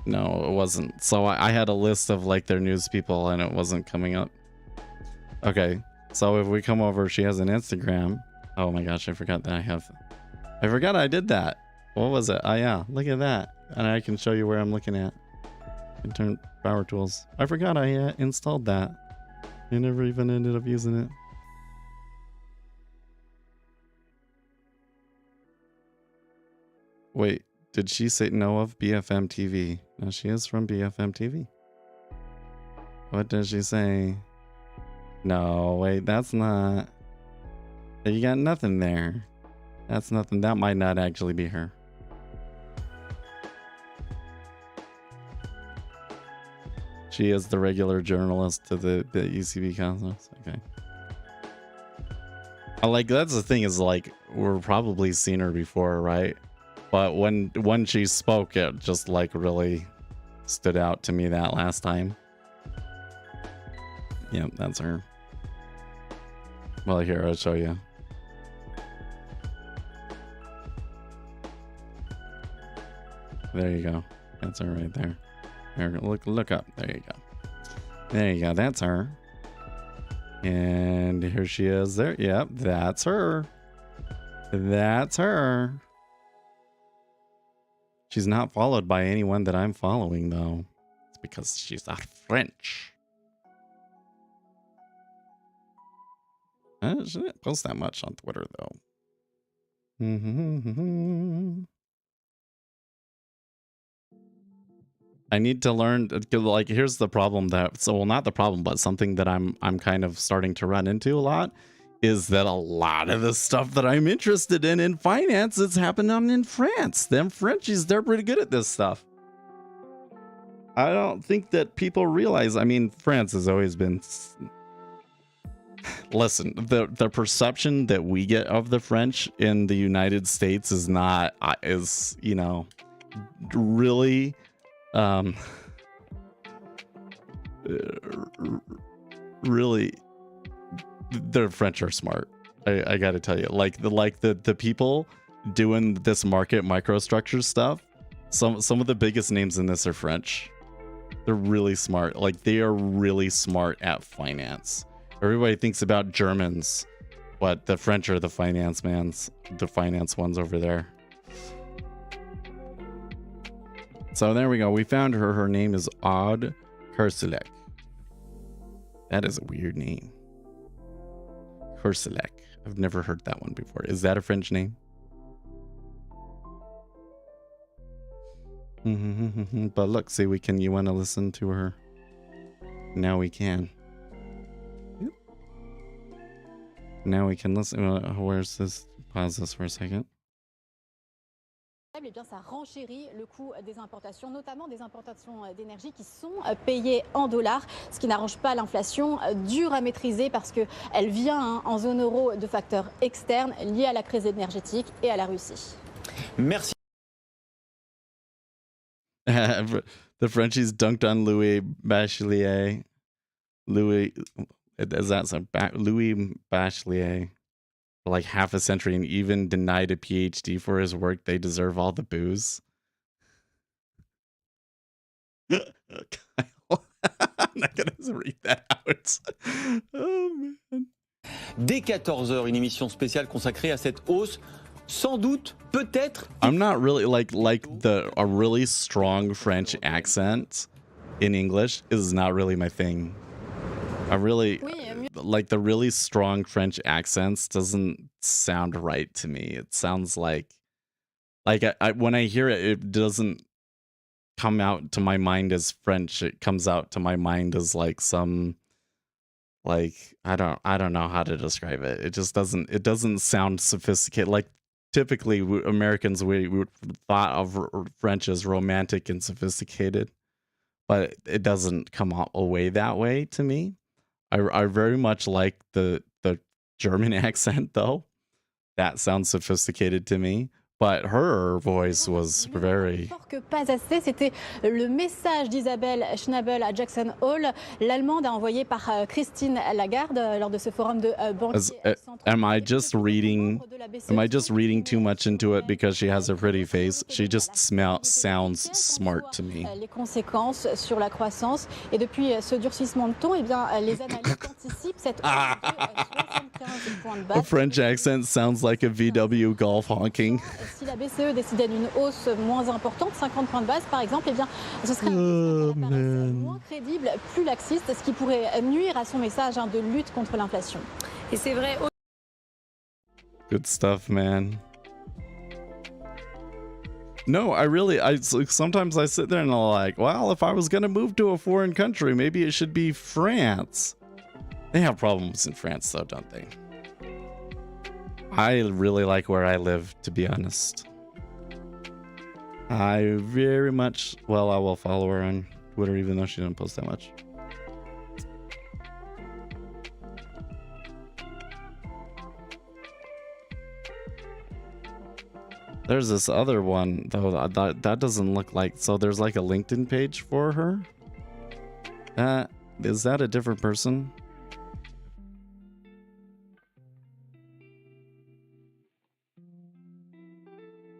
No, it wasn't. So I had a list of like their news people and it wasn't coming up. Okay, so if we come over, she has an Instagram. Oh my gosh, I forgot that I forgot I did that. What was it? Oh yeah, look at that. And I can show you where I'm looking at. Turn power tools. I forgot I installed that. I never even ended up using it. Wait, did she say no of BFM TV? No, she is from BFM TV. What does she say? No, wait, that's not. You got nothing there. That's nothing. That might not actually be her. She is the regular journalist to the ECB conference. Okay. Like, that's the thing is, like, we're probably seen her before, right? But when she spoke, it just, like, really stood out to me that last time. Yep, that's her. Well, here, I'll show you. There you go. That's her right there. There, look up. There you go. There you go. That's her. And here she is there. Yep, that's her. That's her. She's not followed by anyone that I'm following, though. It's because she's not French. She didn't post that much on Twitter, though. I need to learn, like, here's the problem well, not the problem, but something that I'm kind of starting to run into a lot is that a lot of the stuff that I'm interested in finance is happening in France. Them Frenchies, they're pretty good at this stuff. I don't think that people realize, I mean, France has always been, listen, the perception that we get of the French in the United States is not, you know, really, really, the French are smart. I gotta tell you, like the people doing this market microstructure stuff, some of the biggest names in this are French. They're really smart. Like, they are really smart at finance. Everybody thinks about Germans, but the French are the finance ones over there. So there we go. We found her. Her name is Odd Kerselek. That is a weird name. Kerselek. I've never heard that one before. Is that a French name? But look, see, you want to listen to her? Now we can. Yep. Now we can listen. Where's this? Pause this for a second. Eh bien, ça renchérit le coût des importations, notamment des importations d'énergie qui sont payées en dollars, ce qui n'arrange pas l'inflation, dure à maîtriser parce qu'elle vient en zone euro de facteurs externes liés à la crise énergétique et à la Russie. Merci. The Frenchies dunked on Louis Bachelier. Louis Bachelier for like half a century and even denied a PhD for his work. They deserve all the booze. Kyle, I'm not gonna read that out. Oh man. Dès 14h, une émission spéciale consacrée à cette hausse. Sans doute, peut-être. I'm not really like a really strong French accent in English is not really my thing. I really like the really strong French accents doesn't sound right to me. It sounds like I when I hear it, it doesn't come out to my mind as French. It comes out to my mind as like some like I don't know how to describe it. It just doesn't sound sophisticated. Like typically Americans we thought of French as romantic and sophisticated, but it doesn't come out away that way to me. I very much like the German accent though. That sounds sophisticated to me. But her voice was very... Que pas assez, c'était le message d'Isabelle Schnabel à Jackson Hole, l'allemande envoyé par Christine Lagarde lors de ce forum de banquiers centraux. Am I just reading too much into it because she has a pretty face? She just sounds smart to me. Les conséquences sur la croissance et depuis ce durcissement de ton, eh bien les analystes anticipent cette hausse de 75 points de base. A French accent sounds like a VW Golf honking. Si la BCE décidait d'une hausse moins importante, 50 points de base par exemple, eh bien, ce serait moins crédible, plus laxiste, ce qui pourrait nuire à son message de lutte contre l'inflation. Et c'est vrai. Good stuff, man. No, sometimes I sit there and I'm like, well, if I was going to move to a foreign country, maybe it should be France. They have problems in France though, don't they? I really like where I live, to be honest. I very much, well, I will follow her on Twitter, even though she doesn't post that much. There's this other one, though, that doesn't look like, so there's like a LinkedIn page for her. Is that a different person?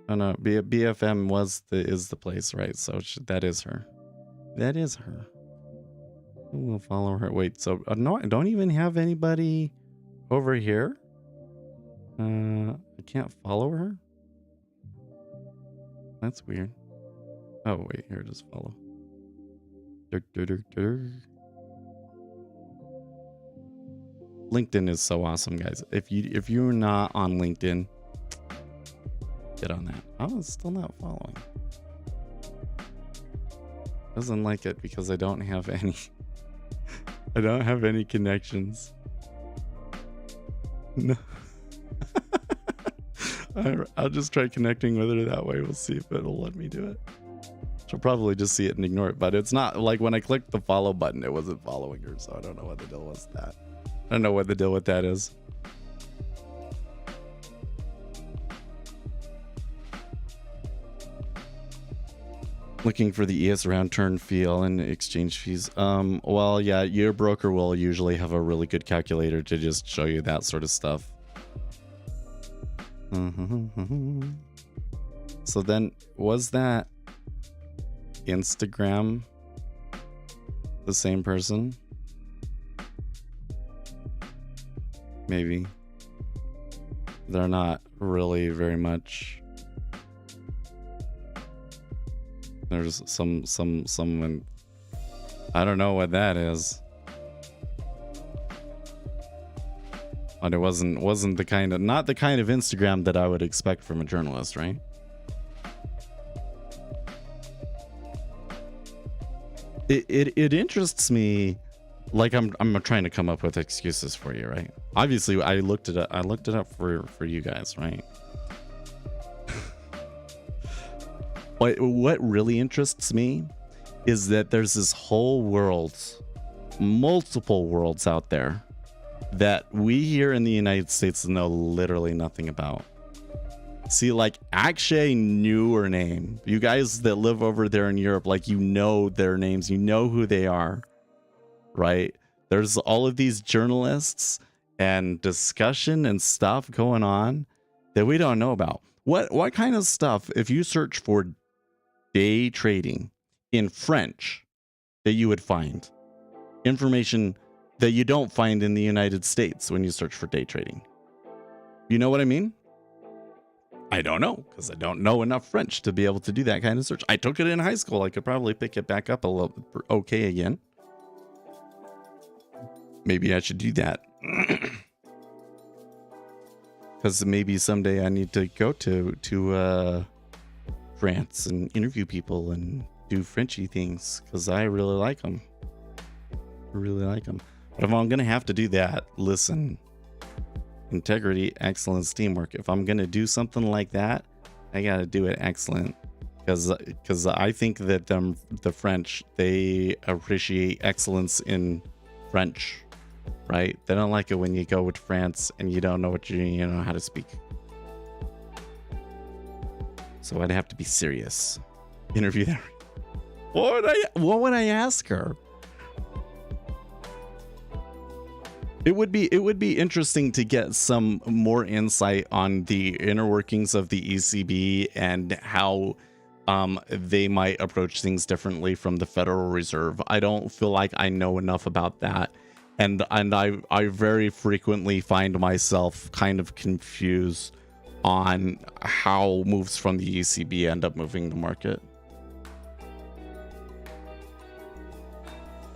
Oh no, BFM is the place, right? So that is her. That is her. We'll follow her. Wait, so no, I don't even have anybody over here. I can't follow her. That's weird. Oh wait, here, just follow. LinkedIn is so awesome, guys. If you're not on LinkedIn, get on that. Oh, it's still not following. Doesn't like it because I don't have any. I don't have any connections. No. I'll just try connecting with her that way. We'll see if it'll let me do it. She'll probably just see it and ignore it, but it's not like when I clicked the follow button, it wasn't following her, so I don't know what the deal was with that. I don't know what the deal with that is. Looking for the ES round turn feel and exchange fees. Well, yeah, your broker will usually have a really good calculator to just show you that sort of stuff. So then, was that Instagram the same person? Maybe. They're not really very much. There's someone, I don't know what that is. But it wasn't the kind of, not the kind of Instagram that I would expect from a journalist, right? It interests me. Like I'm trying to come up with excuses for you, right? Obviously, I looked it up for you guys, right? what really interests me is that there's this whole world, multiple worlds out there that we here in the United States know literally nothing about. See, like, Akshay knew her name. You guys that live over there in Europe, like, you know their names, you know who they are, right? There's all of these journalists and discussion and stuff going on that we don't know about. What kind of stuff, if you search for day trading in French, that you would find information that you don't find in the United States when you search for day trading? You know what I mean? I don't know, because I don't know enough French to be able to do that kind of search. I took it in high school. I could probably pick it back up a little okay again. Maybe I should do that. Because maybe someday I need to go to France and interview people and do Frenchy things, because I really like them. Really like them. But if I'm going to have to do that, listen. Integrity, excellence, teamwork. If I'm going to do something like that, I got to do it excellent. Because I think that the French, they appreciate excellence in French, right? They don't like it when you go with France and you don't know what you know how to speak. So I'd have to be serious. Interview that. What would I ask her? It would be interesting to get some more insight on the inner workings of the ECB and how they might approach things differently from the Federal Reserve. I don't feel like I know enough about that, and I very frequently find myself kind of confused on how moves from the ECB end up moving the market.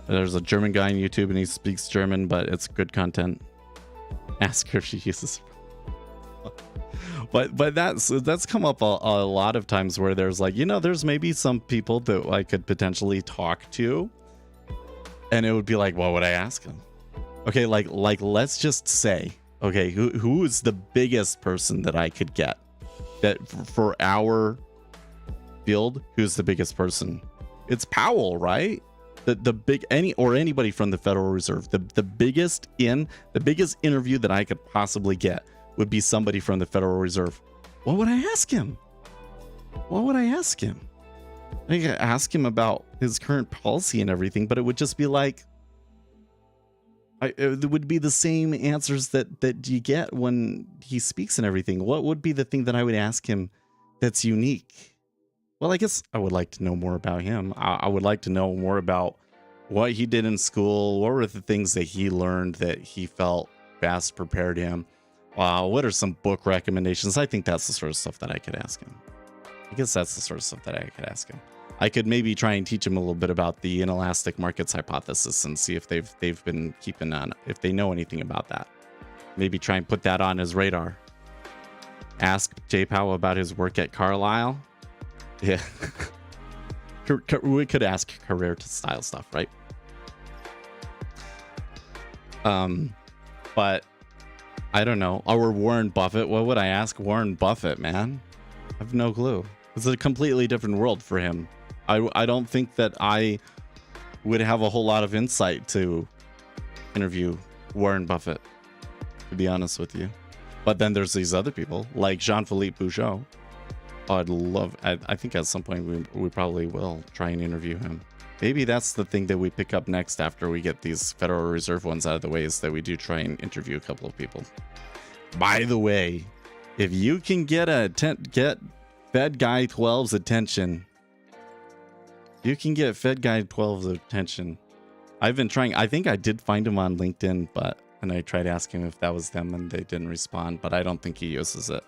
There's a German guy on YouTube and he speaks German, but it's good content. Ask her if she uses. But that's come up a lot of times where there's like, there's maybe some people that I could potentially talk to, and it would be like, what would I ask them? Okay, like let's just say, okay, who is the biggest person that I could get that for our field? Who's the biggest person? It's Powell, right? The big anybody from the Federal Reserve. The biggest interview that I could possibly get would be somebody from the Federal Reserve. What would I ask him? I could ask him about his current policy and everything, but it would just be like, it would be the same answers that you get when he speaks and everything. What would be the thing that I would ask him that's unique? Well, I guess I would like to know more about him. I would like to know more about what he did in school. What were the things that he learned that he felt best prepared him? What are some book recommendations? I think that's the sort of stuff that I could ask him. I could maybe try and teach him a little bit about the inelastic markets hypothesis and see if they've been keeping on, if they know anything about that. Maybe try and put that on his radar. Ask Jay Powell about his work at Carlisle. Yeah. We could ask career to style stuff, right? But I don't know. Or Warren Buffett. What would I ask Warren Buffett, man? I have no clue. It's a completely different world for him. I don't think that I would have a whole lot of insight to interview Warren Buffett, to be honest with you. But then there's these other people like Jean-Philippe Pouchot. I think at some point we probably will try and interview him. Maybe that's the thing that we pick up next after we get these Federal Reserve ones out of the way, is that we do try and interview a couple of people. By the way, if you can get Fed Guy 12's attention, I've been trying. I think I did find him on LinkedIn, and I tried asking him if that was them and they didn't respond, but I don't think he uses it.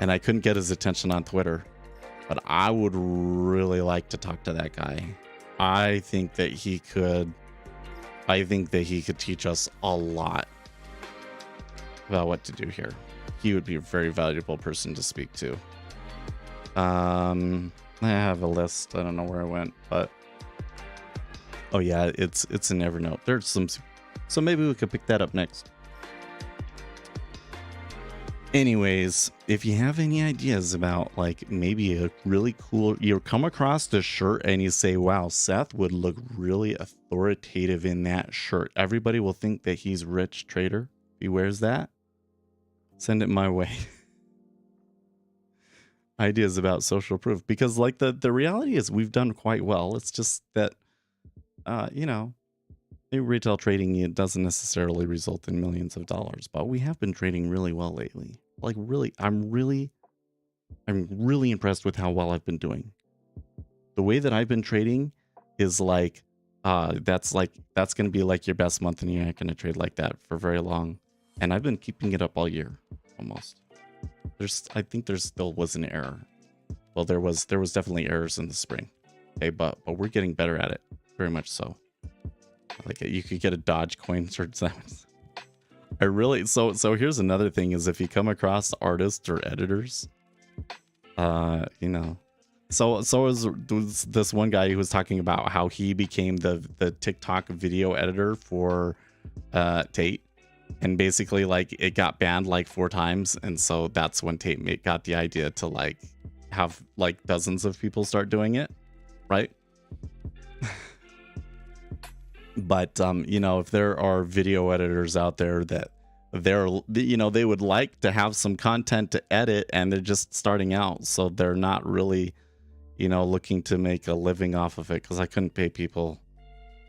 And I couldn't get his attention on Twitter, but I would really like to talk to that guy. I think that he could teach us a lot about what to do here. He would be a very valuable person to speak to. I have a list. I don't know where I went, but oh yeah, it's in Evernote. There's some, so maybe we could pick that up next. Anyways, if you have any ideas about like maybe a really cool, you come across the shirt and you say, wow, Seth would look really authoritative in that shirt. Everybody will think that he's rich trader. If he wears that, send it my way. Ideas about social proof, because like the reality is we've done quite well. It's just that, you know, in retail trading, it doesn't necessarily result in millions of dollars, but we have been trading really well lately. Like really, I'm really impressed with how well I've been doing. The way that I've been trading is like, that's going to be like your best month, and you're not going to trade like that for very long. And I've been keeping it up all year, almost. I think there still was an error. Well, there was definitely errors in the spring. Okay, but we're getting better at it, very much so. Like you could get a Dodge coin sometimes. I really so here's another thing is if you come across artists or editors, you know, so was this one guy who was talking about how he became the TikTok video editor for Tate, and basically like it got banned like 4 times, and so that's when Tate got the idea to like have like dozens of people start doing it, right? But you know, if there are video editors out there that they would like to have some content to edit, and they're just starting out, so they're not really, you know, looking to make a living off of it, because I couldn't pay people,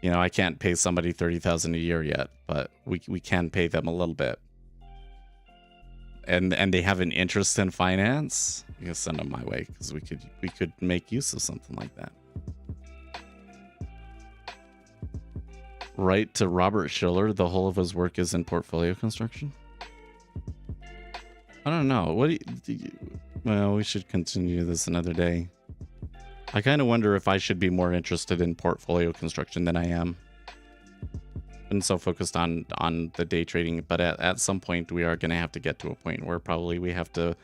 you know, I can't pay somebody $30,000 a year yet, but we can pay them a little bit, and they have an interest in finance, you can send them my way, because we could make use of something like that. Right to Robert Schiller, the whole of his work is in portfolio construction. I don't know. What do you, well, we should continue this another day. I kind of wonder if I should be more interested in portfolio construction than I am. Been so focused on the day trading, but at some point we are going to have to get to a point where probably we have to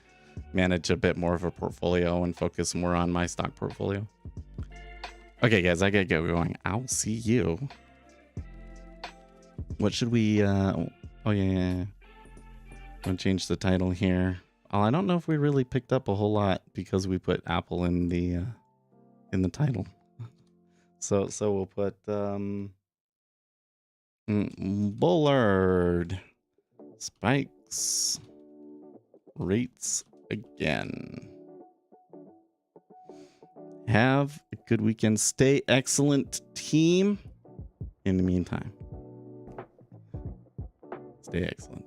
manage a bit more of a portfolio and focus more on my stock portfolio. Okay, guys, I gotta get going. I'll see you. What should we oh yeah. I'll change the title here. Oh, I don't know if we really picked up a whole lot because we put Apple in the title. So we'll put Bullard spikes rates again. Have a good weekend. Stay excellent, team. In the meantime, stay excellent.